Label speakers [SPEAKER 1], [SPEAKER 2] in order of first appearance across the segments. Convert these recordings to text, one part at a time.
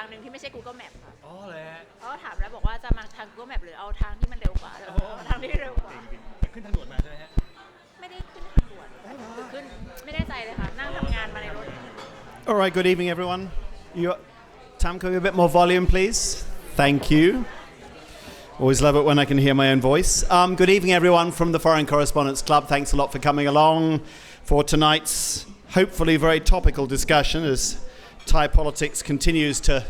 [SPEAKER 1] หนึ่งที่ไม่ใช่ Google Map ค่ะ
[SPEAKER 2] อ๋อเลยฮะ
[SPEAKER 1] ก็ถามแล้วบอกว่าจะมาทาง Google Map หรือเอาทางที่มันเร็วกว่าทางที่เร็วกว่า
[SPEAKER 2] ขึ้นทางด่วนมาใช่ไหมฮะ
[SPEAKER 1] ไม่ได้ขึ้นทางด่วนหรือขึ้นไม่แน่ใจเลยค่ะนั่งทำงานมาในรถ
[SPEAKER 3] All right, good evening, everyone. Tam, can we have a bit more volume, please? Thank you. Always love it when I can hear my own voice. Good evening, everyone, from the Foreign Correspondents Club. Thanks a lot for coming along for tonight's hopefully very topical discussion as Thai politics continues to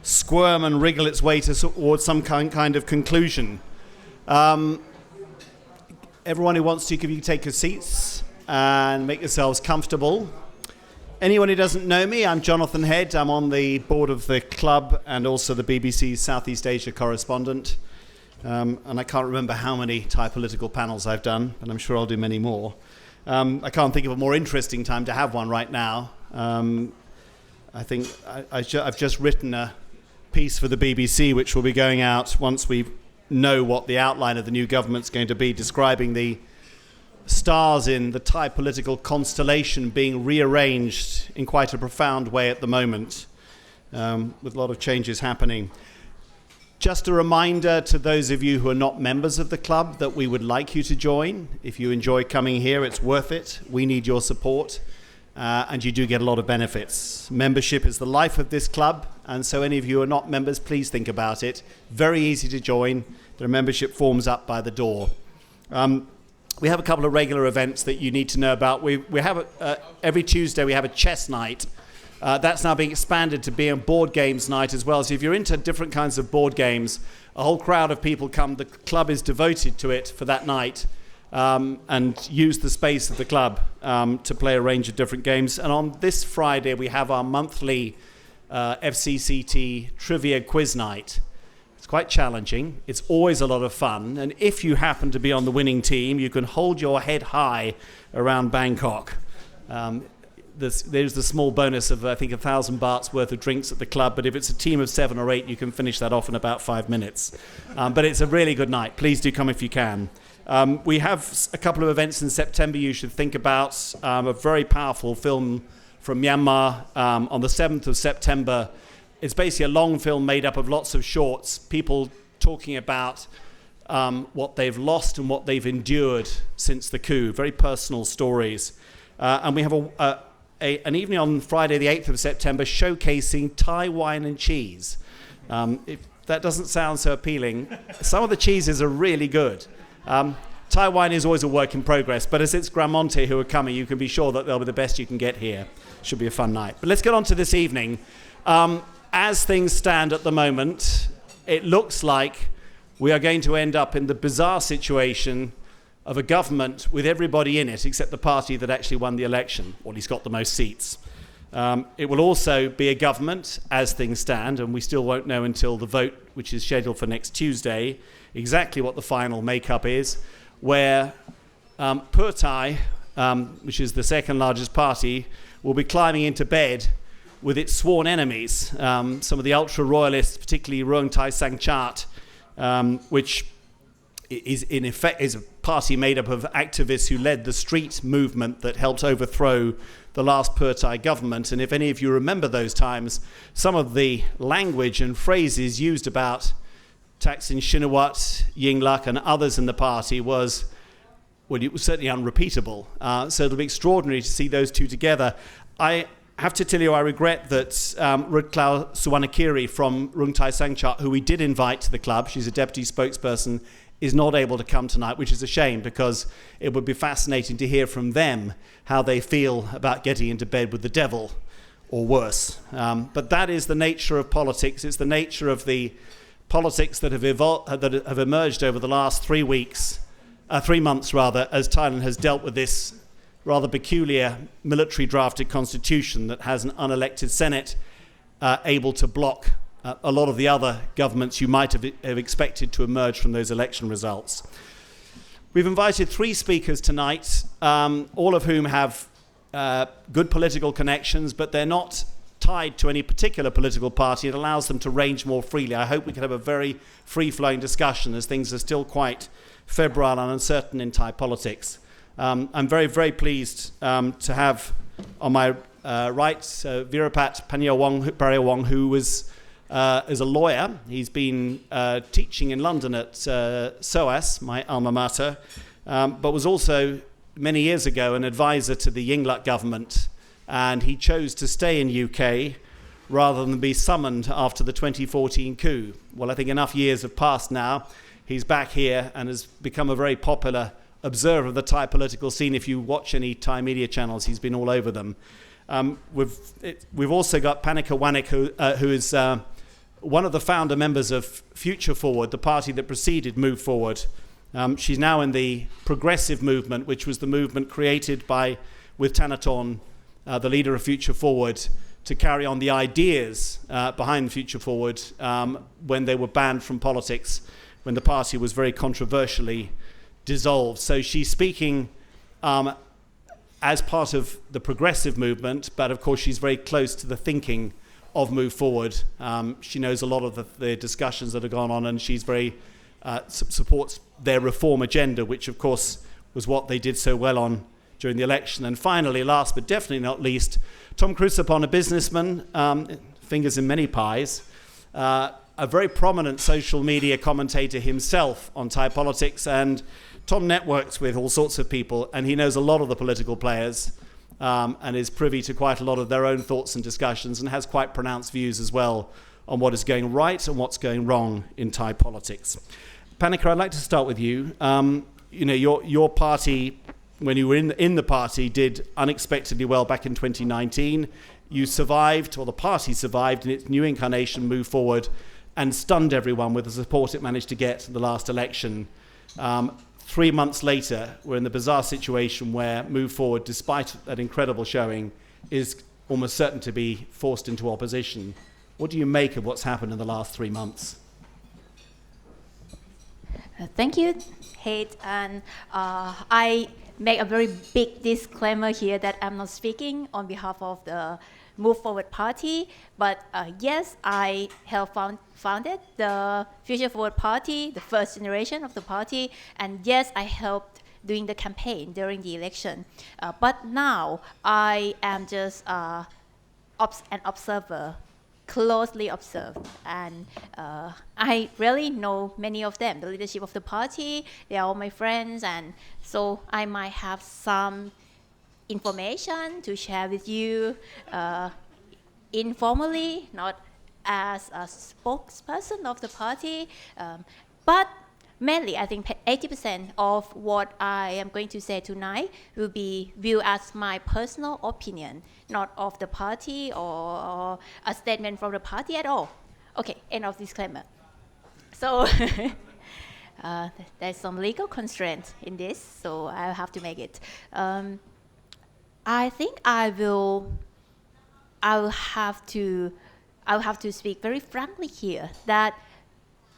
[SPEAKER 3] squirm and wriggle its way towards some kind of conclusion. Everyone who wants to, you take your seats and make yourselves comfortable. Anyone who doesn't know me, I'm Jonathan Head. I'm on the board of the club and also the BBC's Southeast Asia correspondent. And I can't remember how many Thai political panels I've done, but I'm sure I'll do many more. I can't think of a more interesting time to have one right now. I think I've just written a piece for the BBC, which will be going out once we know what the outline of the new government's going to be, describing the stars in the Thai political constellation being rearranged in quite a profound way at the moment, with a lot of changes happening. Just a reminder to those of you who are not members of the club that we would like you to join. If you enjoy coming here, it's worth it. We need your support, and you do get a lot of benefits. Membership is the life of this club, and so any of you who are not members, please think about it. Very easy to join. There are membership forms up by the door. We have a couple of regular events that you need to know about. We have every Tuesday we have a chess night. That's now being expanded to be a board games night as well. So if you're into different kinds of board games, a whole crowd of people come. The club is devoted to it for that night, and use the space of the club to play a range of different games. And on this Friday we have our monthly FCCT trivia quiz night. It's quite challenging. It's always a lot of fun. And if you happen to be on the winning team, you can hold your head high around Bangkok. There's the small bonus of, I think, 1,000 bahts worth of drinks at the club. But if it's a team of 7 or 8, you can finish that off in about 5 minutes. But it's a really good night. Please do come if you can. We have a couple of events in September you should think about. A very powerful film from Myanmar on the 7th of September. It's basically a long film made up of lots of shorts, people talking about what they've lost and what they've endured since the coup, very personal stories. And we have an evening on Friday the 8th of September showcasing Thai wine and cheese. If that doesn't sound so appealing, some of the cheeses are really good. Thai wine is always a work in progress, but as it's Gramonte who are coming, you can be sure that they'll be the best you can get here. Should be a fun night. But let's get on to this evening. As things stand at the moment, it looks like we are going to end up in the bizarre situation of a government with everybody in it except the party that actually won the election, or at least got the most seats. It will also be a government, as things stand, and we still won't know until the vote, which is scheduled for next Tuesday, exactly what the final makeup is, where Pheu Thai, which is the second largest party, will be climbing into bed with its sworn enemies, some of the ultra-royalists, particularly Ruang Thai Sangchat, which is in effect is a party made up of activists who led the street movement that helped overthrow the last Pheu Thai government. And if any of you remember those times, some of the language and phrases used about Thaksin Shinawatra, Yingluck and others in the party was it was certainly unrepeatable. So it'll be extraordinary to see those two together. I have to tell you, I regret that Rudklau Suwanakiri from Ruang Thai Sangchat, who we did invite to the club, she's a deputy spokesperson, is not able to come tonight, which is a shame because it would be fascinating to hear from them how they feel about getting into bed with the devil or worse. But that is the nature of politics. It's the nature of the politics that have emerged over the last 3 months, as Thailand has dealt with this rather peculiar military drafted constitution that has an unelected Senate able to block a lot of the other governments you might have expected to emerge from those election results. We've invited 3 speakers tonight, all of whom have good political connections, but they're not tied to any particular political party. It allows them to range more freely. I hope we can have a very free-flowing discussion as things are still quite febrile and uncertain in Thai politics. I'm very, very pleased to have on my right Virapat Panyawong, who was is a lawyer. He's been teaching in London at SOAS, my alma mater, but was also many years ago an advisor to the Yingluck government, and he chose to stay in UK rather than be summoned after the 2014 coup. Well, I think enough years have passed now. He's back here and has become a very popular observer of the Thai political scene. If you watch any Thai media channels, he's been all over them. We've also got Panika Wanik, who is one of the founder members of Future Forward, the party that preceded Move Forward. She's now in the progressive movement, which was the movement created with Thanathorn, the leader of Future Forward, to carry on the ideas behind Future Forward when they were banned from politics, when the party was very controversially dissolved. So she's speaking as part of the progressive movement, but of course she's very close to the thinking of Move Forward. She knows a lot of the discussions that have gone on, and she's very supports their reform agenda, which of course was what they did so well on during the election. And finally, last but definitely not least, Tom Crusoe, a businessman, fingers in many pies, a very prominent social media commentator himself on Thai politics, and Tom networks with all sorts of people, and he knows a lot of the political players and is privy to quite a lot of their own thoughts and discussions, and has quite pronounced views as well on what is going right and what's going wrong in Thai politics. Panika, I'd like to start with you. Your party, when you were in the party, did unexpectedly well back in 2019. You survived, or the party survived in its new incarnation, Move Forward, and stunned everyone with the support it managed to get in the last election. 3 months later, we're in the bizarre situation where Move Forward, despite that incredible showing, is almost certain to be forced into opposition. What do you make of what's happened in the last 3 months?
[SPEAKER 4] Thank you, Haidt. And I make a very big disclaimer here that I'm not speaking on behalf of the Move Forward Party, but yes, I helped founded the Future Forward Party, the first generation of the party, and yes, I helped doing the campaign during the election. But now I am just an observer, closely observed, and I really know many of them, the leadership of the party. They are all my friends, and so I might have some information to share with you informally, not as a spokesperson of the party, but mainly I think 80% of what I am going to say tonight will be viewed as my personal opinion, not of the party or a statement from the party at all. Okay, end of disclaimer. So there's some legal constraints in this, so I'll have to make it. I think I'll have to speak very frankly here that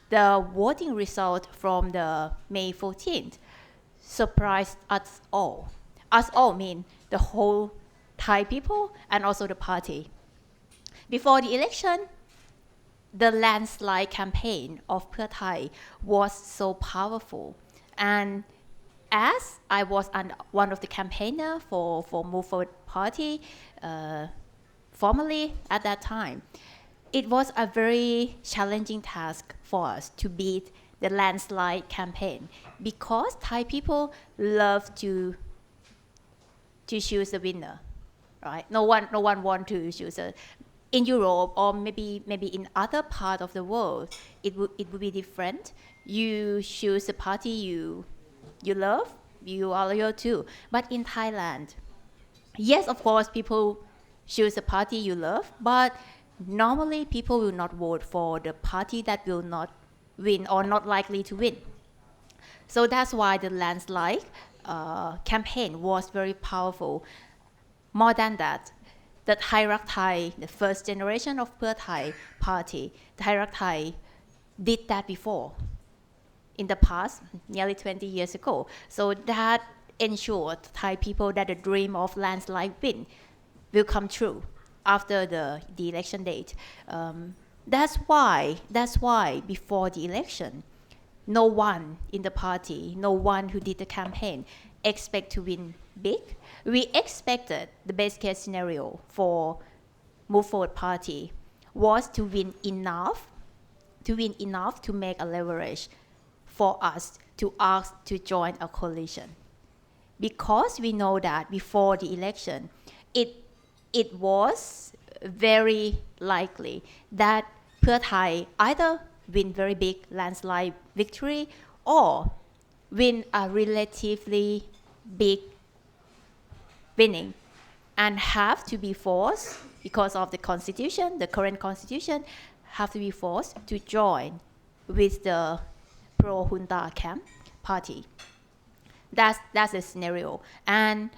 [SPEAKER 4] the voting result from the May 14th surprised us all. Us all mean the whole Thai people and also the party. Before the election, the landslide campaign of Pheu Thai was so powerful, and as I was one of the campaigners for Move Forward Party, formally at that time, it was a very challenging task for us to beat the landslide campaign, because Thai people love to choose a winner, right? No one want to choose a. In Europe or maybe in other part of the world, it would be different. You choose a party you love, you are loyal to. But in Thailand, yes, of course, people choose a party you love, but normally people will not vote for the party that will not win or not likely to win. So that's why the landslide campaign was very powerful. More than that, the Thai Rak Thai, the first generation of Pheu Thai party, the Thai Rak Thai did that before in the past, nearly 20 years ago. So that ensured Thai people that the dream of landslide win will come true after the election date. That's why before the election, no one in the party, no one who did the campaign expect to win big. We expected the best case scenario for Move Forward Party was to win enough to make a leverage for us to ask to join a coalition. Because we know that before the election, it was very likely that Pheu Thai either win very big landslide victory or win a relatively big winning and have to be forced, because of the constitution, the current constitution, have to be forced to join with the pro-junta camp party. That's the scenario. And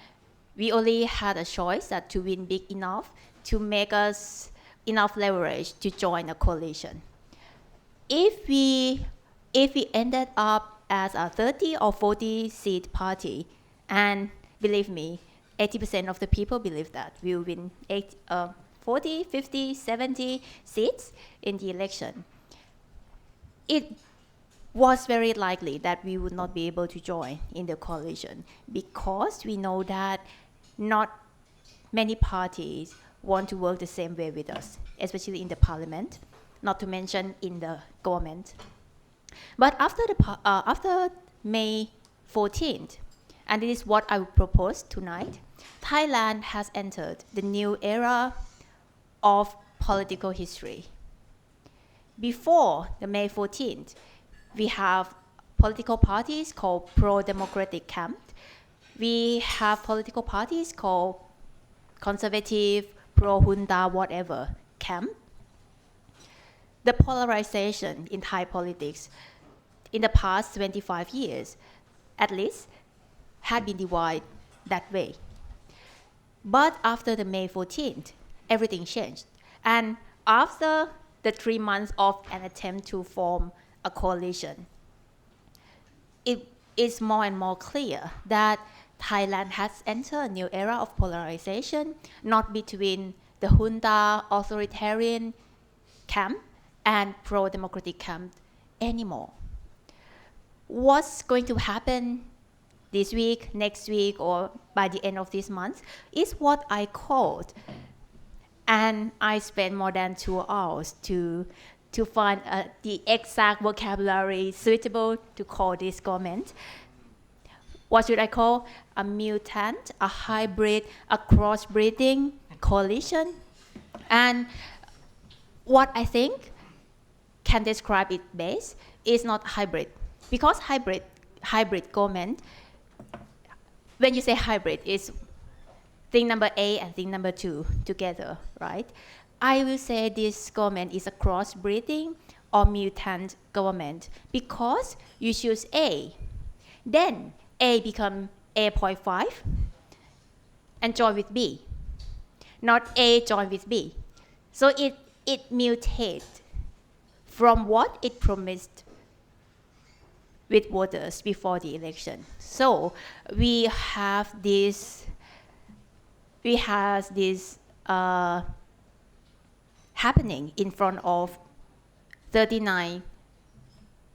[SPEAKER 4] we only had a choice that to win big enough to make us enough leverage to join a coalition. If we ended up as a 30 or 40 seat party, and believe me, 80% of the people believe that we will win 40, 50, 70 seats in the election. It was very likely that we would not be able to join in the coalition because we know that not many parties want to work the same way with us, especially in the parliament, not to mention in the government. But after May 14th, and this is what I will propose tonight, Thailand has entered the new era of political history. Before the May 14th, we have political parties called pro-democratic camp. We have political parties called conservative, pro-junta, whatever camp. The polarization in Thai politics in the past 25 years, at least, had been divided that way. But after the May 14th, everything changed. And after the 3 months of an attempt to form a coalition, it is more and more clear that Thailand has entered a new era of polarization, not between the junta authoritarian camp and pro-democratic camp anymore. What's going to happen this week, next week, or by the end of this month is what I called, and I spent more than 2 hours to find the exact vocabulary suitable to call this government. What should I call? A mutant, a hybrid, a crossbreeding coalition. And what I think can describe it best is not hybrid. Because hybrid government, when you say hybrid, is thing number A and thing number 2 together, right? I will say this government is a crossbreeding or mutant government because you choose A. Then A become A.5 and join with B. Not A join with B. So it mutates from what it promised with voters before the election. So we have this happening in front of 39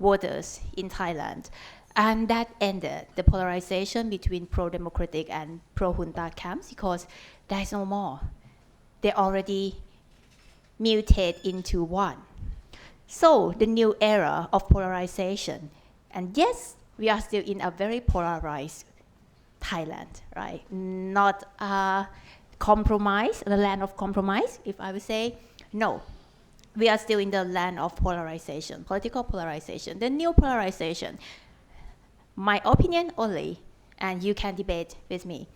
[SPEAKER 4] voters in Thailand. And that ended the polarization between pro-democratic and pro-junta camps because there is no more. They already mutated into one. So the new era of polarization, and yes, we are still in a very polarized Thailand, right? Not a compromise, the land of compromise, if I would say. No, we are still in the land of polarization, political polarization. The new polarization, my opinion only, and you can debate with me,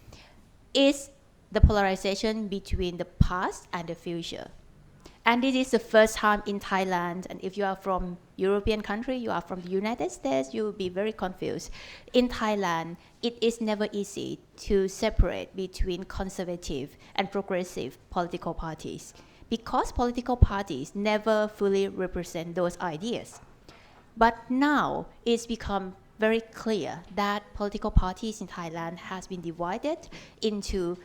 [SPEAKER 4] is the polarization between the past and the future. And this is the first time in Thailand, and if you are from European country, you are from the United States, you will be very confused. In Thailand, it is never easy to separate between conservative and progressive political parties because political parties never fully represent those ideas. But now it's become very clear that political parties in Thailand has been divided into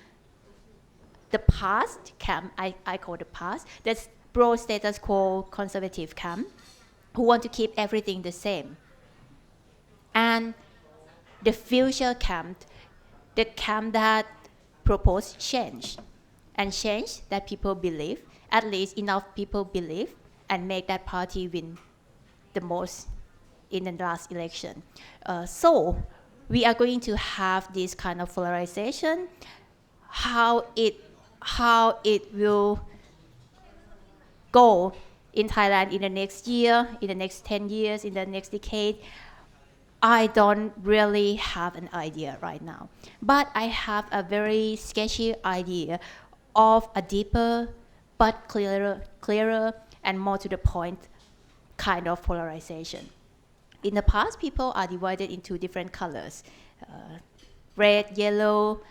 [SPEAKER 4] the past camp, I call the past, that's pro-status quo conservative camp, who want to keep everything the same. And the future camp, the camp that propose change, and change that people believe, at least enough people believe and make that party win the most in the last election. So we are going to have this kind of polarization. How it will go in Thailand in the next year, in the next 10 years, in the next decade, I don't really have an idea right now. But I have a very sketchy idea of a deeper but clearer and more to the point kind of polarization. In the past, people are divided into different colors, red, yellow,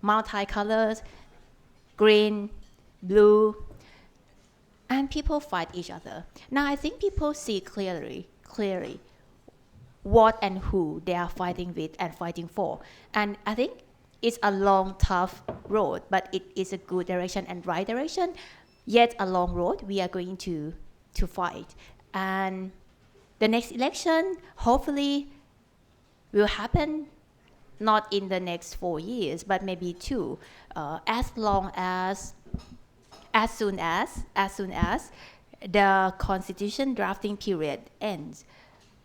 [SPEAKER 4] multi-colors, green, blue, and people fight each other. Now I think people see clearly what and who they are fighting with and fighting for. And I think it's a long, tough road, but it is a good direction and right direction. Yet a long road we are going to fight. And the next election hopefully will happen not in the next 4 years, but maybe 2, as soon as the constitution drafting period ends.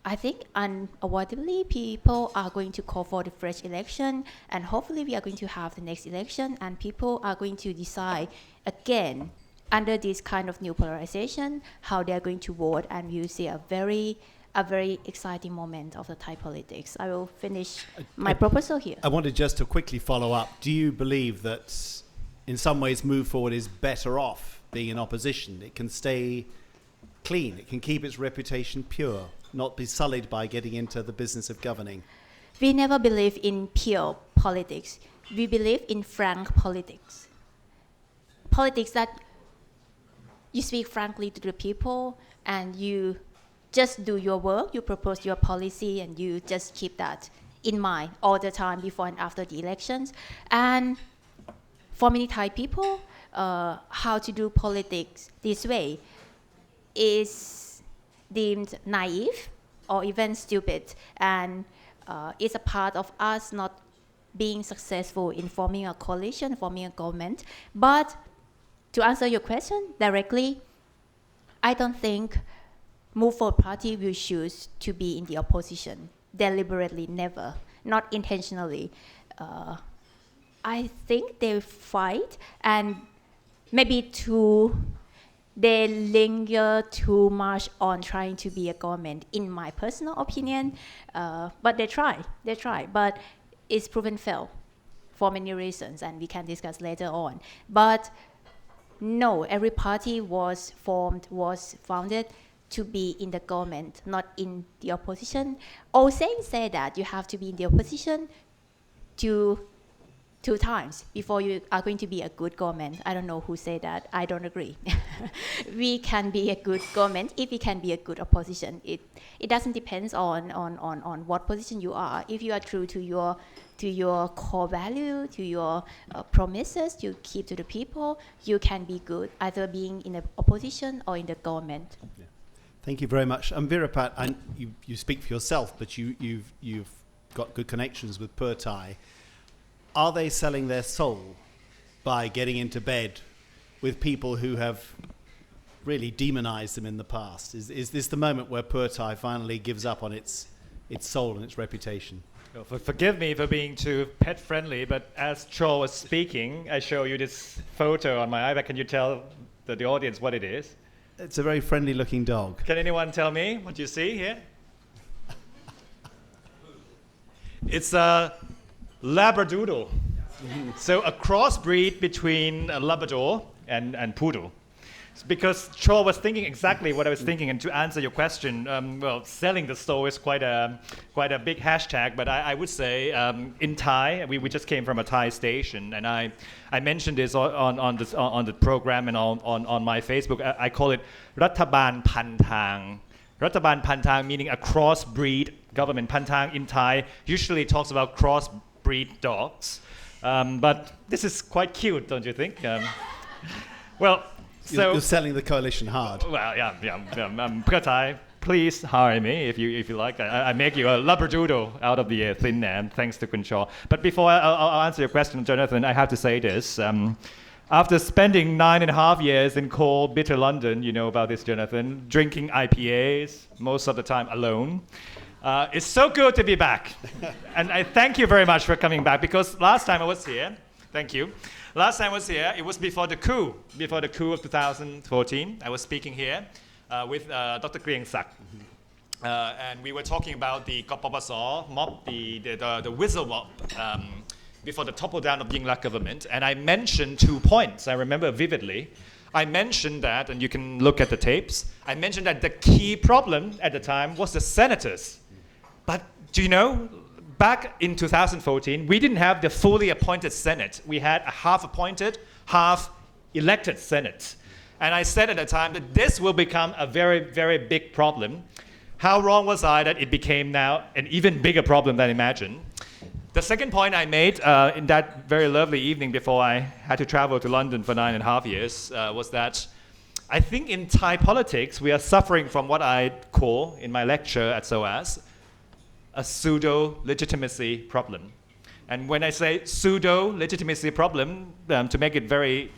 [SPEAKER 4] I think unavoidably people are going to call for the fresh election, and hopefully we are going to have the next election, and people are going to decide again under this kind of new polarization how they are going to vote, and we'll see a very exciting moment of the Thai politics. I will finish my proposal here.
[SPEAKER 3] I wanted just to quickly follow up. Do you believe that in some ways Move Forward is better off being in opposition? It can stay clean, it can keep its reputation pure, not be sullied by getting into the business of governing.
[SPEAKER 4] We never believe in pure politics. We believe in frank politics. Politics that you speak frankly to the people and you just do your work, you propose your policy, and you just keep that in mind all the time before and after the elections. And for many Thai people, how to do politics this way is deemed naive or even stupid, and it's a part of us not being successful in forming a coalition, forming a government. But to answer your question directly, I don't think Move Forward Party will choose to be in the opposition deliberately, never, not intentionally. I think they fight, and maybe they linger too much on trying to be a government, in my personal opinion. But they try, but it's proven fail for many reasons, and we can discuss later on. But no, every party was founded to be in the government, not in the opposition. All saying say that you have to be in the opposition two times before you are going to be a good government. I don't know who said that. I don't agree. We can be a good government if we can be a good opposition. It doesn't depend on what position you are. If you are true to your core value, to your promises you keep to the people, you can be good, either being in the opposition or in the government.
[SPEAKER 3] Yeah. Thank you very much. Virapat, you speak for yourself, but you've got good connections with Pheu Thai. Are they selling their soul by getting into bed with people who have really demonized them in the past? Is this the moment where Pheu Thai finally gives up on its soul and its reputation?
[SPEAKER 2] Well, forgive me for being too pet friendly, but as Cho was speaking, I show you this photo on my iPad. Can you tell the audience what it is?
[SPEAKER 3] It's a very friendly looking dog.
[SPEAKER 2] Can anyone tell me what you see here? It's a Labradoodle. So a crossbreed between a Labrador and Poodle. Because Cho was thinking exactly what I was thinking, and to answer your question, selling the soul is quite a big hashtag, but I would say in Thai, we just came from a Thai station, and I mentioned this on the program and on my Facebook. I call it รัฐบาลพันทาง รัฐบาลพันทาง meaning a crossbreed government. พันทาง in Thai usually talks about crossbreed dogs, but this is quite cute, don't you think? So
[SPEAKER 3] you're selling the coalition hard.
[SPEAKER 2] Well, yeah. Pheu Thai, please hire me if you like. I make you a Labradoodle out of the thin end, thanks to Kun Shaw. But before I'll answer your question, Jonathan, I have to say this. After spending 9.5 years in cold, bitter London, you know about this, Jonathan, drinking IPAs, most of the time alone, it's so good to be back. And I thank you very much for coming back, because last time I was here, thank you, last time I was here, it was before the coup of 2014. I was speaking here with Dr. Krieng Sak. And we were talking about the Kopopasor mob, the whistle mob, before the topple down of Yingluck government. And I mentioned 2 points, I remember vividly. I mentioned that, and you can look at the tapes, I mentioned that the key problem at the time was the senators. But do you know, back in 2014, we didn't have the fully appointed Senate. We had a half appointed, half elected Senate. And I said at the time that this will become a very, very big problem. How wrong was I that it became now an even bigger problem than imagined? The second point I made in that very lovely evening before I had to travel to London for 9.5 years was that I think in Thai politics we are suffering from what I call in my lecture at SOAS a pseudo-legitimacy problem. And when I say pseudo-legitimacy problem, to make it very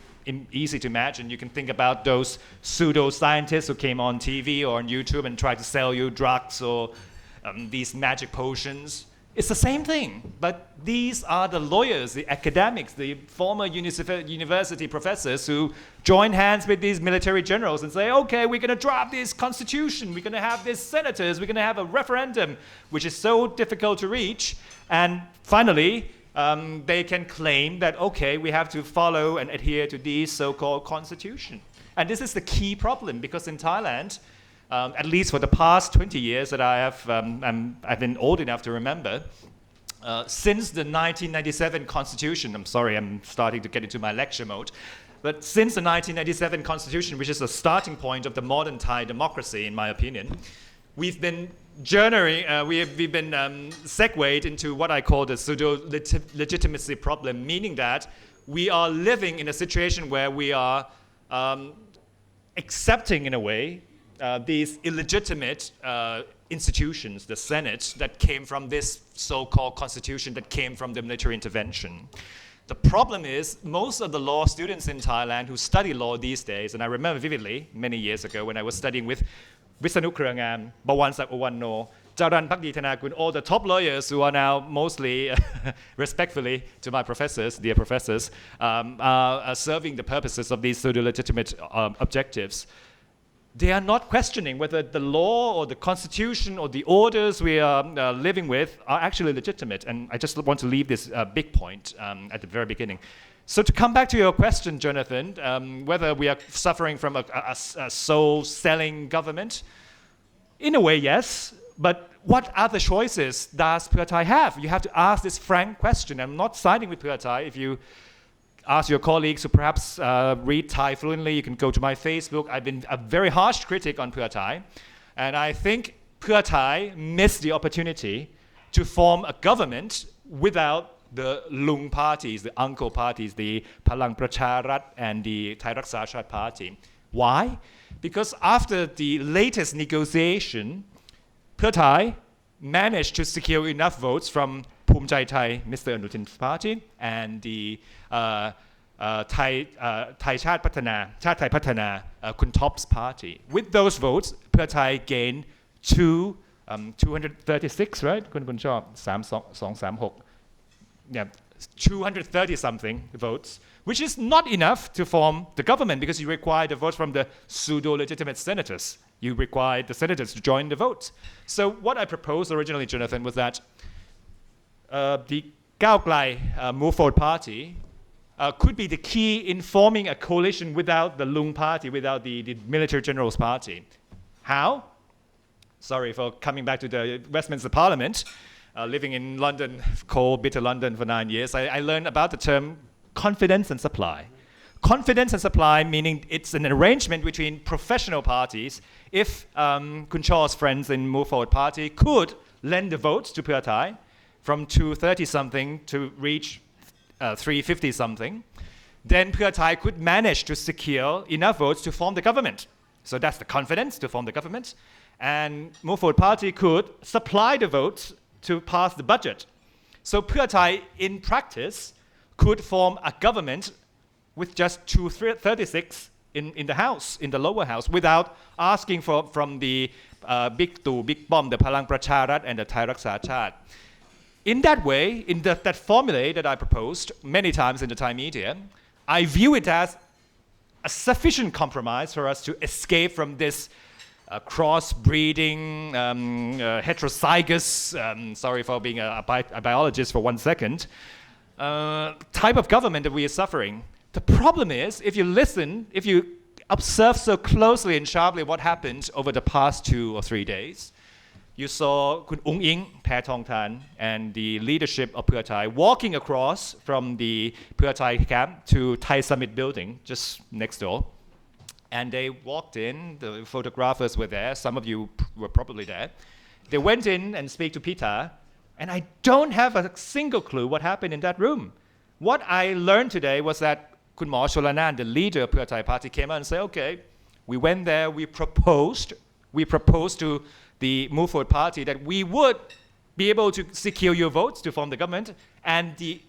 [SPEAKER 2] easy to imagine, you can think about those pseudo-scientists who came on TV or on YouTube and tried to sell you drugs or these magic potions. It's the same thing, but these are the lawyers, the academics, the former university professors who join hands with these military generals and say, okay, we're going to draft this constitution, we're going to have these senators, we're going to have a referendum, which is so difficult to reach. And finally, they can claim that, okay, we have to follow and adhere to these so-called constitution. And this is the key problem, because in Thailand, at least for the past 20 years that I've been old enough to remember, since the 1997 Constitution, I'm sorry, I'm starting to get into my lecture mode, but since the 1997 Constitution, which is the starting point of the modern Thai democracy, in my opinion, we've been we've been segued into what I call the pseudo-legitimacy problem, meaning that we are living in a situation where we are accepting, in a way, these illegitimate institutions, the Senate, that came from this so-called constitution that came from the military intervention. The problem is most of the law students in Thailand who study law these days, and I remember vividly many years ago when I was studying with Visanu Krangam, Bawan Sak Owanno, Jaran Pakdi Thanakun, all the top lawyers who are now mostly, respectfully to my professors, dear professors, are serving the purposes of these pseudo-legitimate objectives. They are not questioning whether the law or the constitution or the orders we are living with are actually legitimate. And I just want to leave this big point at the very beginning. So to come back to your question, Jonathan, whether we are suffering from a soul-selling government, in a way, yes. But what other choices does Pheu Thai have? You have to ask this frank question. I'm not siding with Pheu Thai. If you ask your colleagues who perhaps read Thai fluently, you can go to my Facebook. I've been a very harsh critic on Pheu Thai. And I think Pheu Thai missed the opportunity to form a government without the Lung parties, the uncle parties, the Palang Pracharat and the Thai Raksa Chat party. Why? Because after the latest negotiation, Pheu Thai managed to secure enough votes from Phum Chai Thai, Mr. Anutin's party, and the Thai Chat Thai Patana, Kun Top's party. With those votes, Pheu Thai gained 236, right? Kun Chop, 3236. Yeah, 230 something votes, which is not enough to form the government because you require the votes from the pseudo-legitimate senators. You require the senators to join the vote. So what I proposed originally, Jonathan, was that the Khao Klai Move Forward Party could be the key in forming a coalition without the Lung Party, without the military generals party. How? Sorry for coming back to the Westminster Parliament. Living in London, cold, bitter London for 9 years, I learned about the term confidence and supply. Confidence and supply meaning it's an arrangement between professional parties. If Kun Chaw's friends in Move Forward Party could lend the votes to Pheu Thai from 230-something to reach 350-something, then Pheu Thai could manage to secure enough votes to form the government. So that's the confidence to form the government. And Move Forward Party could supply the votes to pass the budget. So Pheu Thai, in practice, could form a government with just 236 in the House, in the lower house, without asking from the Big Tu, Big Bomb, the Palang Pracharat and the Thai Raksa Chat. In that way, in that formula that I proposed many times in the Thai media, I view it as a sufficient compromise for us to escape from this cross-breeding, heterozygous, sorry for being a biologist for 1 second, type of government that we are suffering. The problem is, if you observe so closely and sharply what happened over the past 2 or 3 days, you saw Kun Ung Ing, Pheu Thong Tan, and the leadership of Pheu Thai walking across from the Pheu Thai camp to Thai Summit building, just next door. And they walked in, the photographers were there, some of you were probably there. They went in and speak to Pita, and I don't have a single clue what happened in that room. What I learned today was that Kun Mo Cholanan, the leader of Pheu Thai party, came out and said, okay, we went there, we proposed to the Move Forward party that we would be able to secure your votes to form the government, and the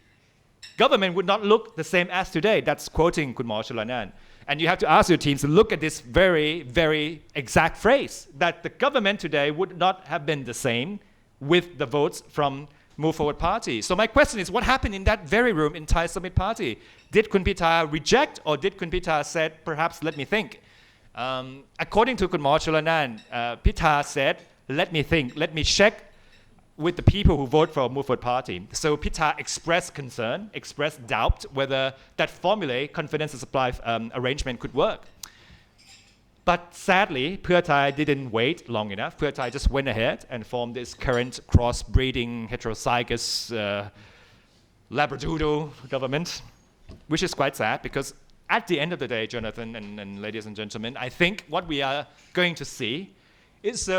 [SPEAKER 2] government would not look the same as today. That's quoting Kun Mo Cholanan. And you have to ask your teams to look at this very, very exact phrase, that the government today would not have been the same with the votes from Move Forward Party. So my question is, what happened in that very room in Thai Summit Party? Did Kun Pita reject, or did Kun Pita said, perhaps let me think? According to Kun Mo Cholanan, Pita said, let me think, let me check with the people who vote for Move Forward Party. So Pita expressed concern, expressed doubt whether that formula, confidence and supply arrangement could work. But sadly, Pheu Thai didn't wait long enough. Pheu Thai just went ahead and formed this current cross-breeding, heterozygous labradoodle government, which is quite sad because at the end of the day, Jonathan and ladies and gentlemen, I think what we are going to see is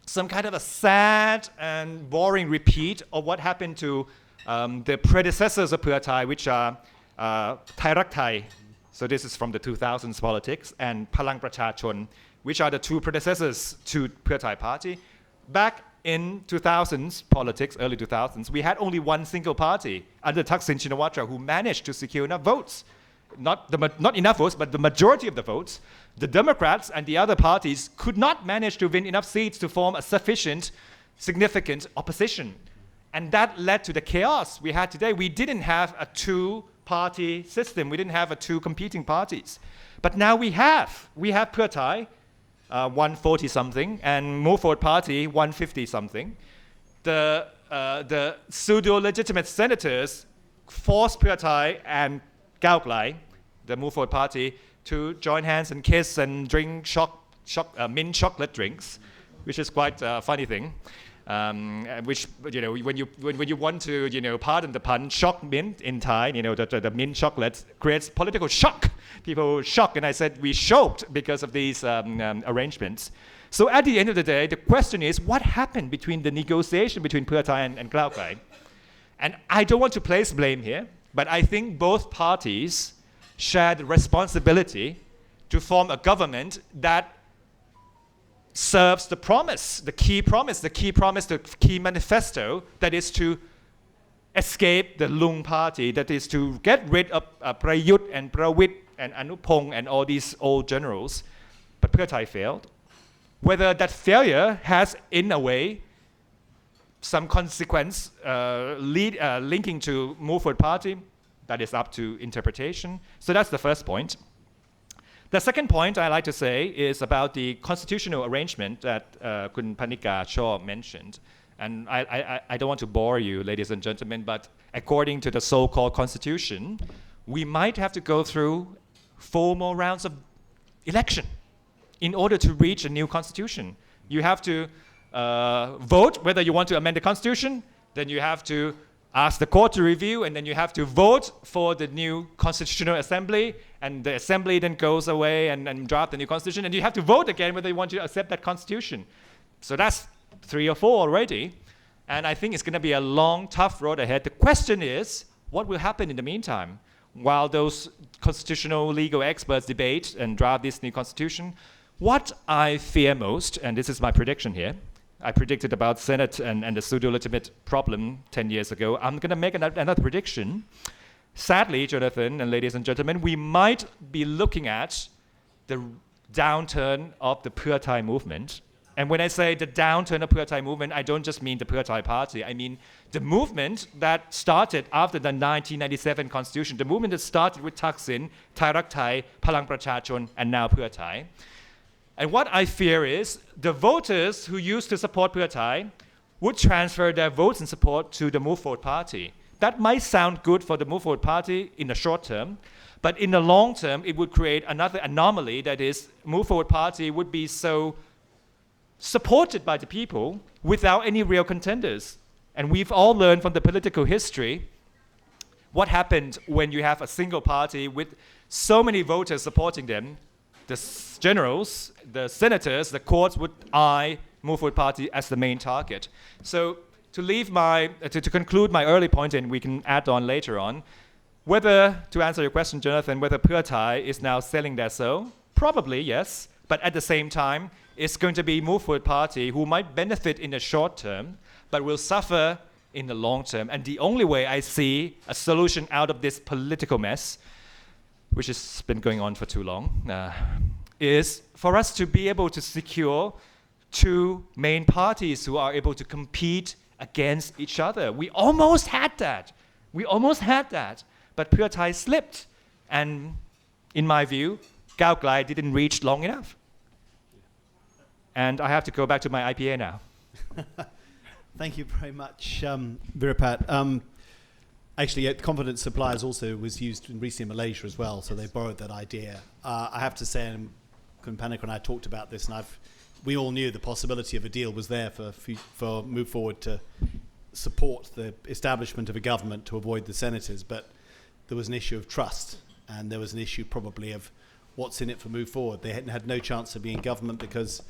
[SPEAKER 2] some kind of a sad and boring repeat of what happened to the predecessors of Pheu Thai, which are Thai Rak Thai. So this is from the 2000s politics, and Palang Prachachon, which are the two predecessors to Pheu Thai party. Back in 2000s politics, early 2000s, we had only one single party under Thaksin Shinawatra who managed to secure enough votes. Not enough votes, but the majority of the votes. The Democrats and the other parties could not manage to win enough seats to form a sufficient, significant opposition. And that led to the chaos we had today. We didn't have a two-party system. We didn't have two competing parties. But now we have. We have Pheu Thai, 140-something, and Move Forward Party, 150-something. The pseudo-legitimate senators forced Pheu Thai and Cao Klai, the Move Forward Party, to join hands and kiss and drink mint chocolate drinks, which is quite a funny thing. Which, when you want to, pardon the pun, shock mint in Thai, the mint chocolate creates political shock. People shock, and I said we shocked because of these arrangements. So at the end of the day, the question is, what happened between the negotiation between Pheu Thai and Cao Klai? And I don't want to place blame here, but I think both parties share the responsibility to form a government that serves the promise, the key manifesto, that is to escape the Lung party, that is to get rid of Prayut and Prawit and Anupong and all these old generals. But Pheu Thai failed. Whether that failure has, in a way, some consequence linking to Move Forward Party, that is up to interpretation. So that's the first point. The second point I like to say is about the constitutional arrangement that Kun Panika Shaw mentioned. And I don't want to bore you, ladies and gentlemen, but according to the so-called constitution, we might have to go through 4 more rounds of election in order to reach a new constitution. You have to vote whether you want to amend the constitution, then you have to ask the court to review, and then you have to vote for the new constitutional assembly, and the assembly then goes away and draft the new constitution, and you have to vote again whether you want to accept that constitution. So that's 3 or 4 already, and I think it's going to be a long, tough road ahead. The question is, what will happen in the meantime? While those constitutional legal experts debate and draft this new constitution, what I fear most, and this is my prediction here, I predicted about Senate and the pseudo-legitimate problem 10 years ago. I'm going to make another prediction sadly, Jonathan and ladies and gentlemen, we might be looking at the downturn of the Pheu Thai movement. And when I say the downturn of Pheu Thai movement, I don't just mean the Pheu Thai party. I mean the movement that started after the 1997 constitution, the movement that started with Thaksin, Thai Rak Thai, Palang Prachachon, and now Pheu Thai. And what I fear is the voters who used to support Pheu Thai would transfer their votes and support to the Move Forward party. That might sound good for the Move Forward party in the short term, but in the long term, it would create another anomaly, that is, Move Forward party would be so supported by the people without any real contenders. And we've all learned from the political history what happened when you have a single party with so many voters supporting them. The generals, the senators, the courts would eye Move Forward party as the main target. So to conclude my early point, and we can add on later on, whether, to answer your question, Jonathan, whether Pheu Thai is now selling their soul, probably yes, but at the same time, it's going to be Move Forward party who might benefit in the short term, but will suffer in the long term. And the only way I see a solution out of this political mess, which has been going on for too long, is for us to be able to secure two main parties who are able to compete against each other. We almost had that. But Pheu Thai slipped. And in my view, Gao Glai didn't reach long enough. And I have to go back to my IPA now.
[SPEAKER 3] Thank you very much, Virapat. Actually, confidence suppliers also was used recently in Malaysia as well, so they borrowed that idea. I have to say, and Kun Panik and I talked about this, and we all knew the possibility of a deal was there for Move Forward to support the establishment of a government to avoid the senators, but there was an issue of trust, and there was an issue probably of what's in it for Move Forward. They had no chance of being in government because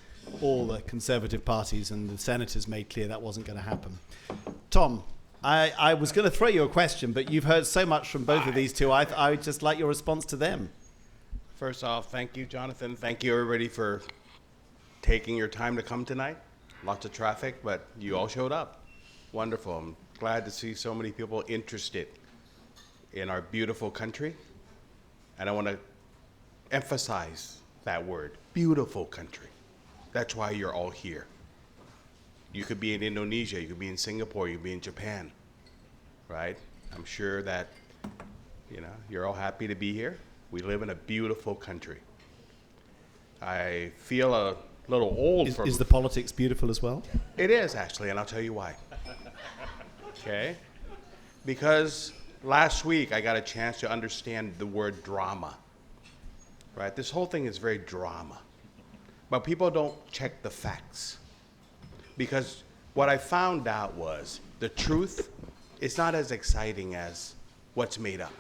[SPEAKER 3] all the conservative parties and the senators made clear that wasn't going to happen. Tom, I was going to throw you a question, but you've heard so much from both of these two. I would just like your response to them.
[SPEAKER 5] First off, thank you, Jonathan. Thank you, everybody, for taking your time to come tonight. Lots of traffic, but you all showed up. Wonderful. I'm glad to see so many people interested in our beautiful country. And I want to emphasize that word, beautiful country. That's why you're all here. You could be in Indonesia, you could be in Singapore, you could be in Japan, right? I'm sure that, you're all happy to be here. We live in a beautiful country. I feel a little old.
[SPEAKER 3] Is the politics beautiful as well?
[SPEAKER 5] It is, actually, and I'll tell you why. Okay? Because last week I got a chance to understand the word drama, right? This whole thing is very drama. But people don't check the facts. Because what I found out was the truth is not as exciting as what's made up,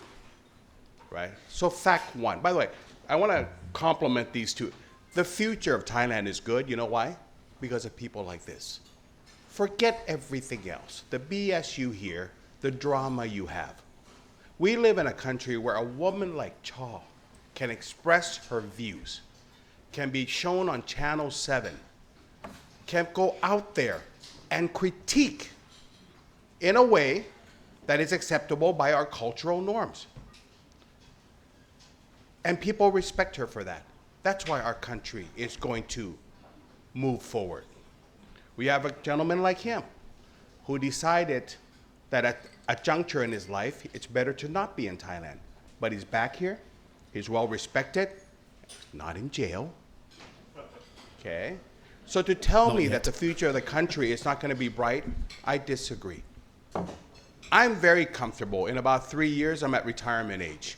[SPEAKER 5] right? So fact one, by the way, I want to compliment these two. The future of Thailand is good. You know why? Because of people like this. Forget everything else. The BS you hear, the drama you have. We live in a country where a woman like Chaw can express her views, can be shown on Channel 7, can go out there and critique in a way that is acceptable by our cultural norms. And people respect her for that. That's why our country is going to move forward. We have a gentleman like him who decided that at a juncture in his life, it's better to not be in Thailand. But he's back here, he's well respected, not in jail. Okay? So to tell me that the future of the country is not going to be bright, I disagree. I'm very comfortable. In about 3 years, I'm at retirement age,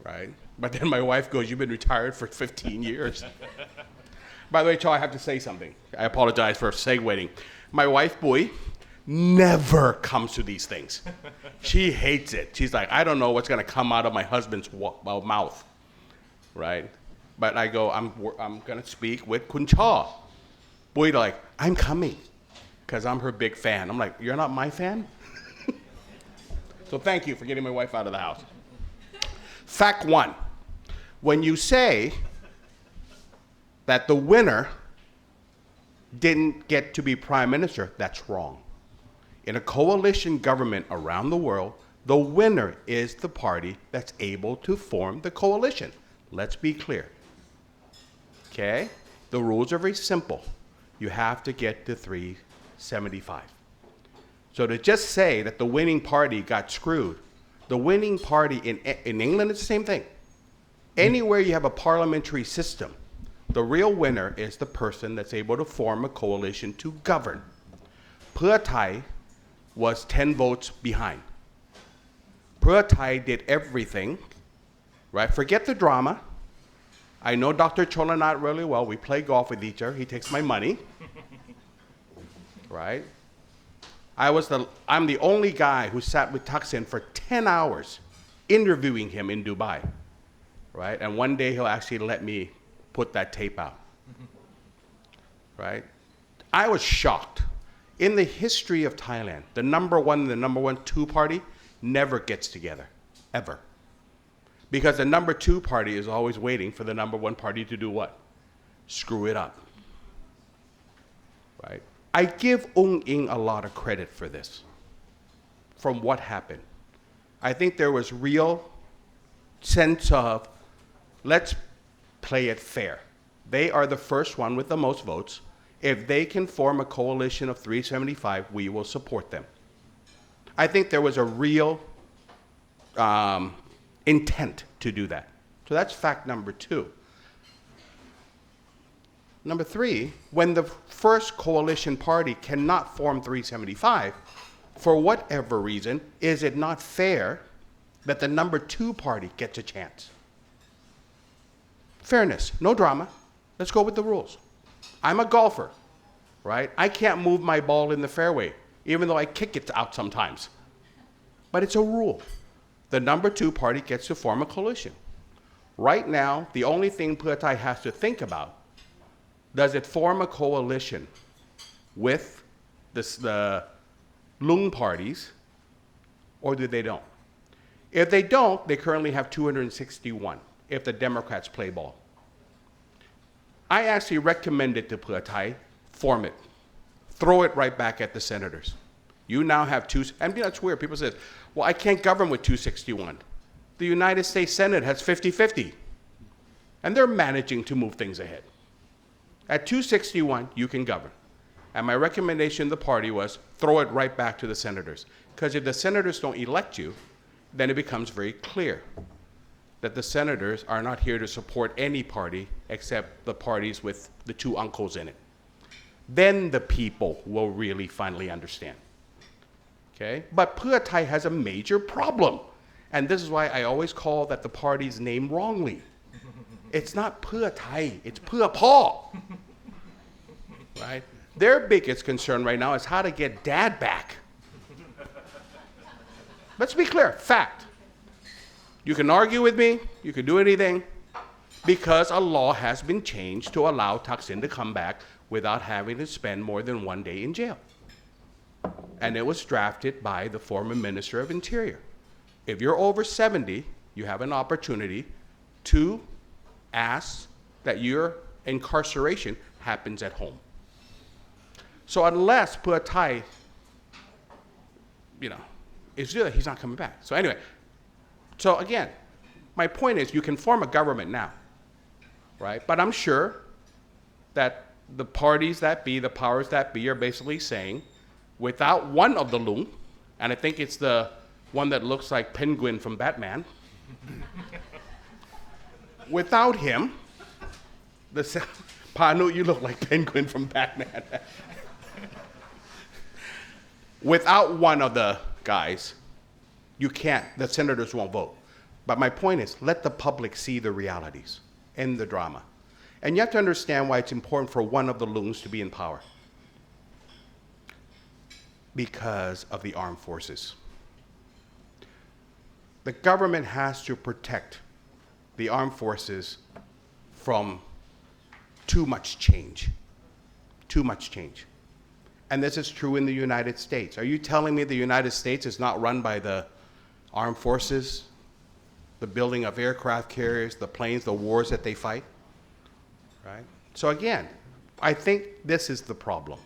[SPEAKER 5] right? But then my wife goes, you've been retired for 15 years. By the way, Chaw, I have to say something. I apologize for segueing. My wife, Bui, never comes to these things. She hates it. She's like, I don't know what's going to come out of my husband's mouth, right? But I go, I'm going to speak with Kun Chaw. Bui like, I'm coming, because I'm her big fan. I'm like, you're not my fan? So thank you for getting my wife out of the house. Fact one, when you say that the winner didn't get to be prime minister, that's wrong. In a coalition government around the world, The winner is the party that's able to form the coalition. Let's be clear. Okay? The rules are very simple. You have to get to 375. So to just say that the winning party got screwed, the winning party in England is the same thing. Anywhere you have a parliamentary system, the real winner is the person that's able to form a coalition to govern. Pheu Thai was 10 votes behind. Pheu Thai did everything, right? Forget the drama. I know Dr. Cholanat really well. We play golf with each other. He takes my money, right? I'm the only guy who sat with Thaksin for 10 hours interviewing him in Dubai, right? And one day he'll actually let me put that tape out, right? I was shocked. In the history of Thailand, the number one and the number 2 party never gets together, ever. Because the number 2 party is always waiting for the number 1 party to do what? Screw it up, right? I give Ung Ing a lot of credit for this, from what happened. I think there was real sense of, let's play it fair. They are the first one with the most votes. If they can form a coalition of 375, we will support them. I think there was a real intent to do that. So that's fact number 2. Number 3, when the first coalition party cannot form 375, for whatever reason, is it not fair that the number 2 party gets a chance? Fairness, no drama. Let's go with the rules. I'm a golfer, right? I can't move my ball in the fairway, even though I kick it out sometimes. But it's a rule. The number 2 party gets to form a coalition. Right now, the only thing Pheu Thai has to think about, does it form a coalition with the Lung parties, or do they don't? If they don't, they currently have 261 if the Democrats play ball. I actually recommended to Pheu Thai, form it. Throw it right back at the senators. You now have and that's weird. People say, well, I can't govern with 261. The United States Senate has 50-50. And they're managing to move things ahead. At 261, you can govern. And my recommendation to the party was throw it right back to the senators. Because if the senators don't elect you, then it becomes very clear that the senators are not here to support any party except the parties with the 2 uncles in it. Then the people will really finally understand. Okay? But Pheu Thai has a major problem. And this is why I always call that the party's name wrongly. It's not Pheu Thai, it's Pheu Paul. Right? Their biggest concern right now is how to get dad back. Let's be clear, fact. You can argue with me, you can do anything, because a law has been changed to allow Thaksin to come back without having to spend more than 1 day in jail. And it was drafted by the former Minister of Interior. If you're over 70, you have an opportunity to ask that your incarceration happens at home. So unless Pheu Thai, is good, he's not coming back. So anyway, so again, my point is you can form a government now, right? But I'm sure that the parties that be, the powers that be are basically saying, without one of the Lung, and I think it's the one that looks like Penguin from Batman, without him, Panu, you look like Penguin from Batman. Without one of the guys, you can't, the senators won't vote. But my point is, let the public see the realities and the drama. And you have to understand why it's important for one of the Lungs to be in power. Because of the armed forces. The government has to protect the armed forces from too much change. Too much change. And this is true in the United States. Are you telling me the United States is not run by the armed forces? The building of aircraft carriers, the planes, the wars that they fight? Right? So again, I think this is the problem.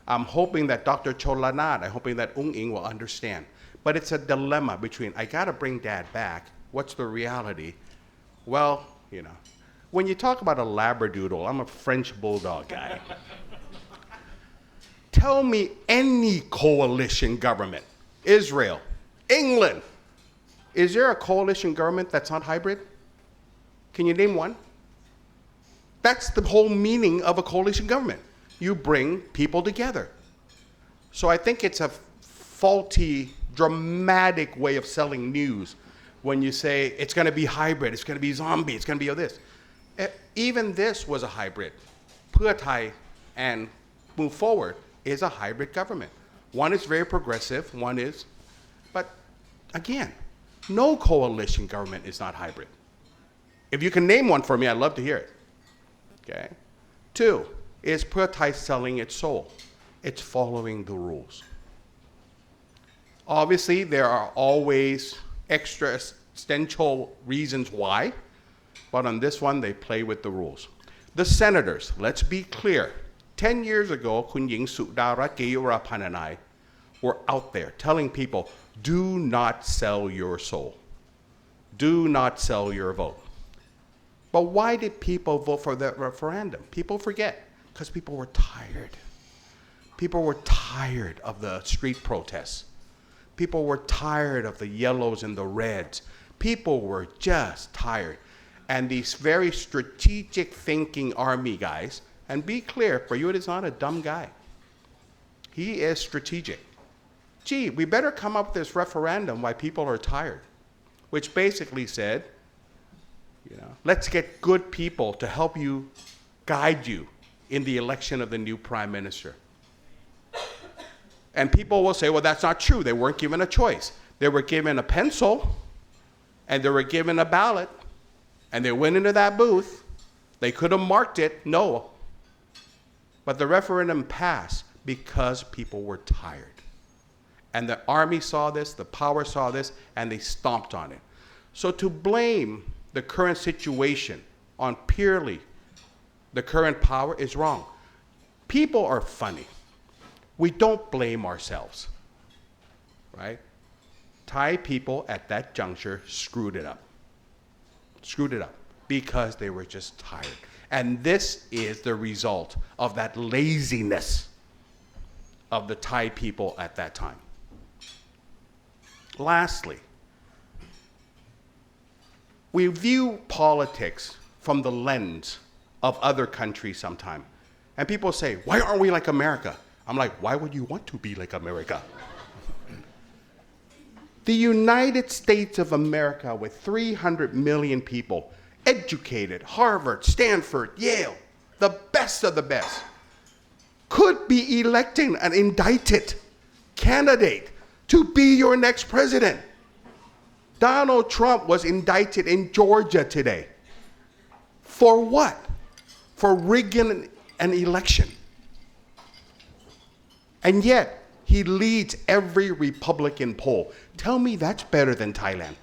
[SPEAKER 5] I'm hoping that Dr. Cholanat, I'm hoping that Ung Ing will understand. But it's a dilemma between, I gotta bring dad back, what's the reality? Well, you know, when you talk about a Labradoodle, I'm a French Bulldog guy. Tell me any coalition government, Israel, England, is there a coalition government that's not hybrid? Can you name one? That's the whole meaning of a coalition government. You bring people together. So I think it's a faulty, dramatic way of selling news when you say it's going to be hybrid, it's going to be zombie, it's going to be this. Even this was a hybrid. Pheu Thai and Move Forward is a hybrid government. One is very progressive, one is, but again, no coalition government is not hybrid. If you can name one for me, I'd love to hear it. Okay. 2, is Pheu Thai selling its soul? It's following the rules. Obviously, there are always extra existential reasons why, but on this one, they play with the rules. The senators, let's be clear. 10 years ago, Kun Ying Sudara Geyura Pananai were out there telling people, do not sell your soul. Do not sell your vote. But why did people vote for that referendum? People forget, because people were tired. People were tired of the street protests. People were tired of the yellows and the reds. People were just tired. And these very strategic thinking army guys, and be clear, Prayut is not a dumb guy. He is strategic. Gee, we better come up with this referendum why people are tired, which basically said, you know, let's get good people to help you, guide you in the election of the new prime minister. And people will say, well, that's not true. They weren't given a choice. They were given a pencil, and they were given a ballot, and they went into that booth. They could have marked it no. But the referendum passed because people were tired. And the army saw this, the power saw this, and they stomped on it. So to blame the current situation on purely the current power is wrong. People are funny. We don't blame ourselves, right? Thai people at that juncture screwed it up. Screwed it up because they were just tired. And this is the result of that laziness of the Thai people at that time. Lastly, we view politics from the lens of other countries sometimes. And people say, why aren't we like America? I'm like, why would you want to be like America? The United States of America, with 300 million people, educated, Harvard, Stanford, Yale, the best of the best, could be electing an indicted candidate to be your next president. Donald Trump was indicted in Georgia today. For what? For rigging an election. And yet, he leads every Republican poll. Tell me that's better than Thailand.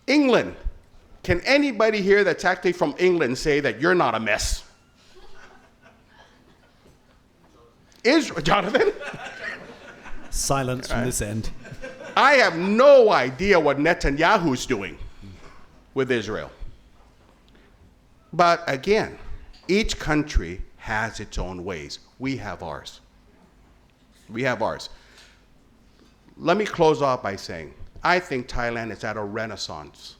[SPEAKER 5] England. Can anybody here that's actually from England say that you're not a mess? Israel, Jonathan?
[SPEAKER 3] Silence from this end.
[SPEAKER 5] I have no idea what Netanyahu's doing with Israel. But again, each country has its own ways. We have ours. We have ours. Let me close off by saying, I think Thailand is at a renaissance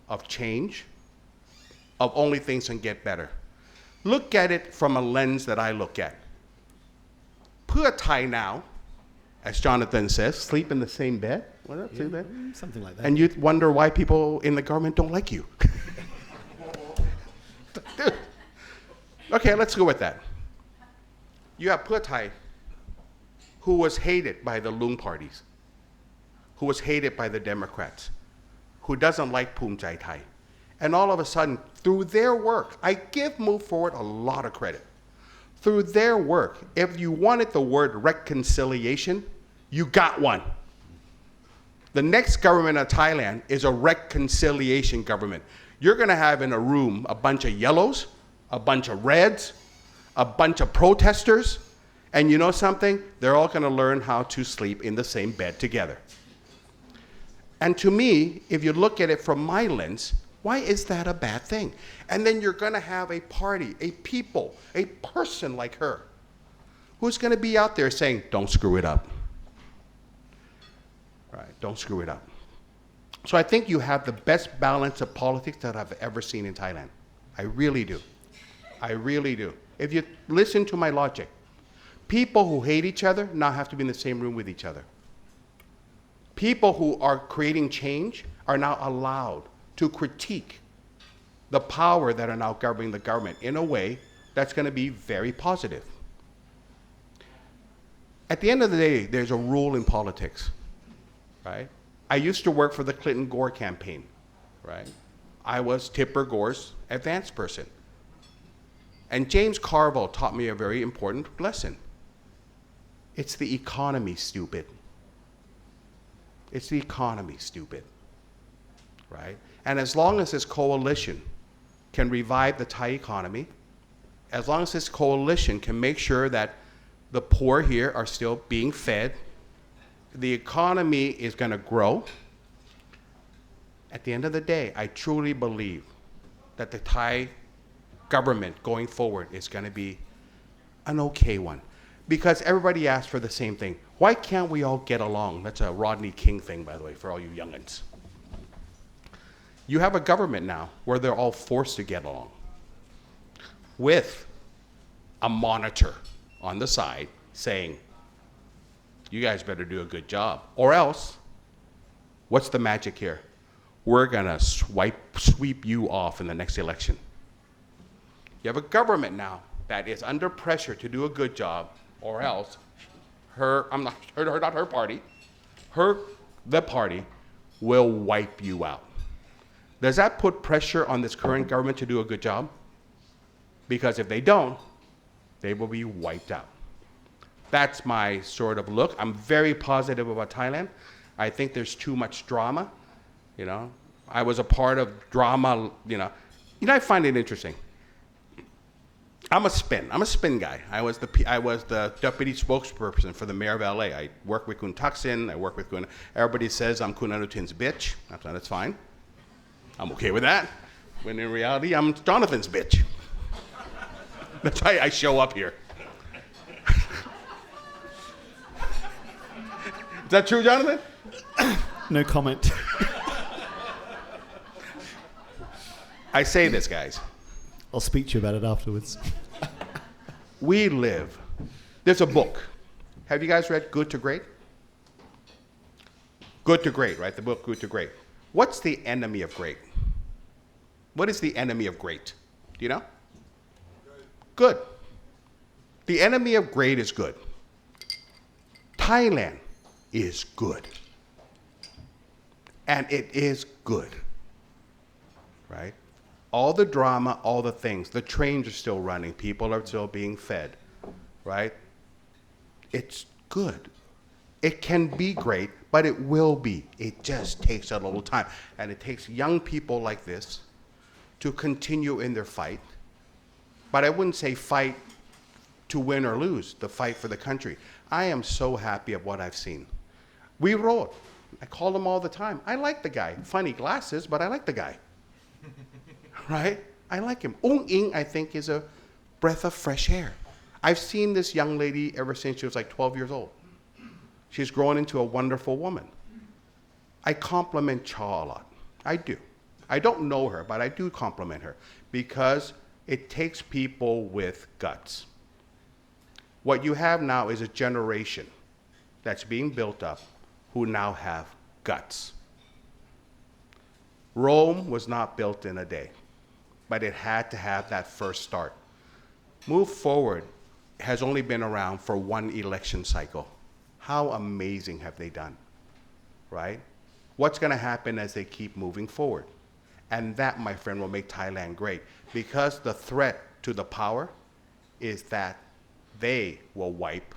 [SPEAKER 5] of change, of only things can get better. Look at it from a lens that I look at. Pheu Thai now, as Jonathan says, sleep in the same bed. What up, same bed?
[SPEAKER 3] Something like that.
[SPEAKER 5] And you wonder why people in the government don't like you. Dude. Okay, let's go with that. You have Pheu Thai, who was hated by the Lung parties, who was hated by the Democrats, who doesn't like Phum Jai Thai. And all of a sudden, through their work, I give Move Forward a lot of credit. Through their work, if you wanted the word reconciliation, you got one. The next government of Thailand is a reconciliation government. You're going to have in a room a bunch of yellows, a bunch of reds, a bunch of protesters, And you know something? They're all going to learn how to sleep in the same bed together. And to me, if you look at it from my lens, why is that a bad thing? And then you're going to have a party, a people, a person like her, who's going to be out there saying, don't screw it up. Right? Don't screw it up. So I think you have the best balance of politics that I've ever seen in Thailand. I really do. I really do. If you listen to my logic, people who hate each other now have to be in the same room with each other. People who are creating change are now allowed to critique the power that are now governing the government in a way that's going to be very positive. At the end of the day, there's a rule in politics, right? I used to work for the Clinton-Gore campaign, right? I was Tipper Gore's advance person. And James Carville taught me a very important lesson. It's the economy, stupid. It's the economy, stupid, right? And as long as this coalition can revive the Thai economy, as long as this coalition can make sure that the poor here are still being fed, the economy is going to grow. At the end of the day, I truly believe that the Thai government going forward is going to be an okay one. Because everybody asks for the same thing. Why can't we all get along? That's a Rodney King thing, by the way, for all you young'uns. You have a government now where they're all forced to get along with a monitor on the side saying, you guys better do a good job. Or else, what's the magic here? We're going to sweep you off in the next election. You have a government now that is under pressure to do a good job, or else the party will wipe you out. Does that put pressure on this current government to do a good job? Because if they don't, they will be wiped out. That's my sort of look. I'm very positive about Thailand. I think there's too much drama. You know, I was a part of drama. I find it interesting. I'm a spin guy. I was the deputy spokesperson for the mayor of LA. I work with Kun Thaksin. I work with Kun. Everybody says I'm Kun Anutin's bitch. That's fine. I'm okay with that. When in reality, I'm Jonathan's bitch. That's why I show up here. Is that true, Jonathan?
[SPEAKER 3] No comment.
[SPEAKER 5] I say this, guys.
[SPEAKER 3] I'll speak to you about it afterwards.
[SPEAKER 5] There's a book. Have you guys read Good to Great? Good to Great, right? The book Good to Great. What's the enemy of great? What is the enemy of great? Do you know? Good. The enemy of great is good. Thailand is good. And it is good. Right? All the drama, all the things, the trains are still running, people are still being fed, right? It's good. It can be great, but it will be. It just takes a little time. And it takes young people like this to continue in their fight. But I wouldn't say fight to win or lose, the fight for the country. I am so happy of what I've seen. We wrote. I call him all the time. I like the guy. Funny glasses, but I like the guy. Right? I like him. Ung Ing, I think, is a breath of fresh air. I've seen this young lady ever since she was like 12 years old. She's grown into a wonderful woman. I compliment Chaw a lot. I do. I don't know her, but I do compliment her because it takes people with guts. What you have now is a generation that's being built up who now have guts. Rome was not built in a day, but it had to have that first start. Move Forward has only been around for one election cycle. How amazing have they done, right? What's going to happen as they keep moving forward? And that, my friend, will make Thailand great because the threat to the power is that they will wipe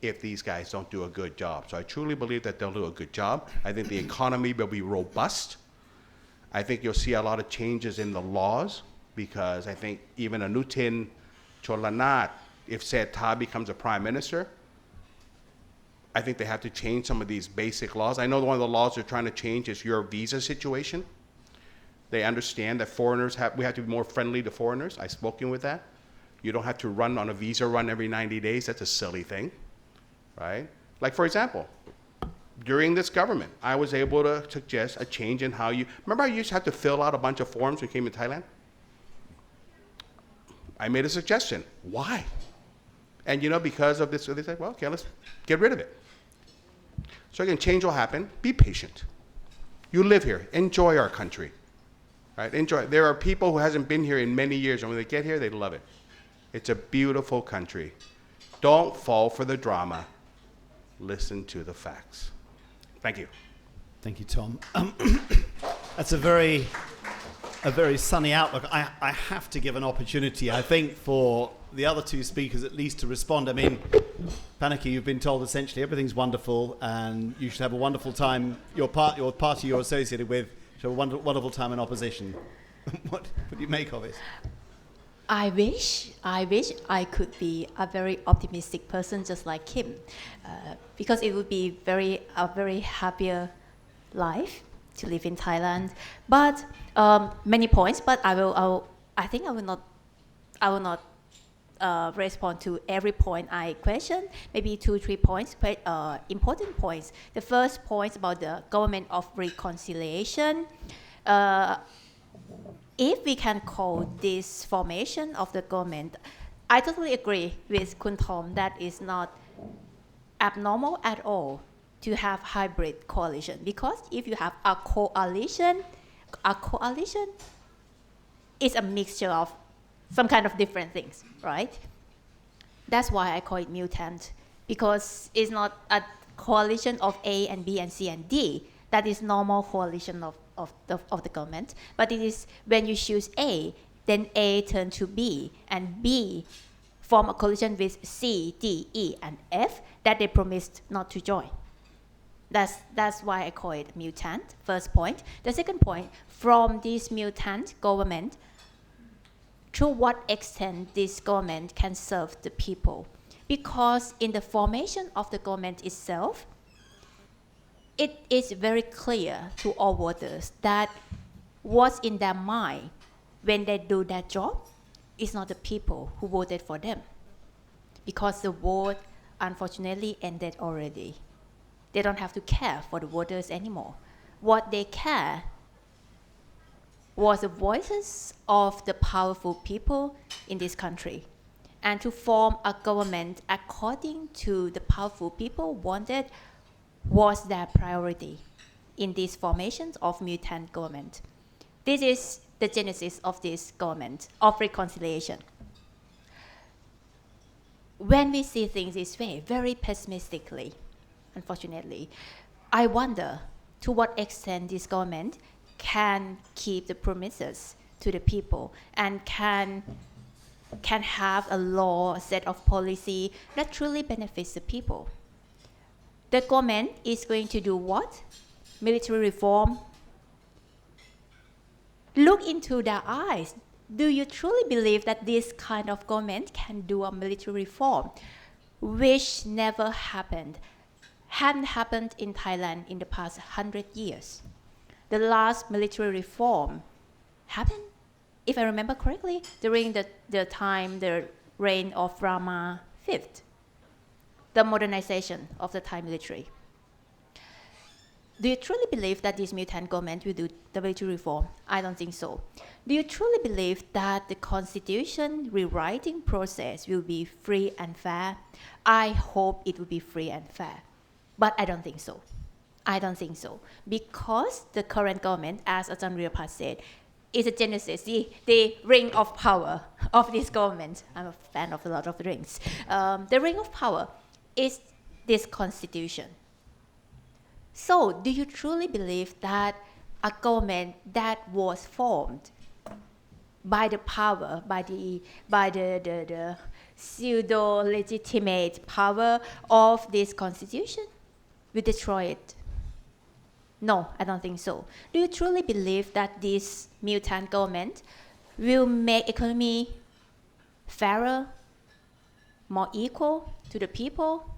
[SPEAKER 5] if these guys don't do a good job. So I truly believe that they'll do a good job. I think the economy will be robust. I think you'll see a lot of changes in the laws because I think even Anutin, Cholanat, if Pheu Thai becomes a prime minister, I think they have to change some of these basic laws. I know one of the laws they're trying to change is your visa situation. They understand that we have to be more friendly to foreigners. I've spoken with that. You don't have to run on a visa run every 90 days. That's a silly thing, right? Like, for example, during this government, I was able to suggest a change in how remember I used to have to fill out a bunch of forms when you came to Thailand? I made a suggestion. Why? And because of this, they said, well, okay, let's get rid of it. So again, change will happen. Be patient. You live here. Enjoy our country. Right? Enjoy. There are people who hasn't been here in many years, and when they get here, they love it. It's a beautiful country. Don't fall for the drama. Listen to the facts. Thank you.
[SPEAKER 3] Thank you, Tom. That's a very sunny outlook. I have to give an opportunity, I think, for the other two speakers at least to respond. I mean, Panaki, you've been told essentially everything's wonderful and you should have a wonderful time. Your party you're associated with should have a wonderful time in opposition. What do you make of it?
[SPEAKER 4] I wish I could be a very optimistic person just like him, because it would be a very happier life to live in Thailand. But many points. But I will not respond to every point I question. Maybe 2-3 points, important points. The first point about the government of reconciliation. If we can call this formation of the government, I totally agree with Kun Thom that it's not abnormal at all to have hybrid coalition, because if you have a coalition is a mixture of some kind of different things, right? That's why I call it mutant, because it's not a coalition of A and B and C and D. That is normal coalition of the government. But it is when you choose A, then A turn to B, and B form a coalition with C, D, E, and F that they promised not to join. That's why I call it mutant, first point. The second point, from this mutant government, to what extent this government can serve the people. Because in the formation of the government itself, it is very clear to all voters that what's in their mind when they do that job is not the people who voted for them. Because the vote, unfortunately, ended already. They don't have to care for the voters anymore. What they care was the voices of the powerful people in this country. And to form a government according to the powerful people wanted was their priority in these formations of mutant government. This is the genesis of this government of reconciliation. When we see things this way, very pessimistically, unfortunately, I wonder to what extent this government can keep the promises to the people and can have a law, a set of policy that truly benefits the people. The government is going to do what? Military reform. Look into their eyes. Do you truly believe that this kind of government can do a military reform, which never happened, hadn't happened in Thailand in the past 100 years? The last military reform happened, if I remember correctly, during the reign of Rama V, the modernization of the Thai military. Do you truly believe that this mutant government will do the military reform? I don't think so. Do you truly believe that the constitution rewriting process will be free and fair? I hope it will be free and fair, but I don't think so. I don't think so, because the current government, as Ajahn Rirapat said, is a genesis, the ring of power of this government. I'm a fan of a lot of rings. The ring of power is this constitution. So, do you truly believe that a government that was formed by the power, by the pseudo-legitimate power of this constitution will destroy it? No, I don't think so. Do you truly believe that this mutant government will make economy fairer, more equal to the people,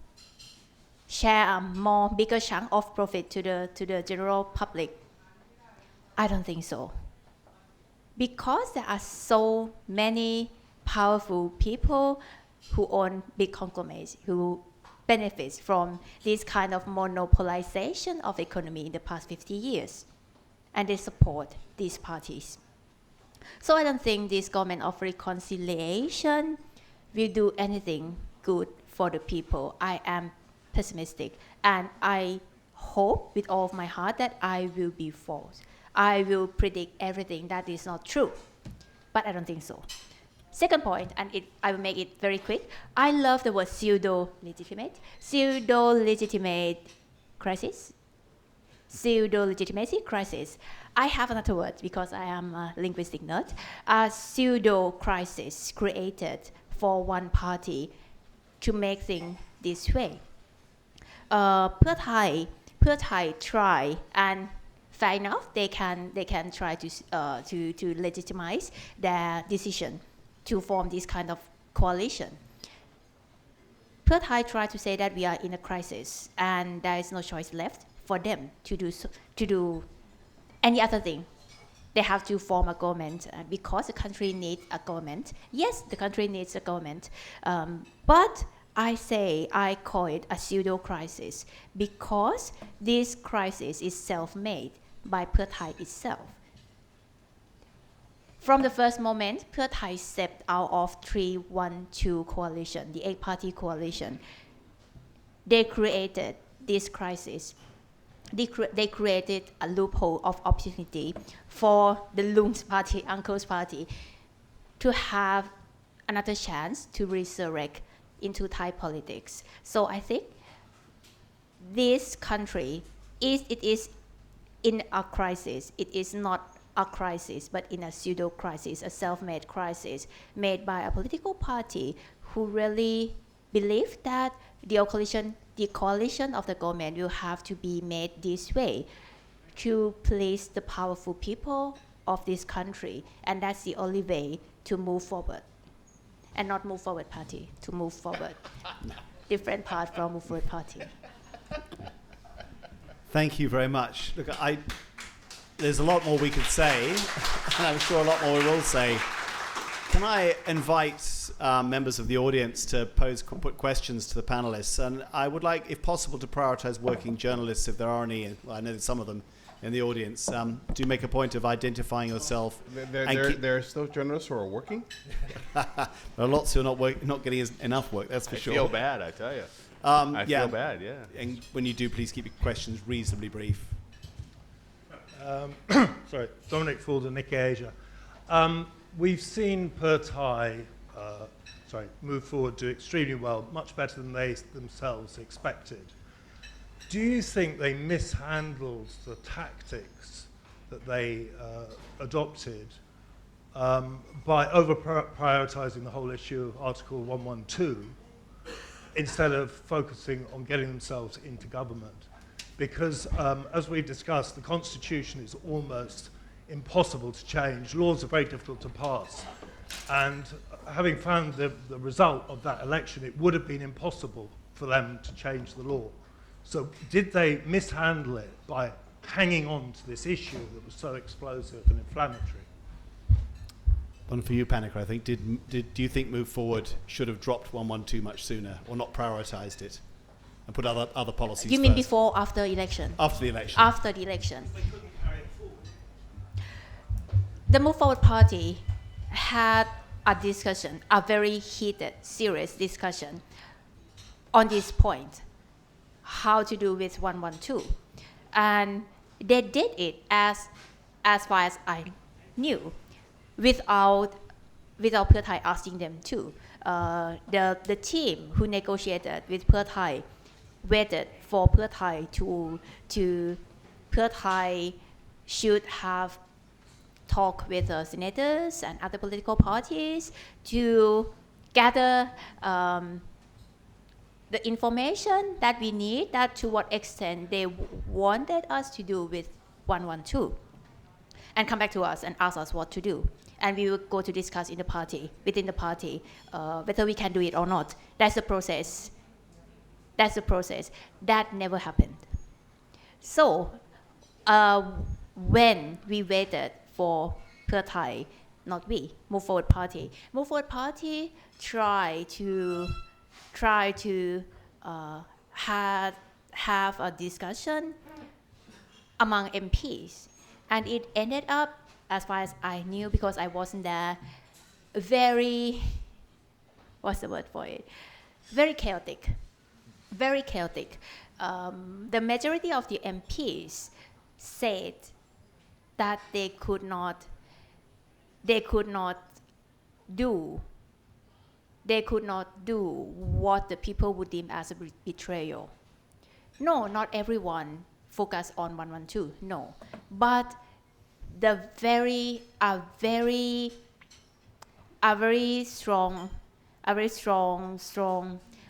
[SPEAKER 4] share a more bigger chunk of profit to the general public? I don't think so. Because there are so many powerful people who own big conglomerates, who benefits from this kind of monopolization of economy in the past 50 years. And they support these parties. So I don't think this government of reconciliation will do anything good for the people. I am pessimistic, and I hope with all of my heart that I will be false. I will predict everything that is not true, but I don't think so. Second point, and I will make it very quick. I love the word pseudo-legitimate. Pseudo-legitimate crisis. Pseudo-legitimacy crisis. I have another word because I am a linguistic nerd. A pseudo-crisis created for one party to make things this way. Pheu Thai try, and fair enough, they can try to legitimize their decision to form this kind of coalition. Pheu Thai try to say that we are in a crisis and there is no choice left for them to do any other thing. They have to form a government because the country needs a government. Yes, the country needs a government, but I call it a pseudo-crisis because this crisis is self-made by Pheu Thai itself. From the first moment, Pheu Thai stepped out of 3-1-2 coalition, the 8-party coalition. They created this crisis. They created a loophole of opportunity for the Lung's party, Uncle's party, to have another chance to resurrect into Thai politics. So I think this country is in a crisis. It is not a crisis, but in a pseudo-crisis, a self-made crisis made by a political party who really believe that the coalition of the government will have to be made this way to please the powerful people of this country, and that's the only way to move forward. And not move forward party, to move forward. Different part from move forward party.
[SPEAKER 3] Thank you very much. Look, there's a lot more we could say, and I'm sure a lot more we will say. Can I invite members of the audience to put questions to the panelists? And I would like, if possible, to prioritize working journalists, if there are any. Well, I know that some of them in the audience. Do make a point of identifying yourself.
[SPEAKER 5] There are still journalists who are working?
[SPEAKER 3] There are lots who are not getting enough work, that's for sure.
[SPEAKER 5] I feel bad, I tell you. I feel bad, yeah.
[SPEAKER 3] And when you do, please keep your questions reasonably brief.
[SPEAKER 6] Sorry, Dominic Fulder, Nikkei Asia. We've seen Pheu Thai move forward, do extremely well, much better than they themselves expected. Do you think they mishandled the tactics that they adopted by over-prioritizing the whole issue of Article 112 instead of focusing on getting themselves into government? Because, as we've discussed, the Constitution is almost impossible to change. Laws are very difficult to pass. And having found the result of that election, it would have been impossible for them to change the law. So did they mishandle it by hanging on to this issue that was so explosive and inflammatory?
[SPEAKER 3] One for you, Panika, I think. Do you think Move Forward should have dropped 112 much sooner or not prioritized it and put other policies
[SPEAKER 4] You mean
[SPEAKER 3] first?
[SPEAKER 4] before or after election?
[SPEAKER 3] After the election.
[SPEAKER 4] After the election. The Move Forward Party had a discussion, a very heated, serious discussion on this point, how to do with 112. And they did it as far as I knew, without Pheu Thai asking them to. The team who negotiated with Pheu Thai waited for Pheu Thai to Pheu Thai should have talked with senators and other political parties to gather the information that we need, that to what extent they wanted us to do with 112, and come back to us and ask us what to do. and we will go to discuss in the party, within the party, whether we can do it or not. That's the process. That's the process. That never happened. So when we waited for Pheu Thai, not we, Move Forward Party. Move Forward Party try to have a discussion among MPs, and it ended up, as far as I knew, because I wasn't there, very, what's the word for it? Very chaotic. Very chaotic. The majority of the MPs said that they could not do what the people would deem as a betrayal. No, not everyone focused on 112, no. But a very strong,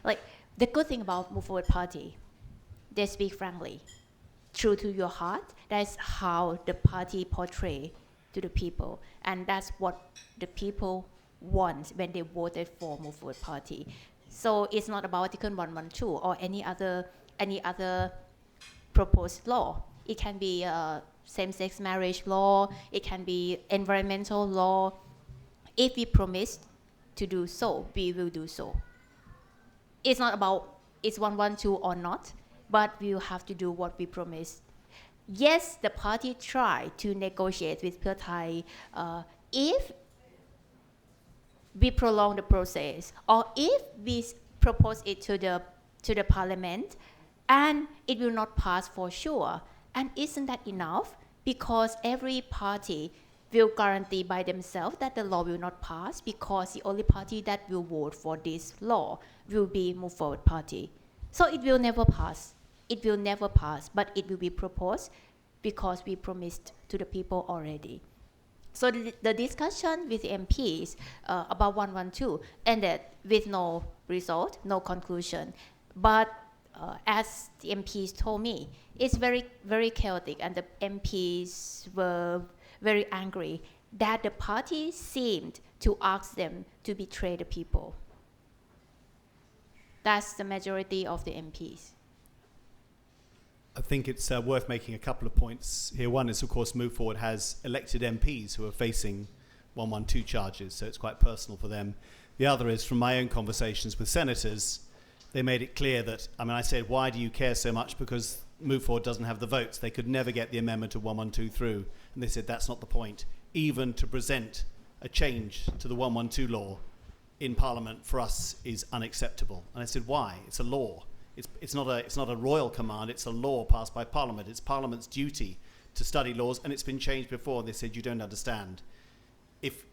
[SPEAKER 4] like, the good thing about Move Forward Party, they speak frankly, true to your heart. That's how the party portray to the people, and that's what the people want when they voted for Move Forward Party. So it's not about Article 112 or any other proposed law. It can be same-sex marriage law. It can be environmental law. If we promise to do so, we will do so. It's not about it's 112 or not, but we will have to do what we promised. Yes, the party tried to negotiate with Pheu Thai if we prolong the process, or if we propose it to the parliament, and it will not pass for sure. And isn't that enough? Because every party will guarantee by themselves that the law will not pass, because the only party that will vote for this law will be Move Forward Party. So it will never pass. It will never pass, but it will be proposed because we promised to the people already. So the discussion with the MPs about 112 ended with no result, no conclusion. But as the MPs told me, it's very, very chaotic, and the MPs were very angry that the party seemed to ask them to betray the people. That's the majority of the MPs.
[SPEAKER 3] I think it's worth making a couple of points here. One is, of course, Move Forward has elected MPs who are facing 112 charges, so it's quite personal for them. The other is, from my own conversations with senators, they made it clear that, I said, why do you care so much? Because Move Forward doesn't have the votes. They could never get the amendment of 112 through. And they said, that's not the point. Even to present a change to the 112 law in Parliament for us is unacceptable. And I said, why? It's a law. It's not a royal command, it's a law passed by Parliament. It's Parliament's duty to study laws, and it's been changed before. They said, you don't understand.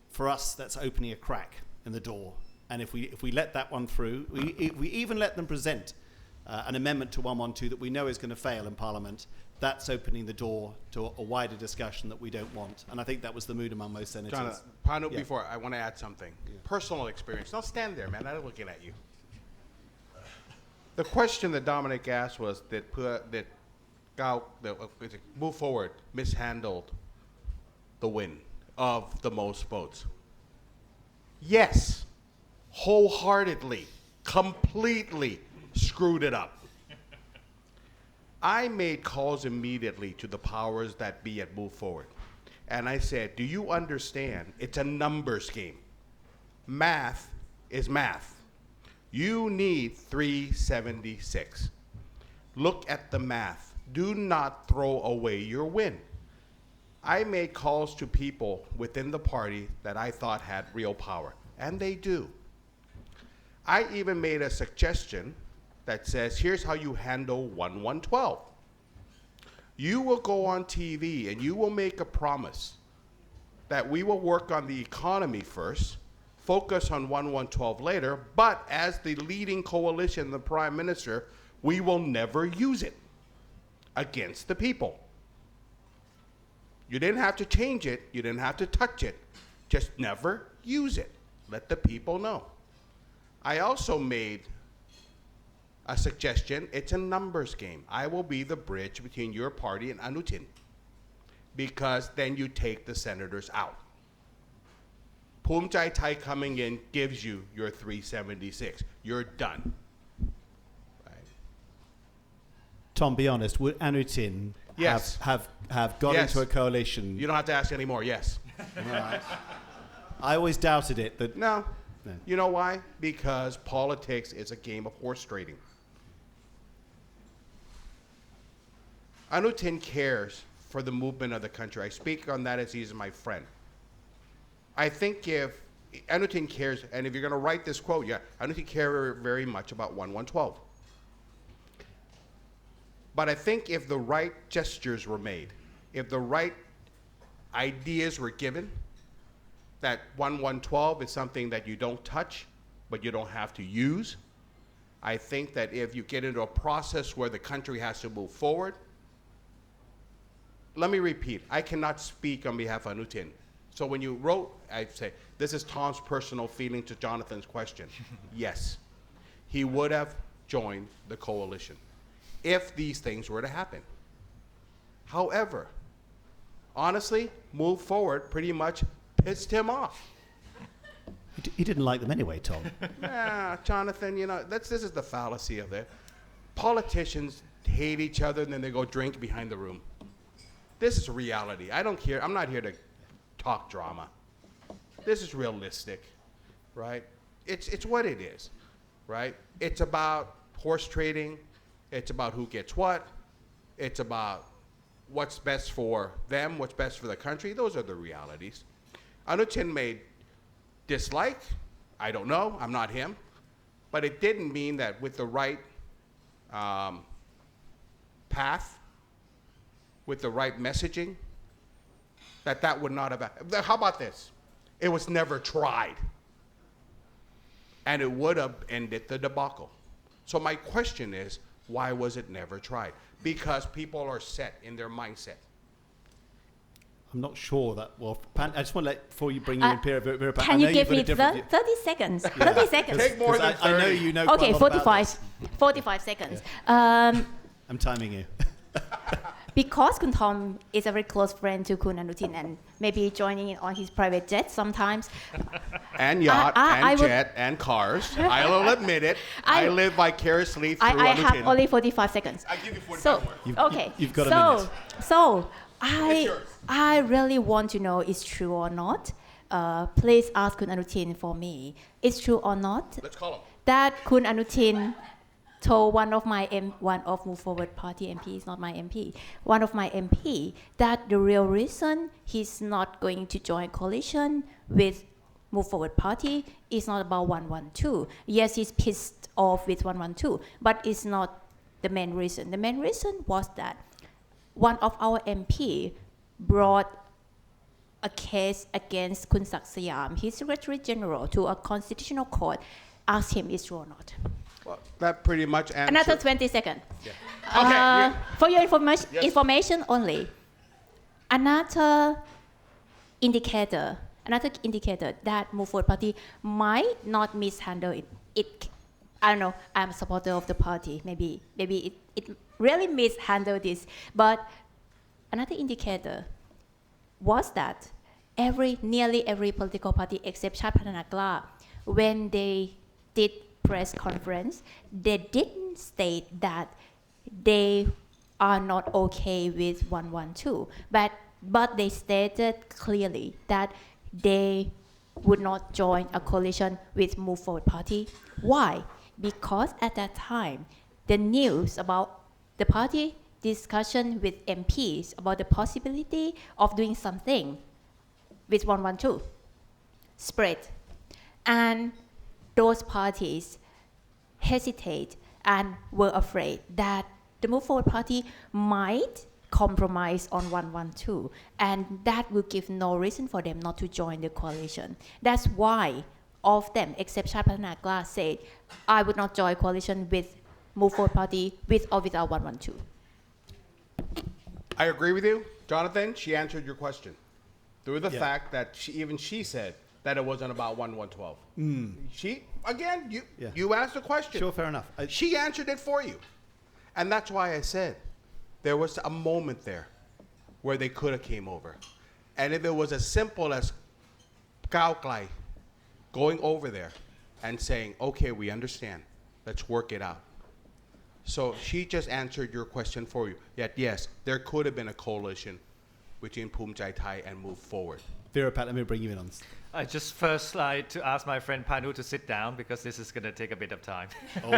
[SPEAKER 3] For us, that's opening a crack in the door. And if we let that one through, we even let them present an amendment to 112 that we know is going to fail in Parliament, that's opening the door to a wider discussion that we don't want. And I think that was the mood among most senators.
[SPEAKER 5] John, Panu, before, I want to add something. Yeah. Personal experience. Don't stand there, man. I'm not looking at you. The question that Dominic asked was that Move Forward mishandled the win of the most votes. Yes, wholeheartedly, completely screwed it up. I made calls immediately to the powers that be at Move Forward. And I said, do you understand? It's a numbers game. Math is math. You need 376. Look at the math. Do not throw away your win. I made calls to people within the party that I thought had real power, and they do. I even made a suggestion that says, here's how you handle 1112. You will go on TV and you will make a promise that we will work on the economy first, focus on 1112 later, but as the leading coalition, the prime minister, we will never use it against the people. You didn't have to change it, you didn't have to touch it, just never use it. Let the people know. I also made a suggestion. It's a numbers game. I will be the bridge between your party and Anutin, because then you take the senators out. Pheu Thai coming in gives you your 376. You're done. Right?
[SPEAKER 3] Tom, be honest. Would Anutin
[SPEAKER 5] Yes.
[SPEAKER 3] have got
[SPEAKER 5] Yes.
[SPEAKER 3] into a coalition?
[SPEAKER 5] You don't have to ask anymore. Yes.
[SPEAKER 3] Right. I always doubted it. That
[SPEAKER 5] No.
[SPEAKER 3] No.
[SPEAKER 5] You know why? Because politics is a game of horse trading. Anutin cares for the movement of the country. I speak on that as he's my friend. I think if Anutin cares, and if you're going to write this quote, yeah, Anutin cares very much about 1112. But I think if the right gestures were made, if the right ideas were given, that 1112 is something that you don't touch, but you don't have to use. I think that if you get into a process where the country has to move forward, let me repeat, I cannot speak on behalf of Anutin. So when you wrote, I say, this is Tom's personal feeling to Jonathan's question. Yes, he would have joined the coalition if these things were to happen. However, honestly, Move Forward pretty much pissed him off.
[SPEAKER 3] he didn't like them anyway, Tom.
[SPEAKER 5] Jonathan, you know, this is the fallacy of it. Politicians hate each other and then they go drink behind the room. This is reality. I don't care. I'm not here to talk drama. This is realistic, right? It's what it is, right? It's about horse trading. It's about who gets what. It's about what's best for them, what's best for the country. Those are the realities. Anutin may dislike, I don't know, I'm not him, but it didn't mean that with the right path, with the right messaging, that would not have. How about this? It was never tried. And it would have ended the debacle. So my question is, why was it never tried? Because people are set in their mindset.
[SPEAKER 3] I'm not sure that. Well, I just want to let before you bring you in, Vera.
[SPEAKER 4] Can you give me 30 seconds? 30 seconds.
[SPEAKER 5] Take more than 30.
[SPEAKER 3] I know you know.
[SPEAKER 4] Okay,
[SPEAKER 3] quite a lot about
[SPEAKER 4] 45 seconds.
[SPEAKER 3] I'm timing you.
[SPEAKER 4] Because Kun Tom is a very close friend to Kun Anutin and maybe joining in on his private jet sometimes.
[SPEAKER 5] And yacht, and jet, and cars. I'll admit it. I live vicariously through
[SPEAKER 4] I
[SPEAKER 5] Anutin.
[SPEAKER 4] have only 45 seconds.
[SPEAKER 5] I'll give you 45
[SPEAKER 4] So,
[SPEAKER 5] more.
[SPEAKER 4] okay.
[SPEAKER 3] You've got a minute.
[SPEAKER 4] So,
[SPEAKER 5] It's yours.
[SPEAKER 4] I really want to know it's true or not. Please ask Kun Anutin for me. It's true or not
[SPEAKER 5] Let's call him.
[SPEAKER 4] that Kun Anutin told one of Move Forward Party MPs, not my MP, one of my MP, that the real reason he's not going to join coalition with Move Forward Party is not about 112. Yes, he's pissed off with 112, but it's not the main reason. The main reason was that one of our MP brought a case against Kun Saksayam, his Secretary General, to a constitutional court, asked him is true or not.
[SPEAKER 5] Well, that pretty much answers.
[SPEAKER 4] Another 20 seconds.
[SPEAKER 5] Yeah. Okay.
[SPEAKER 4] For your information,
[SPEAKER 5] Yes.
[SPEAKER 4] information only. Another indicator that Move Forward Party might not mishandle it. I don't know. I'm a supporter of the party. Maybe it really mishandled this. But another indicator was that nearly every political party except Chhat Pathana Kla, when they did press conference, they didn't state that they are not okay with 112, but they stated clearly that they would not join a coalition with Move Forward Party. Why? Because at that time, the news about the party discussion with MPs about the possibility of doing something with 112 spread. And those parties hesitate and were afraid that the Move Forward Party might compromise on 112, and that will give no reason for them not to join the coalition. That's why all of them, except Chhat Pathana Kla, said, I would not join coalition with Move Forward Party with or without 112.
[SPEAKER 5] I agree with you, Jonathan. She answered your question through the
[SPEAKER 3] Yeah.
[SPEAKER 5] fact that she said that it wasn't about 1112. She again,
[SPEAKER 3] Yeah.
[SPEAKER 5] you asked the question.
[SPEAKER 3] Sure, fair enough.
[SPEAKER 5] She answered it for you, and that's why I said there was a moment there where they could have came over, and if it was as simple as Cao Klai going over there and saying, okay, we understand. Let's work it out. So she just answered your question for you. Yet, yes, there could have been a coalition between Phum Chai Thai and move forward.
[SPEAKER 3] Vera Pat, let me bring you in on this.
[SPEAKER 2] I just first like to ask my friend Panu to sit down because this is going to take a bit of time.
[SPEAKER 3] Oh,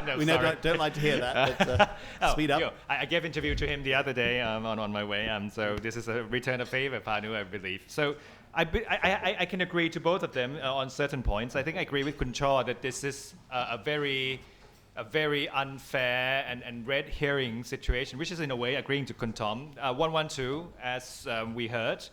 [SPEAKER 2] No,
[SPEAKER 3] we
[SPEAKER 2] sorry.
[SPEAKER 3] don't like to hear that, but speed up.
[SPEAKER 2] Yo, I gave interview to him the other day on my way, so this is a return of favor, Panu, I believe. So I can agree to both of them on certain points. I think I agree with Kun Chaw that this is a very unfair and red herring situation, which is in a way agreeing to Kun Tom. 112, as we heard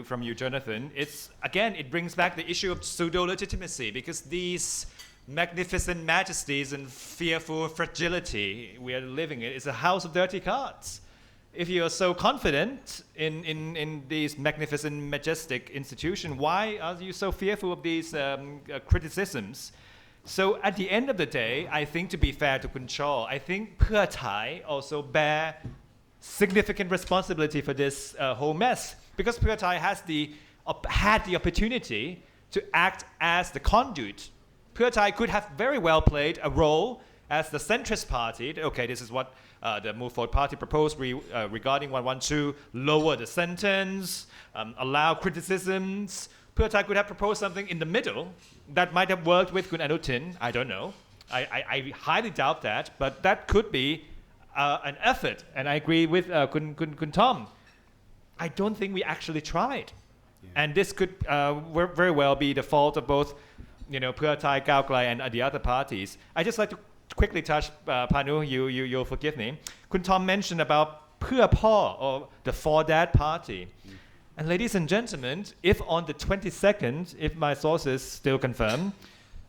[SPEAKER 2] from you, Jonathan, it brings back the issue of pseudo-legitimacy, because these magnificent majesties and fearful fragility we are living in is a house of dirty cards. If you are so confident in these magnificent, majestic institutions, why are you so fearful of these criticisms? So at the end of the day, I think, to be fair to Kun Chaw, I think Pheu Thai also bear significant responsibility for this whole mess, because Pheu Thai had the opportunity to act as the conduit. Pheu Thai could have very well played a role as the centrist party. Okay, this is what the Move Forward Party proposed regarding 112, lower the sentence, allow criticisms. Pheu Thai could have proposed something in the middle that might have worked with Kun Anutin. I don't know. I highly doubt that, but that could be an effort, and I agree with Kun Tom. I don't think we actually tried, and this could very well be the fault of both, Pheu Thai, Cao Klai, and the other parties. I just like to quickly touch, Panu, you'll forgive me. Kun Tom mentioned about Pheu Paw, or the For Dad party. And ladies and gentlemen, if on the 22nd, if my sources still confirm,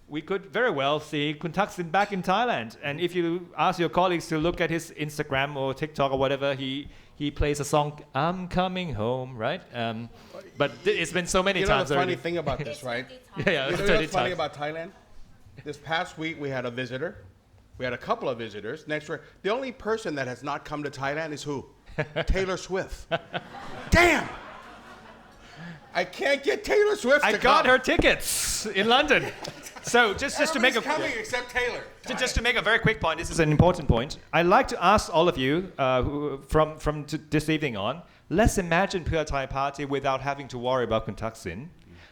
[SPEAKER 2] we could very well see Kun Thaksin back in Thailand. And if you ask your colleagues to look at his Instagram or TikTok or whatever, he plays a song, I'm coming home, right? But it's been so many times
[SPEAKER 5] The funny
[SPEAKER 2] already.
[SPEAKER 5] thing about this, right?
[SPEAKER 2] Yeah,
[SPEAKER 5] You
[SPEAKER 2] it's
[SPEAKER 5] know
[SPEAKER 2] 30
[SPEAKER 5] what's funny
[SPEAKER 2] times.
[SPEAKER 5] about Thailand? This past week we had a visitor. We had a couple of visitors. Next week, the only person that has not come to Thailand is who? Taylor Swift. Damn! I can't get Taylor Swift
[SPEAKER 2] I
[SPEAKER 5] to
[SPEAKER 2] got
[SPEAKER 5] come.
[SPEAKER 2] her tickets in London. So just to make
[SPEAKER 5] Everybody's coming except Taylor.
[SPEAKER 2] Just to make a very quick point, this is an important point. I'd like to ask all of you from this evening on, let's imagine Pheu Thai party without having to worry about Kun Thaksin.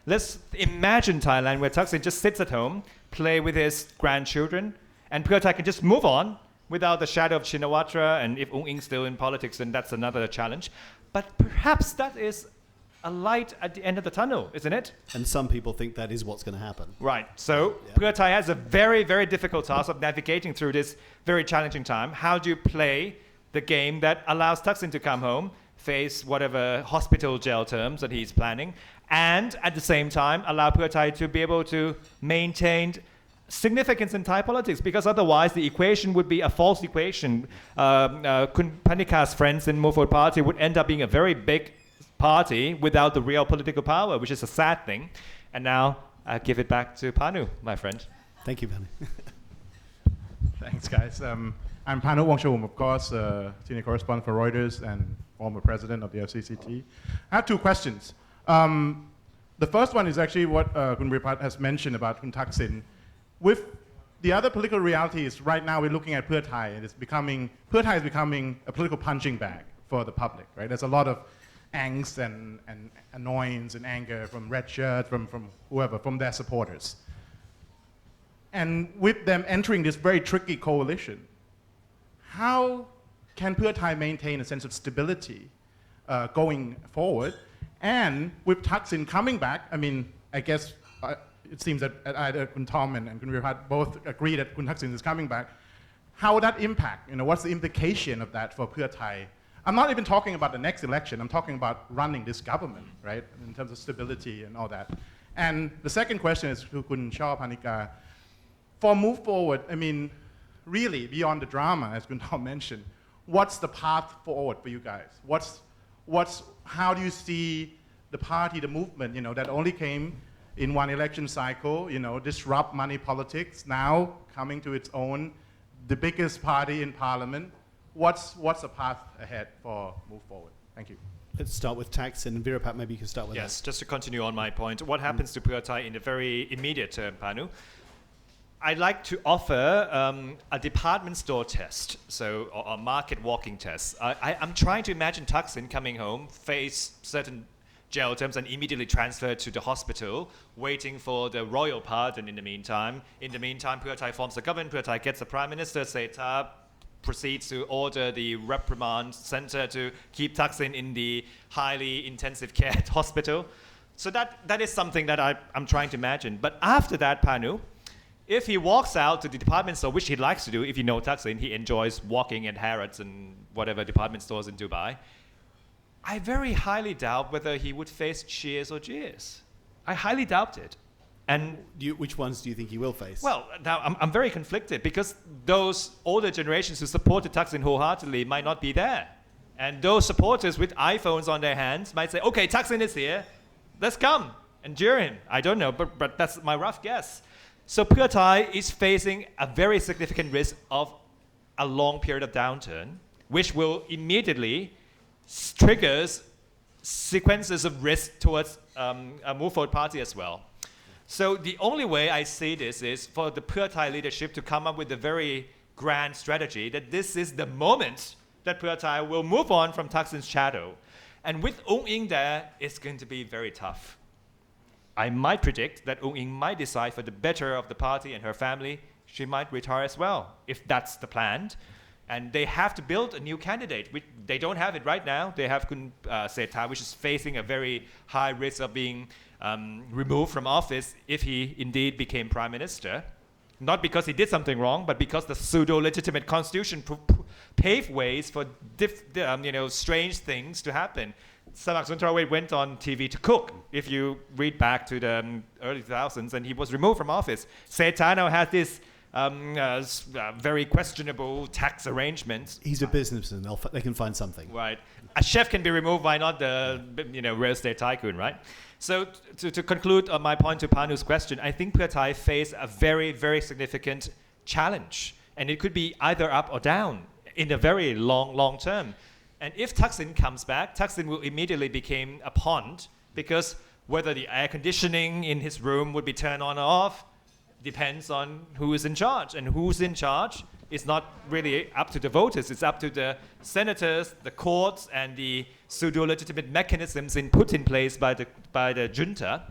[SPEAKER 2] Let's imagine Thailand where Thaksin just sits at home, play with his grandchildren, and Pheu Thai can just move on without the shadow of Shinawatra, and if Ung Ing's still in politics, then that's another challenge. But perhaps that is a light at the end of the tunnel, isn't it?
[SPEAKER 3] And some people think that is what's going to happen.
[SPEAKER 2] Right. So Pheu Thai has a very, very difficult task of navigating through this very challenging time. How do you play the game that allows Thaksin to come home, face whatever hospital jail terms that he's planning, and at the same time allow Pheu Thai to be able to maintain significance in Thai politics? Because otherwise the equation would be a false equation. Kun Panika's friends in Move Forward Party would end up being a very big party without the real political power, which is a sad thing. And now I give it back to Panu, my friend.
[SPEAKER 3] Thank you, Panu.
[SPEAKER 7] Thanks, guys. I'm Panu Wongshawum, of course, senior correspondent for Reuters and former president of the FCCT. I have two questions. The first one is actually what Kun Ripat has mentioned about Kun Thaksin. With the other political reality is right now we're looking at Pheu Thai, and Pheu Thai is becoming a political punching bag for the public, right? There's a lot of angst and annoyance and anger from red shirt, from whoever, from their supporters. And with them entering this very tricky coalition, how can Pheu Thai maintain a sense of stability going forward? And with Thaksin coming back, I mean, I guess it seems that either Kun Tom and Kun Virpat both agree that Kun Thaksin is coming back. How would that impact? What's the implication of that for Pheu Thai? I'm not even talking about the next election. I'm talking about running this government, right, in terms of stability and all that. And the second question is to Kun Chaw Panika. For Move Forward, I mean, really, beyond the drama, as Kun Tom mentioned, what's the path forward for you guys? How do you see the party, the movement, that only came in one election cycle, disrupt money politics, now coming to its own, the biggest party in parliament? What's the path ahead for Move Forward? Thank you.
[SPEAKER 3] Let's start with Thaksin, and Virapat, maybe you can start with
[SPEAKER 2] Yes,
[SPEAKER 3] that.
[SPEAKER 2] just to continue on my point, what happens to Pheu Thai in the very immediate term, Panu? I'd like to offer a department store test, or a market walking test. I'm trying to imagine Thaksin coming home, face certain jail terms, and immediately transferred to the hospital, waiting for the royal pardon in the meantime. In the meantime, Pheu Thai forms the government, Pheu Thai gets the prime minister, Seta proceeds to order the reprimand center to keep Thaksin in the highly intensive care hospital. So that is something that I'm trying to imagine. But after that, Panu, if he walks out to the department store, which he likes to do, if you know Thaksin, he enjoys walking at Harrods and whatever department stores in Dubai, I very highly doubt whether he would face cheers or jeers. I highly doubt it. And
[SPEAKER 3] Which ones do you think he will face?
[SPEAKER 2] well, now I'm very conflicted because those older generations who supported Thaksin wholeheartedly might not be there. And those supporters with iPhones on their hands might say, okay, Thaksin is here, let's come and jeer him. I don't know, but that's my rough guess. So Pheu Thai is facing a very significant risk of a long period of downturn, which will immediately triggers sequences of risk towards a move forward party as well. So the only way I see this is for the Pheu Thai leadership to come up with a very grand strategy that this is the moment that Pheu Thai will move on from Thaksin's shadow. And with Ung Ing there, it's going to be very tough. I might predict that Ung Ing might decide for the better of the party and her family, she might retire as well, if that's the plan. And they have to build a new candidate. They don't have it right now. They have Kun Seta, which is facing a very high risk of being removed from office if he indeed became prime minister. Not because he did something wrong, but because the pseudo-legitimate constitution paved ways for strange things to happen. Samak Suntarawait went on TV to cook, if you read back to the early 2000s, and he was removed from office. Seta now has this very questionable tax arrangements.
[SPEAKER 3] He's a businessman. They can find something.
[SPEAKER 2] Right. A chef can be removed, why not the real estate tycoon, right? So to conclude on my point to Panu's question, I think Pheu Thai face a very, very significant challenge. And it could be either up or down in a very long term. And if Thaksin comes back, Thaksin will immediately become a pawn because whether the air conditioning in his room would be turned on or off depends on who is in charge. And who's in charge is not really up to the voters. It's up to the senators, the courts, and the pseudo-legitimate mechanisms put in place by the junta.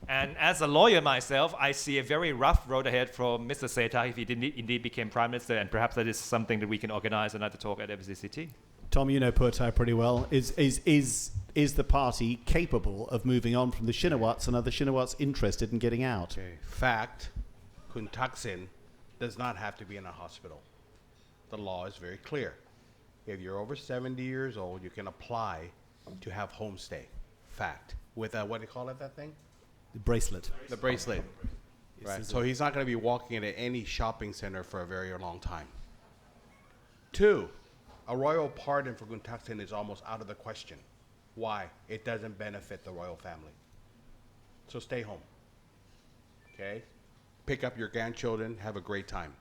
[SPEAKER 2] And as a lawyer myself, I see a very rough road ahead for Mr. Seta if he indeed became prime minister. And perhaps that is something that we can organize another talk at FCCT.
[SPEAKER 3] Tom, you know Pheu Thai pretty well. Is the party capable of moving on from the Shinawats, and are the Shinawats interested in getting out?
[SPEAKER 5] Okay. Fact, Kun Thaksin does not have to be in a hospital. The law is very clear. If you're over 70 years old, you can apply to have homestay. Fact. With what do you call it, that thing?
[SPEAKER 3] The bracelet.
[SPEAKER 5] The bracelet. Right. So he's not going to be walking into any shopping center for a very long time. 2, a royal pardon for Kun Thaksin is almost out of the question. Why? It doesn't benefit the royal family. So stay home. Okay? Pick up your grandchildren, have a great time.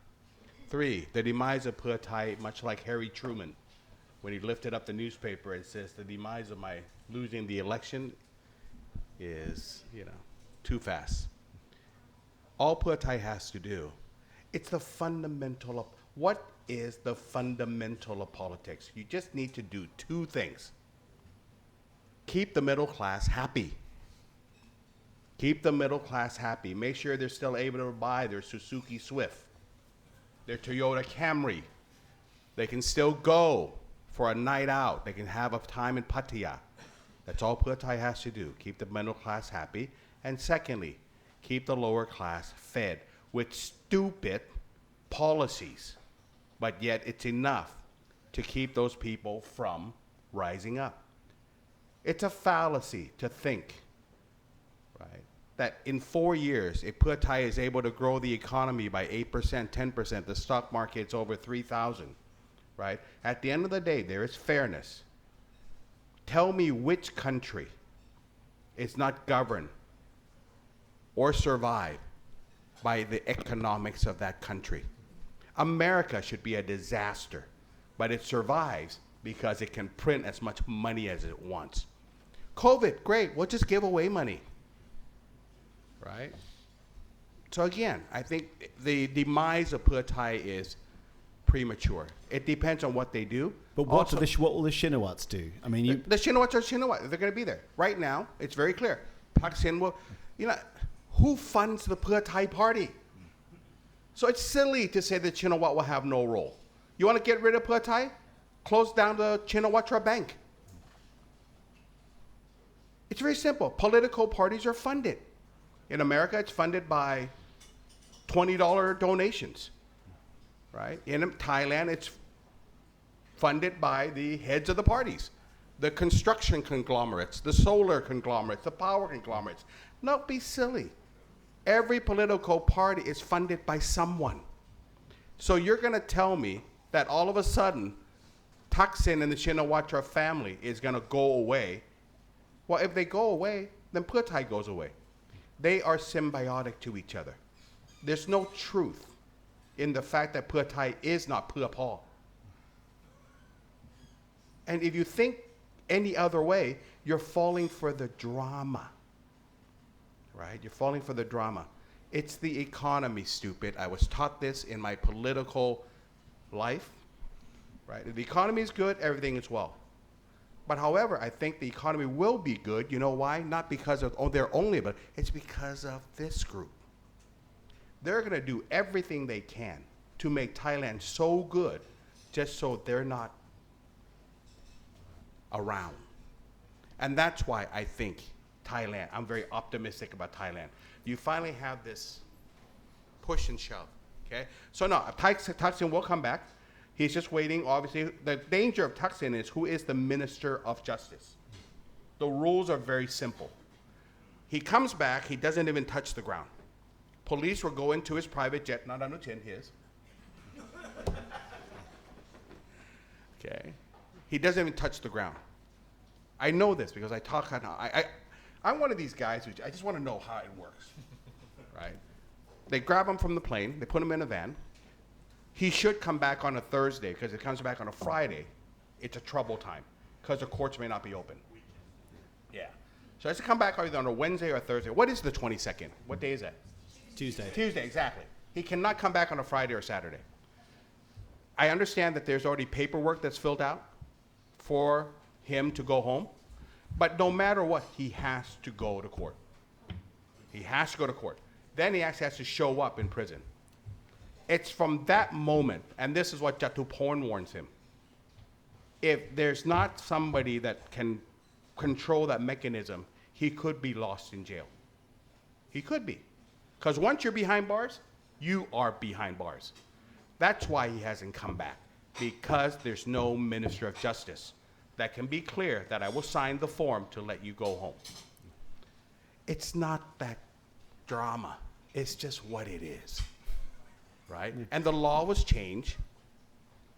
[SPEAKER 5] 3, the demise of Pheu Thai, much like Harry Truman, when he lifted up the newspaper and says, the demise of my losing the election is, too fast. All Pheu Thai has to do, it's the fundamental of, what is the fundamental of politics? You just need to do 2 things. Keep the middle class happy. Keep the middle class happy. Make sure they're still able to buy their Suzuki Swift, their Toyota Camry. They can still go for a night out. They can have a time in Pattaya. That's all Pheu Thai has to do. Keep the middle class happy. And secondly, keep the lower class fed with stupid policies. But yet it's enough to keep those people from rising up. It's a fallacy to think, right, that in 4 years, if Pheu Thai is able to grow the economy by 8%, 10%, the stock market's over 3,000, right? At the end of the day, there is fairness. Tell me which country is not governed or survived by the economics of that country. America should be a disaster, but it survives because it can print as much money as it wants. COVID, great, we'll just give away money, right? So again, I think the demise of Pheu Thai is premature. It depends on what they do.
[SPEAKER 3] But what will the Shinawats do? I mean,
[SPEAKER 5] the Shinawats are Shinawats. They're going to be there. Right now, it's very clear. Thaksin will, who funds the Pheu Thai party? So it's silly to say that Shinawat will have no role. You want to get rid of Pheu Thai? Close down the Shinawatra Bank. It's very simple. Political parties are funded. In America, it's funded by $20 donations, right? In Thailand, it's funded by the heads of the parties, the construction conglomerates, the solar conglomerates, the power conglomerates. Don't be silly. Every political party is funded by someone. So you're going to tell me that all of a sudden, Thaksin and the Shinawatra family is going to go away. Well, if they go away, then Pheu Thai goes away. They are symbiotic to each other. There's no truth in the fact that Pheu Thai is not Pheu Paul. And if you think any other way, you're falling for the drama, right? You're falling for the drama. It's the economy, stupid. I was taught this in my political life, right? If the economy is good, everything is well. But however, I think the economy will be good. You know why? Not because of their only, but it's because of this group. They're going to do everything they can to make Thailand so good just so they're not around. And that's why I think Thailand, I'm very optimistic about Thailand. You finally have this push and shove, okay? So no, Thaksin will come back. He's just waiting. Obviously, the danger of Thaksin is who is the Minister of Justice. The rules are very simple. He comes back, he doesn't even touch the ground. Police will go into his private jet, not Anuchin, his. Okay. He doesn't even touch the ground. I know this because I talk, I'm one of these guys who I just want to know how it works, right? They grab him from the plane, they put him in a van. He should come back on a Thursday because if it comes back on a Friday, it's a trouble time because the courts may not be open. Yeah. So I have to come back either on a Wednesday or a Thursday. What is the 22nd? What day is that?
[SPEAKER 3] Tuesday.
[SPEAKER 5] Tuesday, exactly. He cannot come back on a Friday or Saturday. I understand that there's already paperwork that's filled out for him to go home, but no matter what, he has to go to court. He has to go to court. Then he actually has to show up in prison. It's from that moment, and this is what Jatuporn warns him. If there's not somebody that can control that mechanism, he could be lost in jail. He could be. Because once you're behind bars, you are behind bars. That's why he hasn't come back, because there's no Minister of Justice that can be clear that I will sign the form to let you go home. It's not that drama. It's just what it is. Right? And the law was changed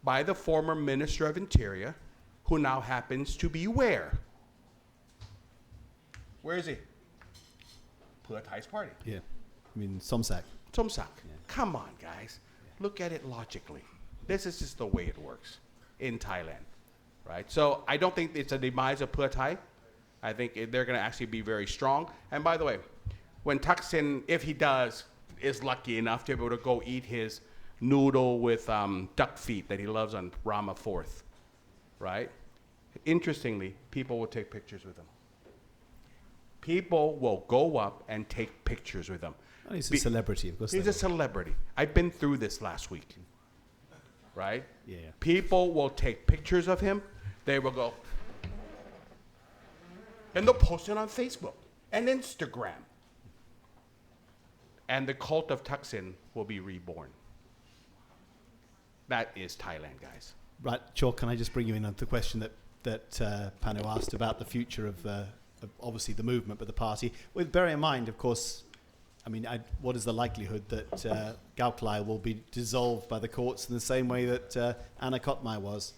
[SPEAKER 5] by the former Minister of Interior, who now happens to be where? Where is he? Pheu Thai's party.
[SPEAKER 3] Yeah. I mean, Somsak.
[SPEAKER 5] Somsak. Yeah. Come on, guys. Yeah. Look at it logically. This is just the way it works in Thailand. Right? So I don't think it's a demise of Pheu Thai. I think they're going to actually be very strong. And by the way, when Thaksin, if he is lucky enough to be able to go eat his noodle with duck feet that he loves on Rama 4th, right? Interestingly, people will take pictures with him. People will go up and take pictures with him.
[SPEAKER 3] Oh, he's a celebrity, of course.
[SPEAKER 5] He's a celebrity. I've been through this last week, right?
[SPEAKER 3] Yeah.
[SPEAKER 5] People will take pictures of him. They will go, and they'll post it on Facebook and Instagram. And the cult of Thaksin will be reborn. That is Thailand, guys.
[SPEAKER 3] Right, Chor, can I just bring you in on the question that Panu asked about the future of obviously the movement, but the party. With bearing in mind, of course, I mean, what is the likelihood that Gauklai will be dissolved by the courts in the same way that Anna Kotmai was?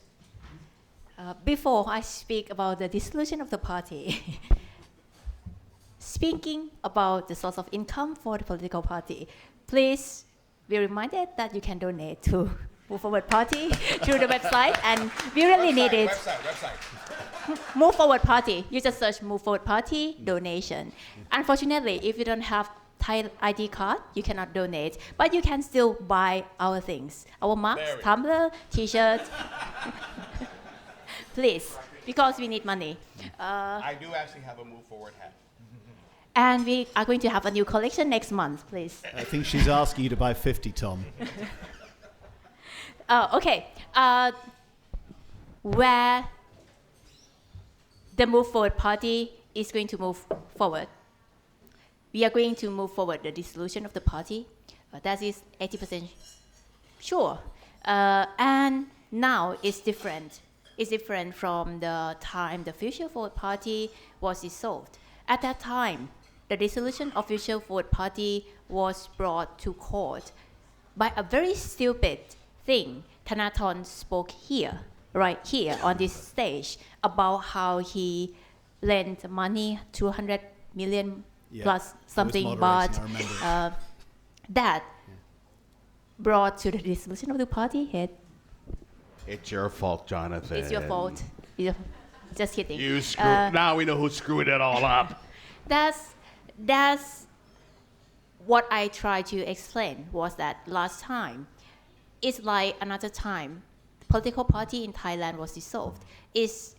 [SPEAKER 4] Before I speak about the dissolution of the party, speaking about the source of income for the political party, please be reminded that you can donate to Move Forward Party through the website, and we really need it.
[SPEAKER 5] Website.
[SPEAKER 4] Move Forward Party. You just search Move Forward Party donation. Unfortunately, if you don't have Thai ID card, you cannot donate, but you can still buy our things, our mugs,
[SPEAKER 5] There we go.
[SPEAKER 4] tumbler, T-shirts. Please, because we need money.
[SPEAKER 5] I do actually have a Move Forward hat.
[SPEAKER 4] And we are going to have a new collection next month, please.
[SPEAKER 3] I think she's asking you to buy 50, Tom.
[SPEAKER 4] Okay. Where the Move Forward Party is going to move forward. We are going to move forward the dissolution of the party. That is 80% sure. And now it's different. It's different from the time the Future Forward Party was dissolved. At that time, the dissolution of Future Forward Party was brought to court by a very stupid thing. Thanathorn spoke here, right here on this stage, about how he lent money, 200 million plus something, but that brought to the dissolution of the party.
[SPEAKER 5] It's your fault, Jonathan.
[SPEAKER 4] It's your fault. Just kidding.
[SPEAKER 5] You screwed. Now we know who screwed it all up.
[SPEAKER 4] That's what I tried to explain, was that last time, it's like another time, the political party in Thailand was dissolved. It's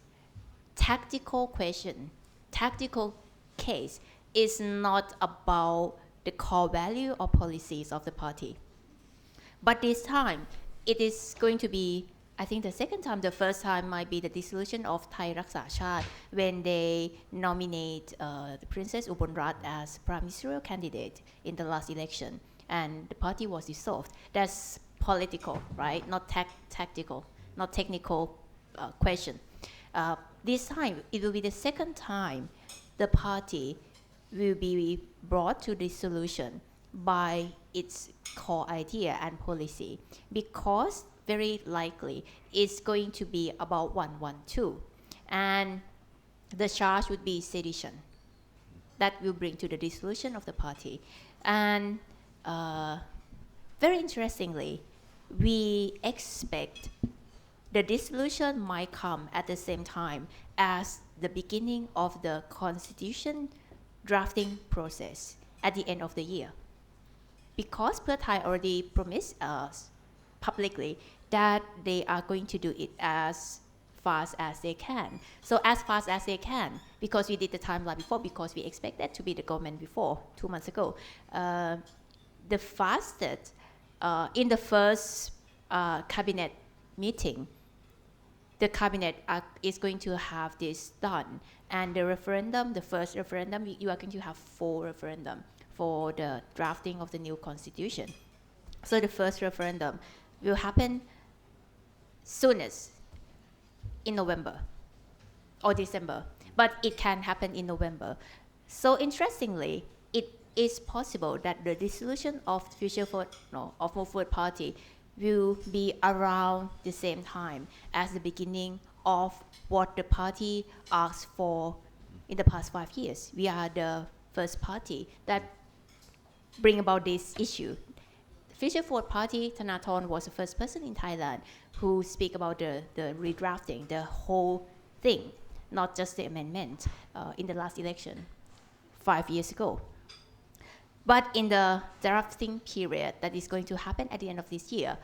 [SPEAKER 4] tactical question, tactical case. It's not about the core value or policies of the party. But this time, it is going to be, I think the second time. The first time might be the dissolution of Thai Raksa Chat, when they nominate the Princess Ubonrat as prime ministerial candidate in the last election, and the party was dissolved. That's political, right? Not tactical, not technical question. This time, it will be the second time the party will be brought to dissolution by its core idea and policy, because very likely it's going to be about 112, and the charge would be sedition. That will bring to the dissolution of the party. And very interestingly, we expect the dissolution might come at the same time as the beginning of the constitution drafting process at the end of the year, because Pheu Thai already promised us publicly that they are going to do it as fast as they can. So as fast as they can, because we did the timeline before, because we expected to be the government before, 2 months ago. The fastest, in the first cabinet meeting, the cabinet is going to have this done. And the referendum, the first referendum, you are going to have 4 referendum for the drafting of the new constitution. So the first referendum will happen soonest in November or December, but it can happen in November. So interestingly, it is possible that the dissolution of of Move Forward Party will be around the same time as the beginning of what the party asked for in the past 5 years. We are the first party that bring about this issue. Future Forward Party, Thanathorn was the first person in Thailand who speak about the redrafting, the whole thing, not just the amendment in the last election 5 years ago. But in the drafting period that is going to happen at the end of this year,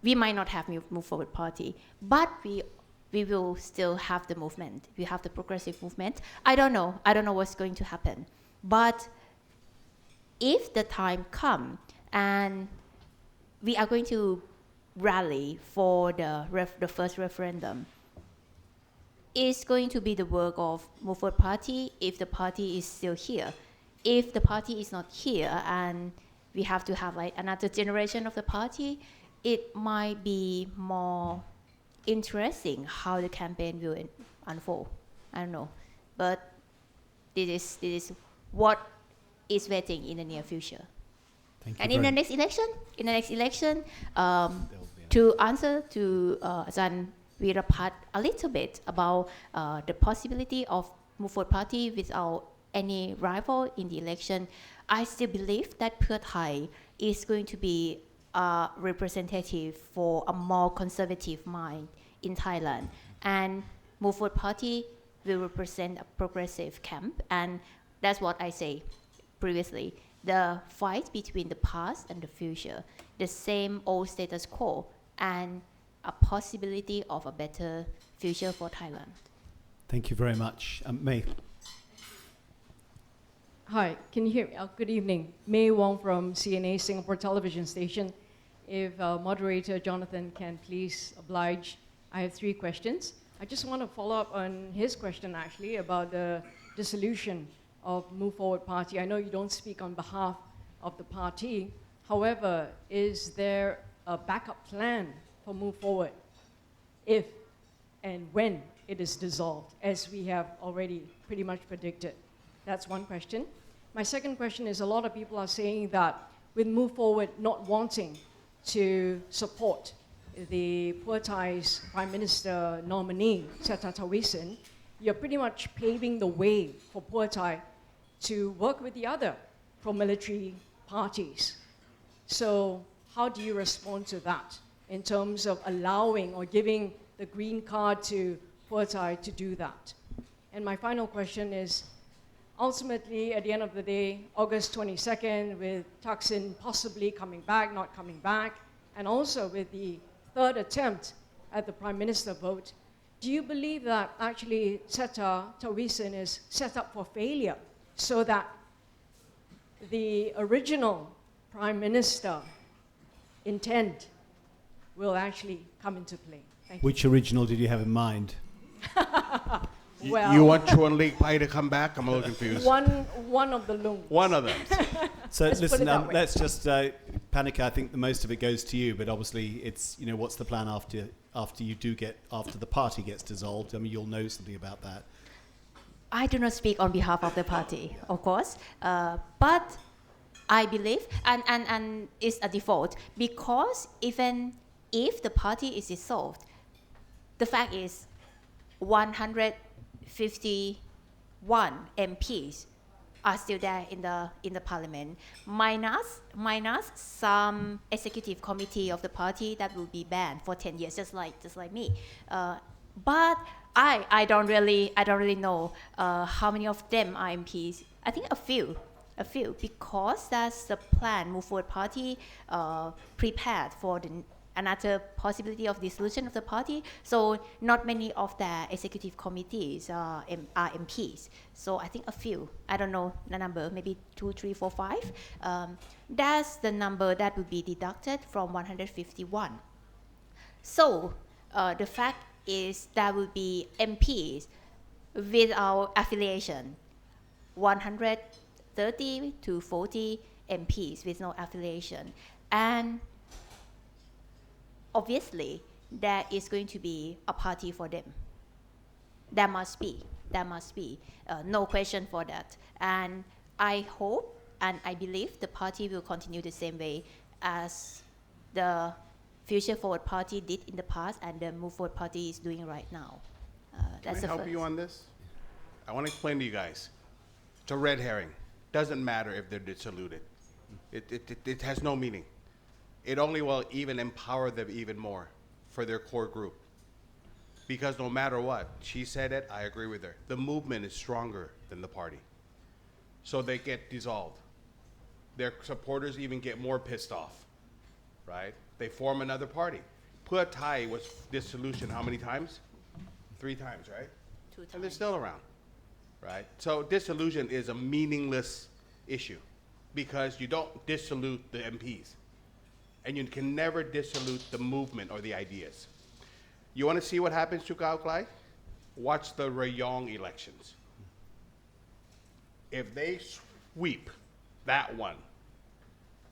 [SPEAKER 4] we might not have Move Forward Party, but we will still have the movement. We have the progressive movement. I don't know what's going to happen. But if the time comes and we are going to rally for the first referendum, it's going to be the work of Move Forward Party if the party is still here. If the party is not here and we have to have like another generation of the party, it might be more interesting how the campaign will unfold. I don't know. But this is what is waiting in the near future. And in the next election, to answer to Ajahn Virapat a little bit about the possibility of Move Forward Party without any rival in the election, I still believe that Pheu Thai is going to be are representative for a more conservative mind in Thailand. And Move Forward Party will represent a progressive camp. And that's what I say previously. The fight between the past and the future, the same old status quo, and a possibility of a better future for Thailand.
[SPEAKER 3] Thank you very much. May.
[SPEAKER 8] Hi, can you hear me? Good evening. May Wong from CNA Singapore Television Station. If moderator Jonathan can please oblige, I have 3 questions. I just want to follow up on his question actually about the dissolution of Move Forward Party. I know you don't speak on behalf of the party. However, is there a backup plan for Move Forward if and when it is dissolved, as we have already pretty much predicted? That's one question. My second question is, a lot of people are saying that with Move Forward not wanting to support the Pheu Thai's Prime Minister nominee, Seta Thavisin, you're pretty much paving the way for Pheu Thai to work with the other pro-military parties. So how do you respond to that in terms of allowing or giving the green card to Pheu Thai to do that? And my final question is, ultimately, at the end of the day, August 22nd, with Thaksin possibly coming back, not coming back, and also with the 3rd attempt at the Prime Minister vote, do you believe that actually Seta Thavisin is set up for failure so that the original Prime Minister intent will actually come into play? Thank you.
[SPEAKER 3] Which original did you have in mind?
[SPEAKER 8] Well,
[SPEAKER 5] You want Chuan Lik Pai to come back? I'm a little confused.
[SPEAKER 8] one of the loons.
[SPEAKER 5] One of them.
[SPEAKER 3] So
[SPEAKER 8] Let's put
[SPEAKER 3] listen,
[SPEAKER 8] it that way.
[SPEAKER 3] let's just, Panika, I think the most of it goes to you, but obviously it's, what's the plan after the party gets dissolved? I mean, you'll know something about that.
[SPEAKER 4] I do not speak on behalf of the party, of course, but I believe, and it's a default, because even if the party is dissolved, the fact is 151 MPs are still there in the parliament, minus some executive committee of the party that will be banned for 10 years, just like me. But I don't really know how many of them are MPs. I think a few, because that's the plan. Move Forward Party prepared for another possibility of dissolution of the party. So not many of the executive committees are MPs. So I think a few. I don't know the number, maybe 2, 3, 4, 5. That's the number that will be deducted from 151. So the fact is there will be MPs without affiliation, 130 to 40 MPs with no affiliation. And obviously, there is going to be a party for them. There must be. No question for that. And I hope and I believe the party will continue the same way as the Future Forward Party did in the past and the Move Forward Party is doing right now. That's
[SPEAKER 5] Can I
[SPEAKER 4] the
[SPEAKER 5] help
[SPEAKER 4] first.
[SPEAKER 5] you on this? I want to explain to you guys. It's a red herring. Doesn't matter if they're dissoluted. It has no meaning. It only will even empower them even more for their core group. Because no matter what, she said it, I agree with her. The movement is stronger than the party. So they get dissolved. Their supporters even get more pissed off, right? They form another party. Pheu Thai was dissolution how many times? 3 times, right?
[SPEAKER 4] 2
[SPEAKER 5] And they're
[SPEAKER 4] times.
[SPEAKER 5] still around, right? So dissolution is a meaningless issue because you don't dissolute the MPs. And you can never dissolute the movement or the ideas. You want to see what happens to Khao Klai? Watch the Rayong elections. If they sweep that one,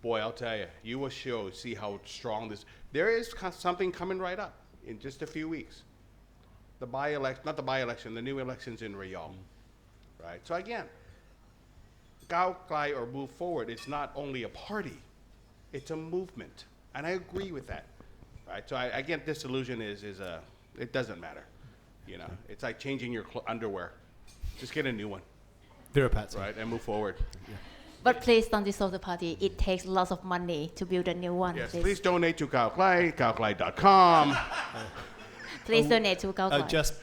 [SPEAKER 5] boy, I'll tell you, you will see how strong this. There is something coming right up in just a few weeks. The not the by-election, the new elections in Rayong, right? So again, Khao Klai or Move Forward, it's not only a party, it's a movement. And I agree with that, right? So I get dissolution it doesn't matter. It's like changing your underwear. Just get a new one,
[SPEAKER 3] Virapatsa.
[SPEAKER 5] right? And move forward.
[SPEAKER 4] But please don't dissolve the party. It takes lots of money to build a new one.
[SPEAKER 5] Yes, please donate to Gaoklai, gaoklai.com.
[SPEAKER 4] Please donate to Gaoklai.
[SPEAKER 3] Just,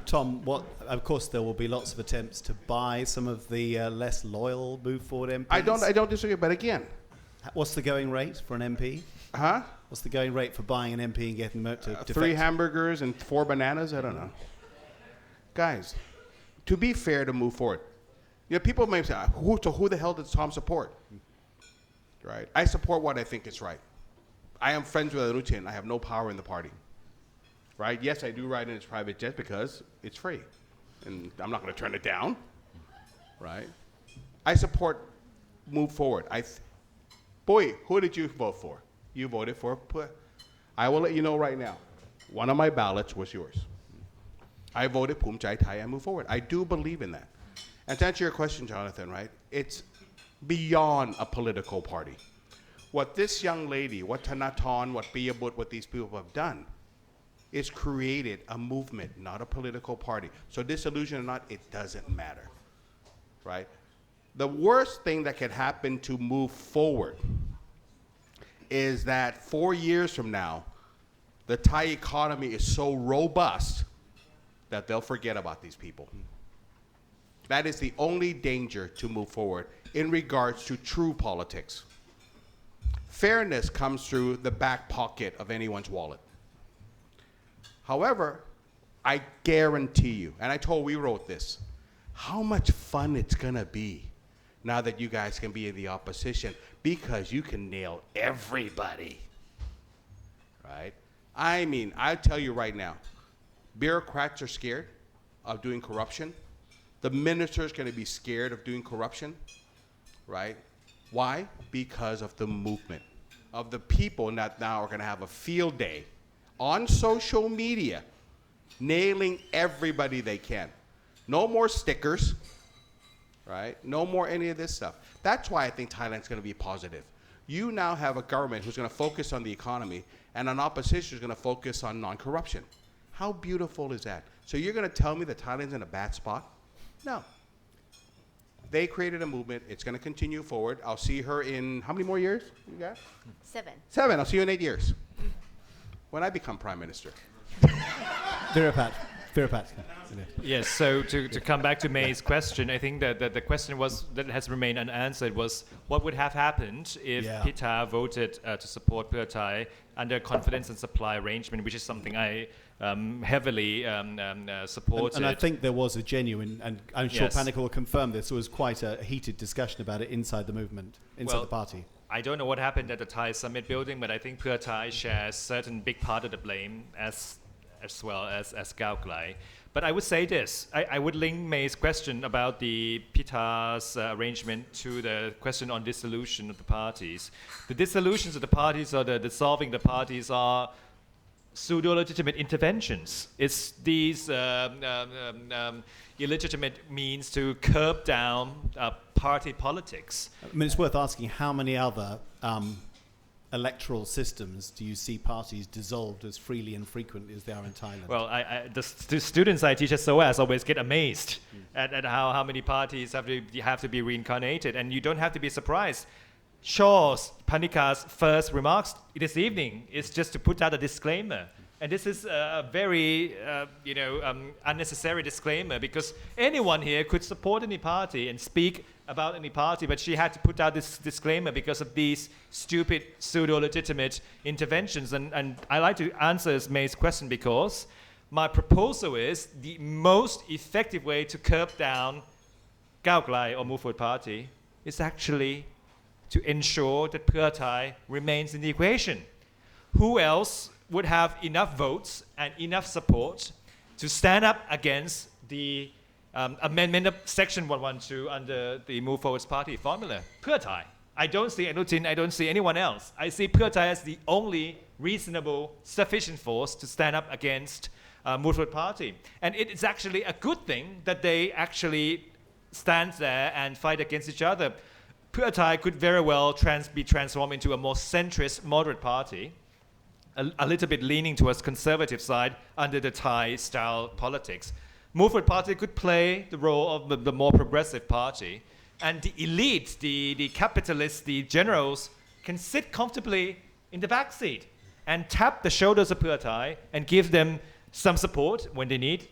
[SPEAKER 3] Tom, of course, there will be lots of attempts to buy some of the less loyal Move Forward MPs.
[SPEAKER 5] I don't disagree, but again.
[SPEAKER 3] What's the going rate for an MP?
[SPEAKER 5] Huh?
[SPEAKER 3] What's the going rate for buying an MP and getting them to defect?
[SPEAKER 5] 3 hamburgers and 4 bananas? I don't know. Guys, to be fair to Move Forward, people may say, who the hell does Tom support? Right? I support what I think is right. I am friends with Anuchin. I have no power in the party. Right? Yes, I do ride in his private jet because it's free. And I'm not going to turn it down. Right? I support Move Forward. Boy, who did you vote for? You voted for. I will let you know right now. One of my ballots was yours. I voted Pheu Thai and Move Forward. I do believe in that. And to answer your question, Jonathan, right? It's beyond a political party. What this young lady, what Thanathorn, what Piyabut, what these people have done is created a movement, not a political party. So dissolution or not, it doesn't matter, right? The worst thing that could happen to Move Forward is that 4 years from now, the Thai economy is so robust that they'll forget about these people. That is the only danger to Move Forward in regards to true politics. Fairness comes through the back pocket of anyone's wallet. However, I guarantee you, and we wrote this, how much fun it's gonna be now that you guys can be in the opposition because you can nail everybody, right? I mean, I'll tell you right now, bureaucrats are scared of doing corruption. The minister's going to be scared of doing corruption, right? Why? Because of the movement of the people that now are going to have a field day on social media, nailing everybody they can. No more stickers, right? No more any of this stuff. That's why I think Thailand's going to be positive. You now have a government who's going to focus on the economy and an opposition who's going to focus on non-corruption. How beautiful is that? So you're going to tell me that Thailand's in a bad spot? No. They created a movement. It's going to continue forward. I'll see her in how many more years? You got?
[SPEAKER 4] 7.
[SPEAKER 5] 7. I'll see you in 8 years. When I become prime minister.
[SPEAKER 3] Virapat.
[SPEAKER 2] Yes, so to come back to May's question, I think that the question that has remained unanswered was what would have happened if Pita voted to support Pheu Thai under confidence and supply arrangement, which is something I heavily supported.
[SPEAKER 3] And I think there was a genuine, and I'm sure Panic will confirm this, there was quite a heated discussion about it inside the movement, inside the party.
[SPEAKER 2] I don't know what happened at the Thai Summit building, but I think Pheu Thai shares certain big part of the blame as well as Gaoklai. But I would say this, I would link May's question about the Pita's arrangement to the question on dissolution of the parties. The dissolutions of the parties or the dissolving the parties are pseudo-legitimate interventions. It's these illegitimate means to curb down party politics.
[SPEAKER 3] I mean, it's worth asking how many other electoral systems do you see parties dissolved as freely and frequently as they are in Thailand?
[SPEAKER 2] Well, the students I teach at SOAS always get amazed at how many parties have to be reincarnated, and you don't have to be surprised. Shaw's, Panika's first remarks this evening is just to put out a disclaimer. And this is a very, unnecessary disclaimer because anyone here could support any party and speak about any party, but she had to put out this disclaimer because of these stupid, pseudo-legitimate interventions. And I like to answer May's question because my proposal is the most effective way to curb down Gaoklai or Move Forward Party is actually to ensure that Pheu Thai remains in the equation. Who else would have enough votes and enough support to stand up against the amendment of Section 112 under the Move Forward Party formula? Pheu Thai. I don't see Anutin, I don't see anyone else. I see Pheu Thai as the only reasonable, sufficient force to stand up against Move Forward Party. And it is actually a good thing that they actually stand there and fight against each other. Pheu Thai could very well be transformed into a more centrist, moderate party, a little bit leaning towards conservative side under the Thai-style politics. Move Forward Party could play the role of the more progressive party, and the elite, the capitalists, the generals can sit comfortably in the back seat and tap the shoulders of Pheu Thai and give them some support when they need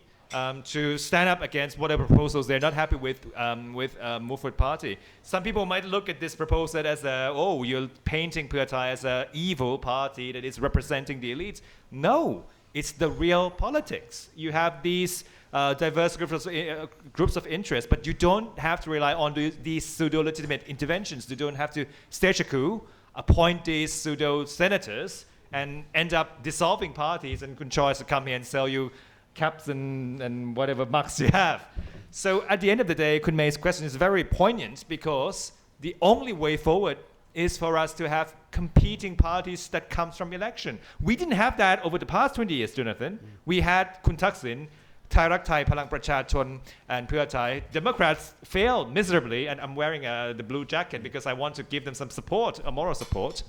[SPEAKER 2] to stand up against whatever proposals they're not happy with Move Forward Party. Some people might look at this proposal as you're painting Pheu Thai as an evil party that is representing the elites. No, it's the real politics. You have these diverse groups of interest, but you don't have to rely on these pseudo-legitimate interventions. You don't have to stage a coup, appoint these pseudo-senators, and end up dissolving parties and controls to come here and sell you caps and whatever marks you have. So at the end of the day, Kun Mei's question is very poignant because the only way forward is for us to have competing parties that comes from election. We didn't have that over the past 20 years, Jonathan. We had Kun Thaksin, Thai Rak Thai, Palang Prachachon, and Pheu Thai. Democrats failed miserably, and I'm wearing the blue jacket because I want to give them some support, a moral support.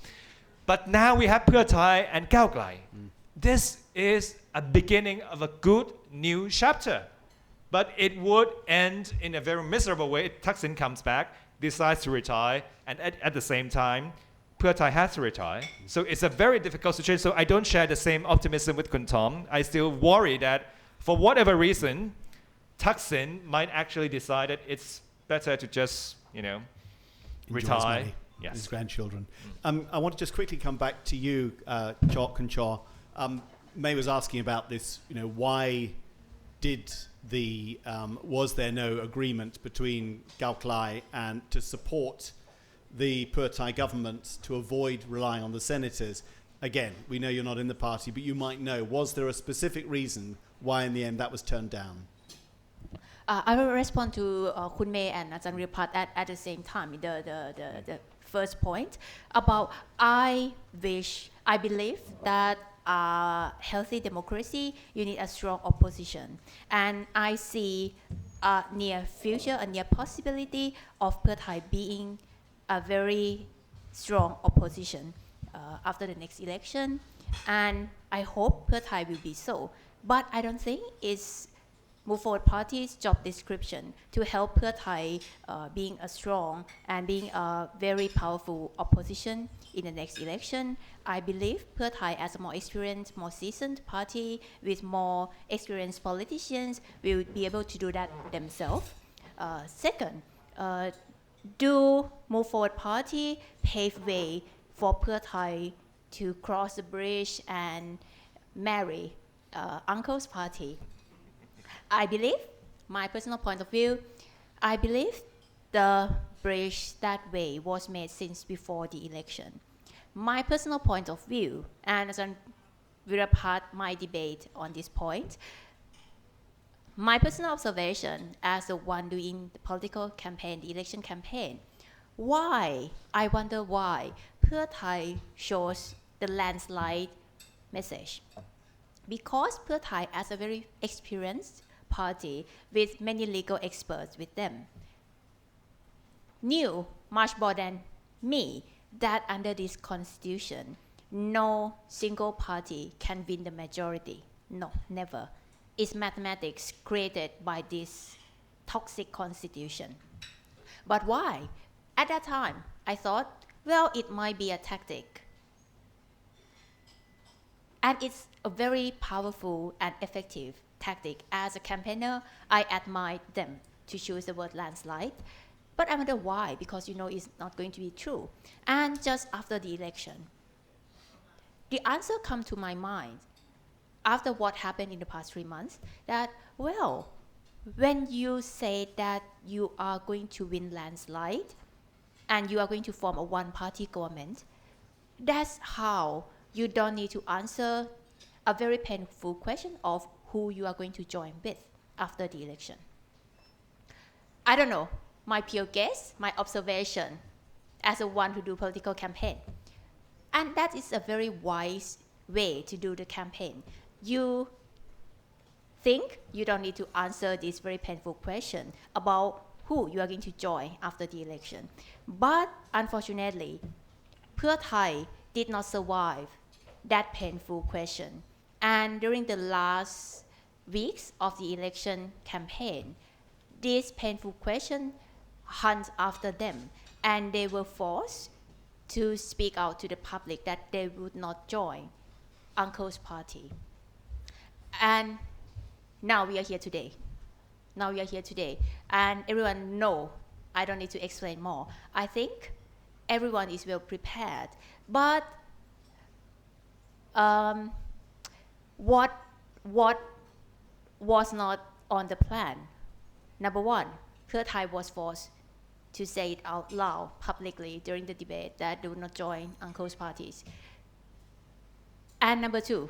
[SPEAKER 2] But now we have Pheu Thai and Cao Klai. This is a beginning of a good new chapter. But it would end in a very miserable way if Thaksin comes back, decides to retire, and at the same time, Pheu Thai has to retire. So it's a very difficult situation. So I don't share the same optimism with Kun Tom. I still worry that for whatever reason, Thaksin might actually decide that it's better to just,
[SPEAKER 3] Enjoy
[SPEAKER 2] retire.
[SPEAKER 3] his money,
[SPEAKER 2] Yes.
[SPEAKER 3] his grandchildren. I want to just quickly come back to you, Chok and Chaw. May was asking about this, why was there no agreement between Cao Klai and to support the Pheu Thai government to avoid relying on the senators? Again, we know you're not in the party, but you might know, was there a specific reason why in the end that was turned down?
[SPEAKER 4] I will respond to Kun Mei and Ajahn Ripat at the same time. The first point about I believe that healthy democracy, you need a strong opposition. And I see a near future, a near possibility of Pheu Thai being a very strong opposition after the next election. And I hope Pheu Thai will be so. But I don't think it's Move Forward Party's job description to help Pheu Thai being a strong and being a very powerful opposition in the next election. I believe Pheu Thai, as a more experienced, more seasoned party with more experienced politicians, will be able to do that themselves. Second, do Move Forward Party pave way for Pheu Thai to cross the bridge and marry uncle's party? I believe, my personal point of view, I believe the bridge that way was made since before the election. My personal point of view, and as Virapat might debate on this point, my personal observation as the one doing the political campaign, the election campaign, I wonder why Pheu Thai shows the landslide message. Because Pheu Thai, as a very experienced party with many legal experts with them, knew much more than me that under this constitution, no single party can win the majority. No, never. It's mathematics created by this toxic constitution. But why? At that time, I thought, well, it might be a tactic. And it's a very powerful and effective tactic. As a campaigner, I admire them to choose the word landslide. But I wonder why, because it's not going to be true. And just after the election, the answer come to my mind after what happened in the past 3 months, that, well, when you say that you are going to win landslide and you are going to form a one-party government, that's how you don't need to answer a very painful question of who you are going to join with after the election. I don't know, my pure guess, my observation as a one who do political campaign. And that is a very wise way to do the campaign. You think you don't need to answer this very painful question about who you are going to join after the election. But unfortunately, Pheu Thai did not survive that painful question. And during the last weeks of the election campaign, this painful question hunt after them, and they were forced to speak out to the public that they would not join uncle's party. And now we are here today. Now we are here today, and everyone know. I don't need to explain more. I think everyone is well prepared, but what was not on the plan? Number one, Pheu Thai was forced to say it out loud publicly during the debate that they would not join uncle's parties. And number two,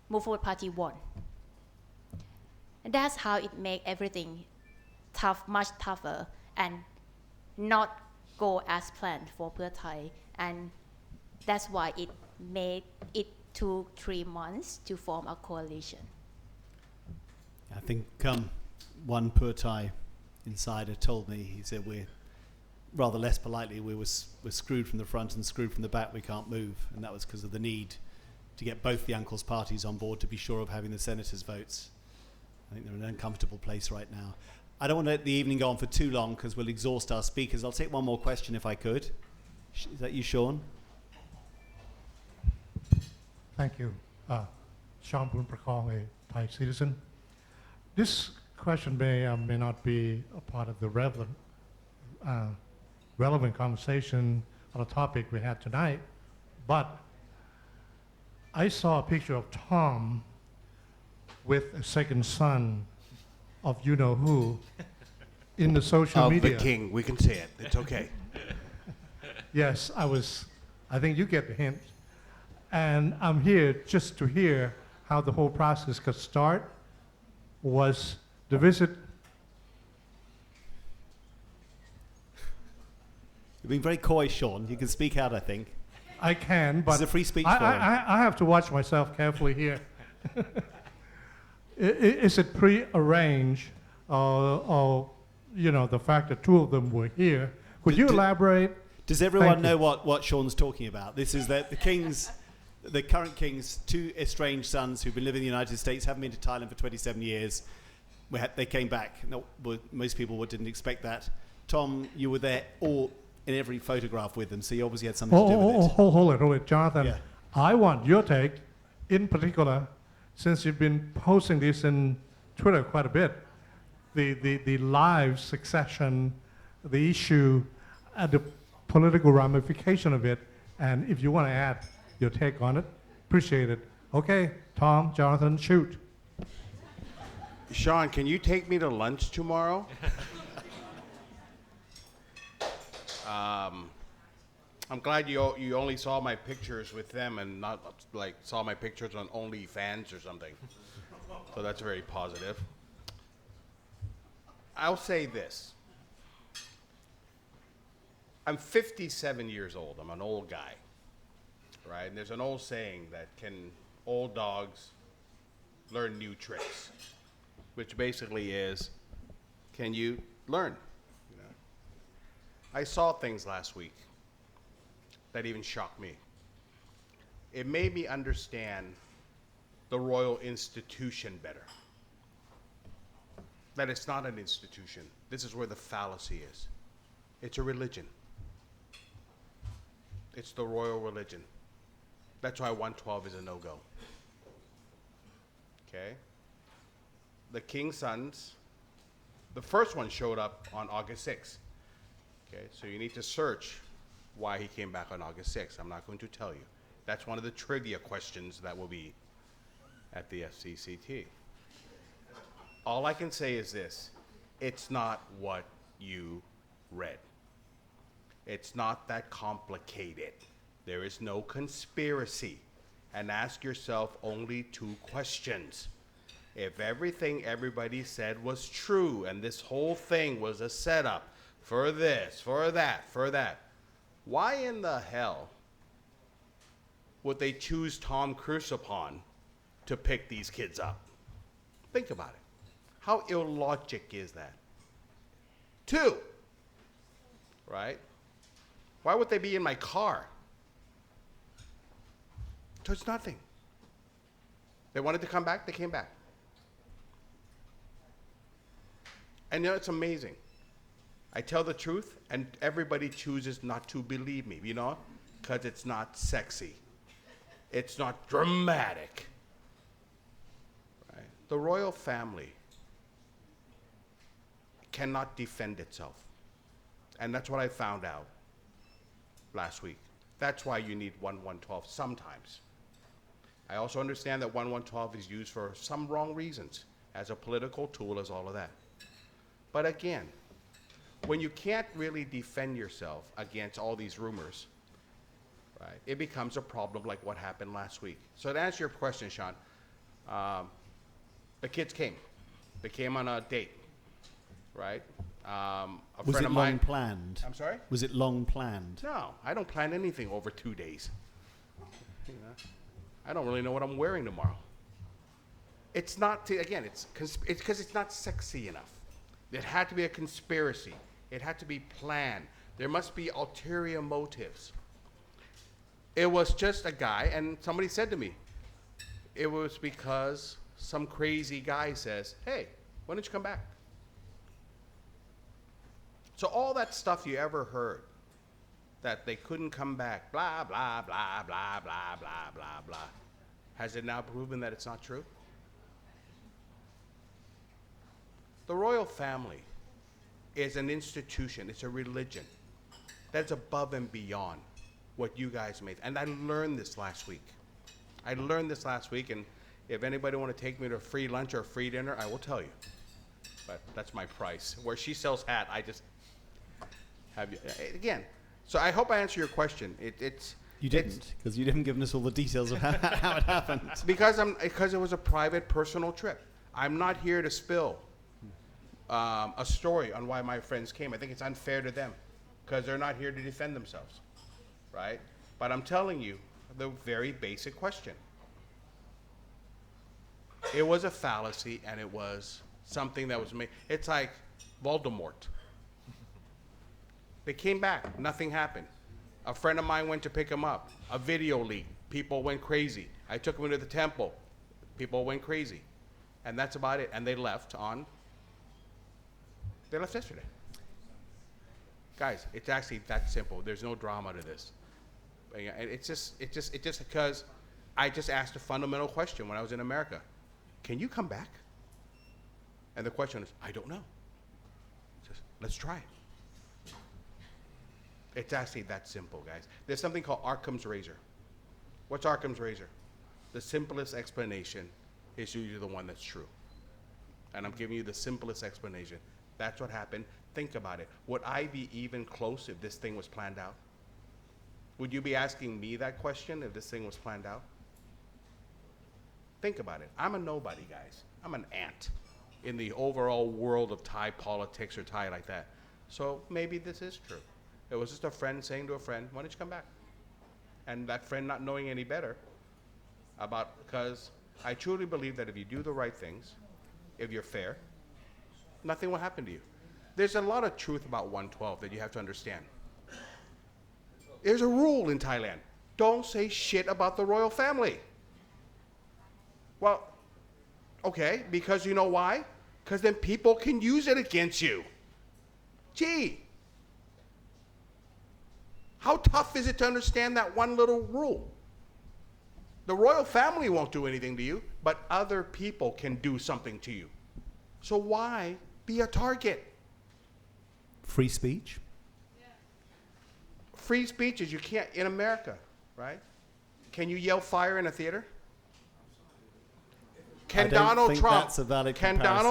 [SPEAKER 4] Move Forward Party won. And that's how it made everything tough, much tougher, and not go as planned for Pheu Thai. And that's why it took 3 months to form a coalition.
[SPEAKER 3] I think one Pheu Thai insider told me, he said we're, rather less politely, we're screwed from the front and screwed from the back, we can't move. And that was because of the need to get both the uncle's parties on board to be sure of having the senators' votes. I think they're in an uncomfortable place right now. I don't want to let the evening go on for too long because we'll exhaust our speakers. I'll take one more question if I could. Is that you, Sean?
[SPEAKER 9] Thank you. Sean Boon Prakong, a Thai citizen. This question may or may not be a part of the relevant conversation on a topic we had tonight, but I saw a picture of Tom with a second son of you-know-who in the social media.
[SPEAKER 5] Of the king, we can say it. It's okay.
[SPEAKER 9] Yes, I think you get the hint. And I'm here just to hear how the whole process could start. Was the visit...
[SPEAKER 3] You've been very coy, Sean. You can speak out, I think.
[SPEAKER 9] I can, but
[SPEAKER 3] This is a free speech forum.
[SPEAKER 9] I have to watch myself carefully here. Is it pre-arranged, or the fact that two of them were here? Could you elaborate?
[SPEAKER 3] Does everyone know what Sean's talking about? This is that the current king's two estranged sons who've been living in the United States, haven't been to Thailand for 27 years. They came back. No, most people didn't expect that. Tom, you were there in every photograph with them, so you obviously had something to do with it.
[SPEAKER 9] Hold it, Jonathan.
[SPEAKER 3] Yeah.
[SPEAKER 9] I want your take, in particular, since you've been posting this in Twitter quite a bit, the live succession, the issue, the political ramification of it, and if you want to add your take on it, appreciate it. Okay, Tom, Jonathan, shoot.
[SPEAKER 5] Sean, can you take me to lunch tomorrow? I'm glad you only saw my pictures with them and not like saw my pictures on OnlyFans or something. So that's very positive. I'll say this. I'm 57 years old. I'm an old guy, right? And there's an old saying that can old dogs learn new tricks, which basically is, can you learn? I saw things last week that even shocked me. It made me understand the royal institution better. That it's not an institution. This is where the fallacy is. It's a religion. It's the royal religion. That's why 112 is a no-go. Okay? The king's sons, the first one showed up on August 6th. Okay, so you need to search why he came back on August 6th. I'm not going to tell you. That's one of the trivia questions that will be at the FCCT. All I can say is this. It's not what you read. It's not that complicated. There is no conspiracy. And ask yourself only two questions. If everything everybody said was true and this whole thing was a setup for this, for that, why in the hell would they choose Tom Cruise upon to pick these kids up? Think about it. How illogic is that? Two, right? Why would they be in my car? So it's nothing. They wanted to come back, they came back. And it's amazing. I tell the truth, and everybody chooses not to believe me, you know, because it's not sexy. It's not dramatic. Right? The royal family cannot defend itself. And that's what I found out last week. That's why you need 1112 sometimes. I also understand that 1112 is used for some wrong reasons, as a political tool, as all of that. But again, when you can't really defend yourself against all these rumors, right, it becomes a problem like what happened last week. So to answer your question, Sean, the kids came. They came on a date, right? A
[SPEAKER 3] Was
[SPEAKER 5] friend
[SPEAKER 3] it
[SPEAKER 5] of
[SPEAKER 3] long
[SPEAKER 5] mine.
[SPEAKER 3] planned?
[SPEAKER 5] I'm sorry?
[SPEAKER 3] Was it long planned?
[SPEAKER 5] No, I don't plan anything over 2 days. You know, I don't really know what I'm wearing tomorrow. It's not, again, it's because it's not sexy enough. It had to be a conspiracy. It had to be planned. There must be ulterior motives. It was just a guy, and somebody said to me, it was because some crazy guy says, hey, why don't you come back? So all that stuff you ever heard, that they couldn't come back, blah, blah, blah, blah, blah, blah, blah, blah, has it now proven that it's not true? The royal family is an institution, it's a religion that's above and beyond what you guys made. And I learned this last week. And if anybody want to take me to a free lunch or a free dinner, I will tell you. But that's my price. Where she sells hat, I just have you. Again, so I hope I answer your question.
[SPEAKER 3] You didn't, because you didn't give us all the details of how it happened.
[SPEAKER 5] Because it was a private, personal trip. I'm not here to spill a story on why my friends came. I think it's unfair to them because they're not here to defend themselves, right? But I'm telling you the very basic question. It was a fallacy, and it was something that was made. It's like Voldemort. They came back. Nothing happened. A friend of mine went to pick him up. A video leaked. People went crazy. I took him to the temple. People went crazy. And that's about it. And they left yesterday. Guys, it's actually that simple. There's no drama to this. It's just because I just asked a fundamental question when I was in America. Can you come back? And the question is, I don't know. Just, let's try it. It's actually that simple, guys. There's something called Occam's razor. What's Occam's razor? The simplest explanation is usually the one that's true. And I'm giving you the simplest explanation. That's what happened. Think about it. Would I be even close if this thing was planned out? Would you be asking me that question if this thing was planned out? Think about it. I'm a nobody, guys. I'm an ant in the overall world of Thai politics or Thai like that. So maybe this is true. It was just a friend saying to a friend, why don't you come back? And that friend not knowing any better because I truly believe that if you do the right things, if you're fair, nothing will happen to you. There's a lot of truth about 112 that you have to understand. There's a rule in Thailand. Don't say shit about the royal family. Well, okay, because you know why? Because then people can use it against you. Gee. How tough is it to understand that one little rule? The royal family won't do anything to you, but other people can do something to you. So why be a target?
[SPEAKER 3] Free speech?
[SPEAKER 5] Free speech is you can't, in America, right? Can you yell fire in a theater? Can Donald Trump?
[SPEAKER 3] That's a valid
[SPEAKER 5] can
[SPEAKER 3] comparison.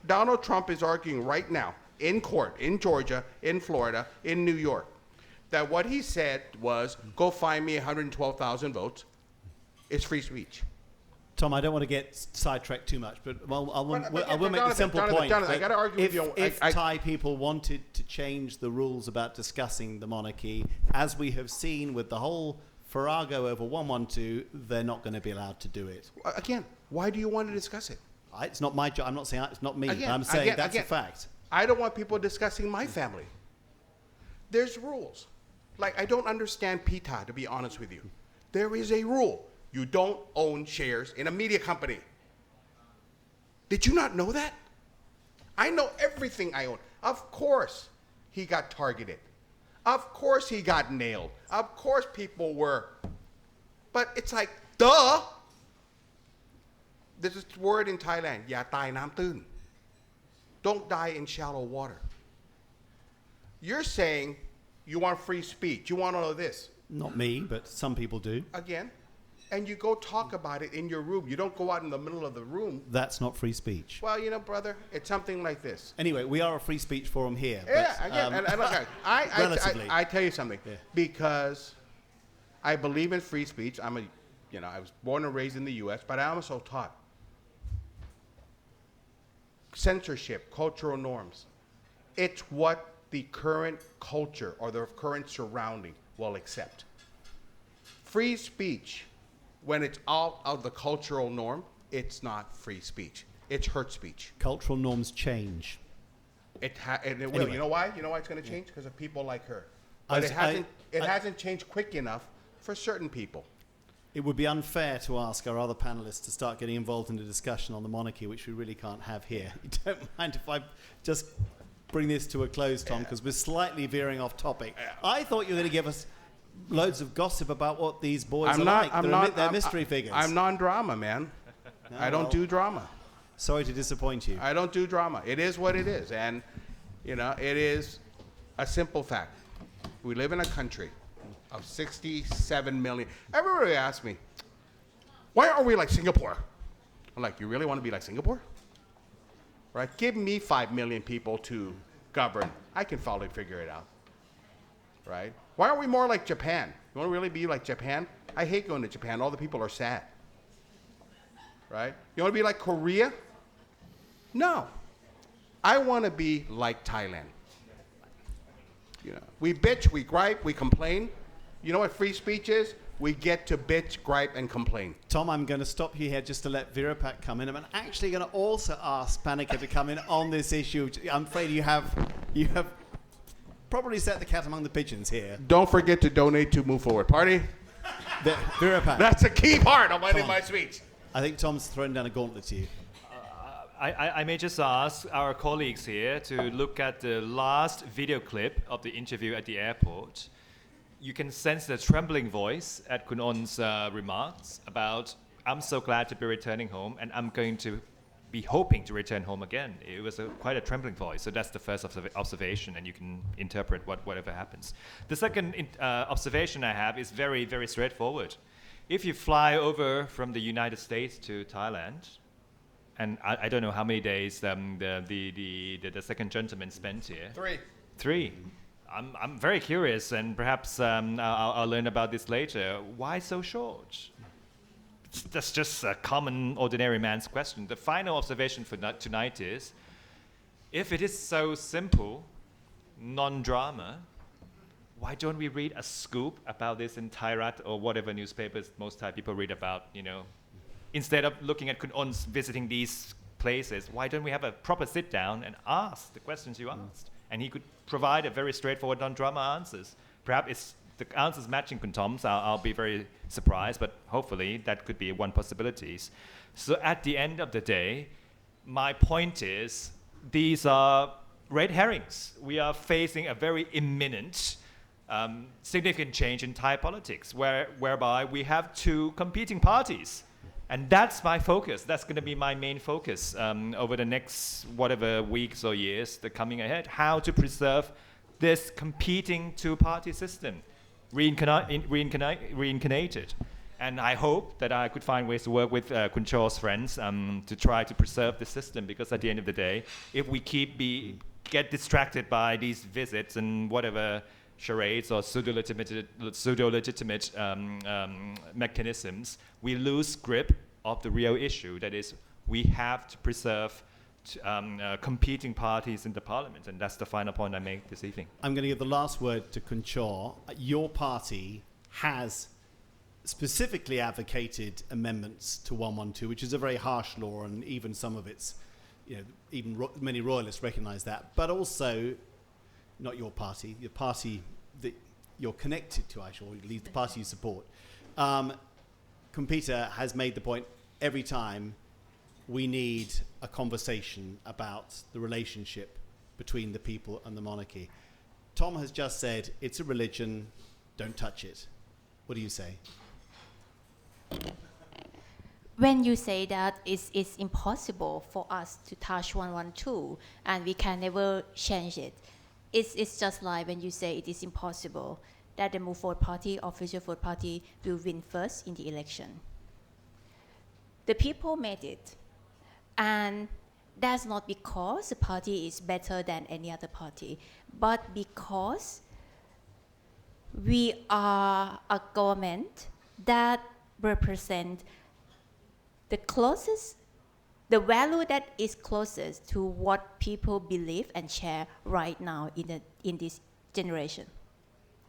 [SPEAKER 5] Donald Trump is arguing right now in court, in Georgia, in Florida, in New York, that what he said was, go find me 112,000 votes. It's free speech.
[SPEAKER 3] Tom, I don't want to get sidetracked too much, but I will make a simple
[SPEAKER 5] Jonathan,
[SPEAKER 3] point.
[SPEAKER 5] I got to argue with you.
[SPEAKER 3] If Thai people wanted to change the rules about discussing the monarchy, as we have seen with the whole farrago over 112, they're not going to be allowed to do it.
[SPEAKER 5] Again, why do you want to discuss it?
[SPEAKER 3] It's not my job. I'm not saying it's not me.
[SPEAKER 5] Again,
[SPEAKER 3] I'm saying that's a fact.
[SPEAKER 5] I don't want people discussing my family. There's rules. Like, I don't understand PETA, to be honest with you. There is a rule. You don't own shares in a media company. Did you not know that? I know everything I own. Of course he got targeted. Of course he got nailed. Of course people were. But it's like, duh. There's this word in Thailand, ya tai nam tun. Don't die in shallow water. You're saying you want free speech. You want all of this.
[SPEAKER 3] Not me, but some people do.
[SPEAKER 5] Again. And you go talk about it in your room. You don't go out in the middle of the room.
[SPEAKER 3] That's not free speech.
[SPEAKER 5] Well, you know, brother, it's something like this.
[SPEAKER 3] Anyway, we are a free speech forum here.
[SPEAKER 5] Yeah,
[SPEAKER 3] but,
[SPEAKER 5] again, and look,
[SPEAKER 3] relatively.
[SPEAKER 5] I tell you something.
[SPEAKER 3] Yeah.
[SPEAKER 5] Because I believe in free speech. I was born and raised in the U.S., but I'm also taught censorship, cultural norms. It's what the current culture or the current surrounding will accept. Free speech, when it's out of the cultural norm, it's not free speech. It's hurt speech.
[SPEAKER 3] Cultural norms change.
[SPEAKER 5] And it will.
[SPEAKER 3] Anyway.
[SPEAKER 5] You know why? You know why it's going to change? Because of people like her. But it hasn't changed quick enough for certain people.
[SPEAKER 3] It would be unfair to ask our other panelists to start getting involved in a discussion on the monarchy, which we really can't have here. You don't mind if I just bring this to a close, Tom, because we're slightly veering off topic. I thought you were going to give us loads of gossip about what these boys are like. They're mystery figures.
[SPEAKER 5] I'm non-drama, man.
[SPEAKER 3] No,
[SPEAKER 5] I don't do drama.
[SPEAKER 3] Sorry to disappoint you.
[SPEAKER 5] I don't do drama. It is what it is. And, you know, it is a simple fact. We live in a country of 67 million. Everybody asks me, why aren't we like Singapore? I'm like, you really want to be like Singapore? Right? Give me 5 million people to govern. I can probably figure it out. Right? Why aren't we more like Japan? You want to really be like Japan? I hate going to Japan. All the people are sad. Right? You want to be like Korea? No. I want to be like Thailand. You know, we bitch, we gripe, we complain. You know what free speech is? We get to bitch, gripe, and complain.
[SPEAKER 3] Tom, I'm going to stop you here just to let Virapat come in. I'm actually going to also ask Panika to come in on this issue. I'm afraid you have probably set the cat among the pigeons here.
[SPEAKER 5] Don't forget to donate to Move Forward Party.
[SPEAKER 3] Virapat.
[SPEAKER 5] That's a key part of my speech.
[SPEAKER 3] I think Tom's thrown down a gauntlet to you.
[SPEAKER 2] I may just ask our colleagues here to look at the last video clip of the interview at the airport. You can sense the trembling voice at Kun On's remarks about, I'm so glad to be returning home, and I'm going to be hoping to return home again. It was quite a trembling voice, so that's the first observation, and you can interpret whatever happens. The second observation I have is very, very straightforward. If you fly over from the United States to Thailand, and I don't know how many days the second gentleman spent here. 3. I'm very curious, and perhaps I'll learn about this later. Why so short? That's just a common, ordinary man's question. The final observation for tonight is, if it is so simple, non-drama, why don't we read a scoop about this in Thairat or whatever newspapers most Thai people read about, you know? Instead of looking at Kun On's visiting these places, why don't we have a proper sit down and ask the questions you asked? And he could provide a very straightforward, non-drama answers. Perhaps it's the answers matching Kun Tom's, I'll be very surprised, but hopefully that could be one possibility. So at the end of the day, my point is, these are red herrings. We are facing a very imminent, significant change in Thai politics, whereby we have 2 competing parties. And that's my focus. That's going to be my main focus over the next whatever weeks or years that coming ahead. How to preserve this competing 2-party system, reincarnated. And I hope that I could find ways to work with Kun Cho's friends to try to preserve the system, because at the end of the day, if we get distracted by these visits and whatever charades or pseudo-legitimate mechanisms, we lose grip of the real issue. That is, we have to preserve competing parties in the parliament, and that's the final point I make this evening.
[SPEAKER 3] I'm going to give the last word to Kun Cho. Your party has specifically advocated amendments to 112, which is a very harsh law, and even some of its, many royalists recognise that, but also not your party, the party that you're connected to, or at least the party you support. Kumpita has made the point every time we need a conversation about the relationship between the people and the monarchy. Tom has just said it's a religion, don't touch it. What do you say?
[SPEAKER 4] When you say that it's impossible for us to touch 112 and we can never change it, it's just like when you say it is impossible that the Move Forward Party or Future Forward Party will win first in the election. The people made it, and that's not because the party is better than any other party, but because we are a government that represents the value that is closest to what people believe and share right now in this generation.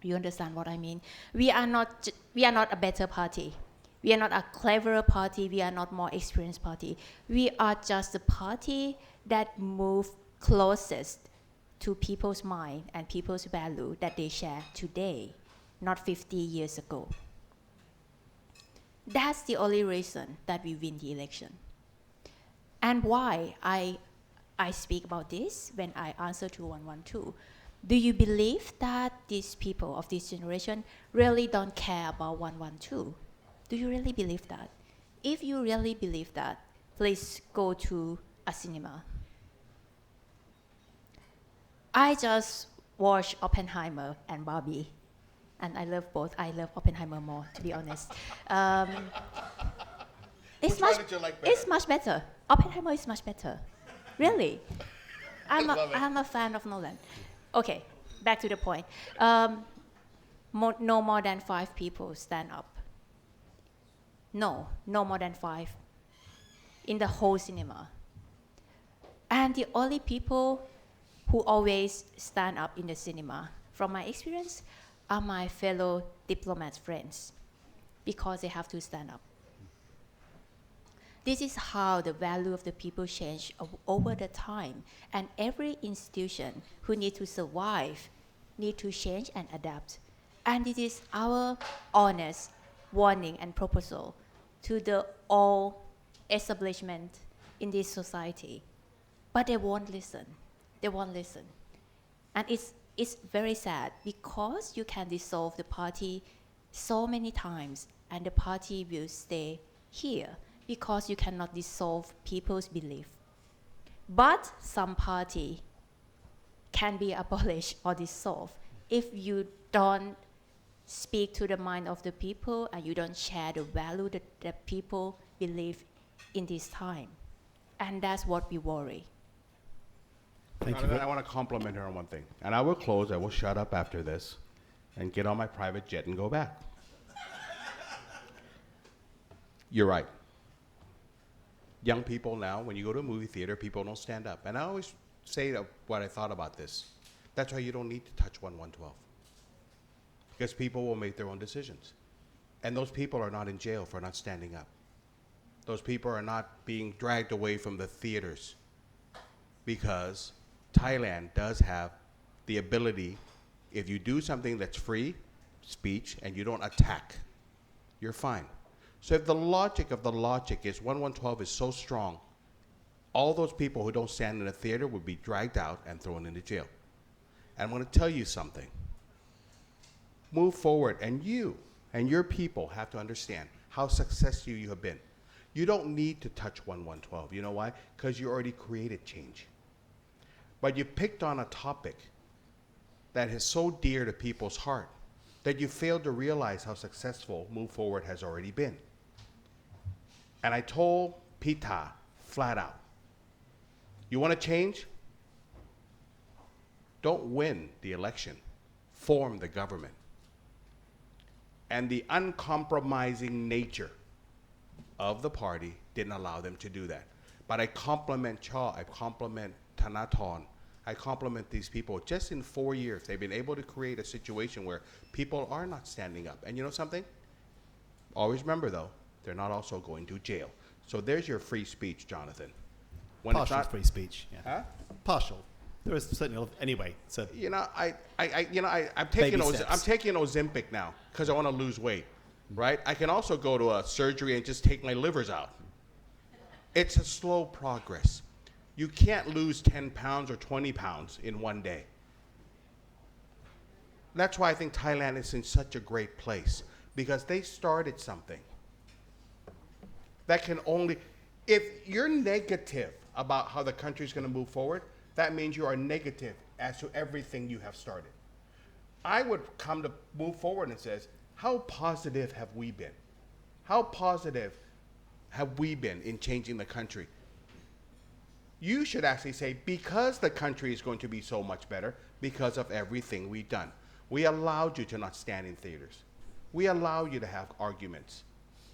[SPEAKER 4] You understand what I mean? We are not a better party. We are not a cleverer party. We are not more experienced party. We are just a party that move closest to people's mind and people's value that they share today, not 50 years ago. That's the only reason that we win the election. And why I speak about this when I answer to 112. Do you believe that these people of this generation really don't care about 112? Do you really believe that? If you really believe that, please go to a cinema. I just watched Oppenheimer and Barbie. And I love both. I love Oppenheimer more, to be honest.
[SPEAKER 5] Which one did you like better?
[SPEAKER 4] It's much better. Oppenheimer is much better. Really. I'm a fan of Nolan. Okay, back to the point. No more than 5 people stand up. No more than 5 in the whole cinema. And the only people who always stand up in the cinema, from my experience, are my fellow diplomat friends, because they have to stand up. This is how the value of the people change over the time, and every institution who need to survive need to change and adapt. And it is our honest warning and proposal to the all establishment in this society. But they won't listen. They won't listen. And it's very sad, because you can dissolve the party so many times and the party will stay here, because you cannot dissolve people's belief. But some party can be abolished or dissolved if you don't speak to the mind of the people and you don't share the value that people believe in this time. And that's what we worry.
[SPEAKER 3] Thank you.
[SPEAKER 5] I want to compliment her on one thing. And I will close, I will shut up after this and get on my private jet and go back. You're right. Young people now, when you go to a movie theater, people don't stand up. And I always say what I thought about this. That's why you don't need to touch 112. Because people will make their own decisions. And those people are not in jail for not standing up. Those people are not being dragged away from the theaters, because Thailand does have the ability, if you do something that's free speech and you don't attack, you're fine. So if the logic of the logic is 112 is so strong, all those people who don't stand in a theater would be dragged out and thrown into jail. And I'm going to tell you something. Move forward, and you and your people have to understand how successful you have been. You don't need to touch 112. You know why? Because you already created change. But you picked on a topic that is so dear to people's heart that you failed to realize how successful Move Forward has already been. And I told Pheu Thai flat out, you want to change? Don't win the election. Form the government. And the uncompromising nature of the party didn't allow them to do that. But I compliment Chaw, I compliment Thanathorn, I compliment these people. Just in 4 years, they've been able to create a situation where people are not standing up. And you know something? Always remember, though, they're not also going to jail. So there's your free speech, Jonathan. When
[SPEAKER 3] Partial
[SPEAKER 5] it's not,
[SPEAKER 3] free speech. Yeah.
[SPEAKER 5] Huh?
[SPEAKER 3] Partial. There is certainly a lot anyway. So
[SPEAKER 5] You know, I'm taking
[SPEAKER 3] Baby steps.
[SPEAKER 5] I'm taking Ozempic now because I want to lose weight, right? I can also go to a surgery and just take my livers out. It's a slow progress. You can't lose 10 pounds or 20 pounds in one day. That's why I think Thailand is in such a great place, because they started something that can only, if you're negative about how the country is going to move forward, that means you are negative as to everything you have started. I would come to move forward and says, how positive have we been? How positive have we been in changing the country? You should actually say, because the country is going to be so much better because of everything we've done. We allowed you to not stand in theaters. We allow you to have arguments.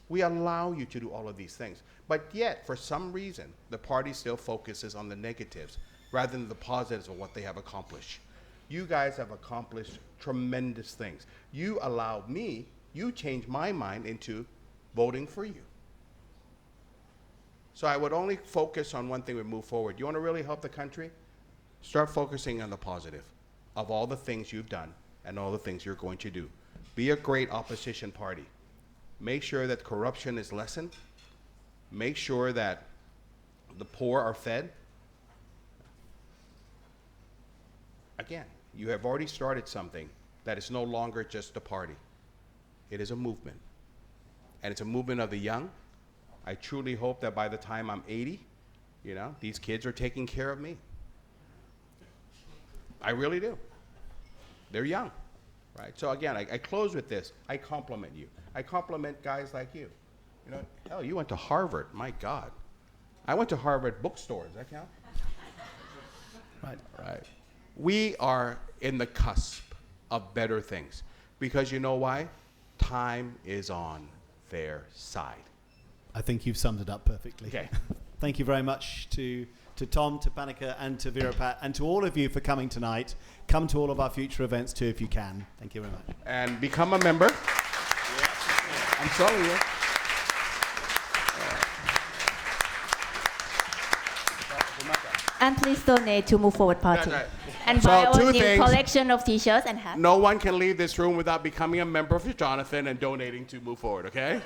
[SPEAKER 5] We allow you to do all of these things. But yet, for some reason, the party still focuses on the negatives rather than the positives of what they have accomplished. You guys have accomplished tremendous things. You allowed me, you changed my mind into voting for you. So I would only focus on one thing and move forward. You want to really help the country? Start focusing on the positive of all the things you've done and all the things you're going to do. Be a great opposition party. Make sure that corruption is lessened. Make sure that the poor are fed. Again, you have already started something that is no longer just a party. It is a movement. And it's a movement of the young. I truly hope that by the time I'm 80, these kids are taking care of me. I really do. They're young, right? So again, I close with this. I compliment you. I compliment guys like you. Hell, you went to Harvard. My God. I went to Harvard bookstores. Does that count? Right. We are in the cusp of better things. Because you know why? Time is on their side.
[SPEAKER 3] I think you've summed it up perfectly.
[SPEAKER 5] Okay.
[SPEAKER 3] Thank you very much to Tom, to Panika, and to Virapat, and to all of you for coming tonight. Come to all of our future events too if you can. Thank you very much.
[SPEAKER 5] And become a member. I'm telling you.
[SPEAKER 4] And please donate to Move Forward Party.
[SPEAKER 5] That's right.
[SPEAKER 4] And
[SPEAKER 5] So
[SPEAKER 4] buy our
[SPEAKER 5] two
[SPEAKER 4] new
[SPEAKER 5] things.
[SPEAKER 4] collection of t-shirts and hats.
[SPEAKER 5] No one can leave this room without becoming a member of Jonathan and donating to Move Forward, okay?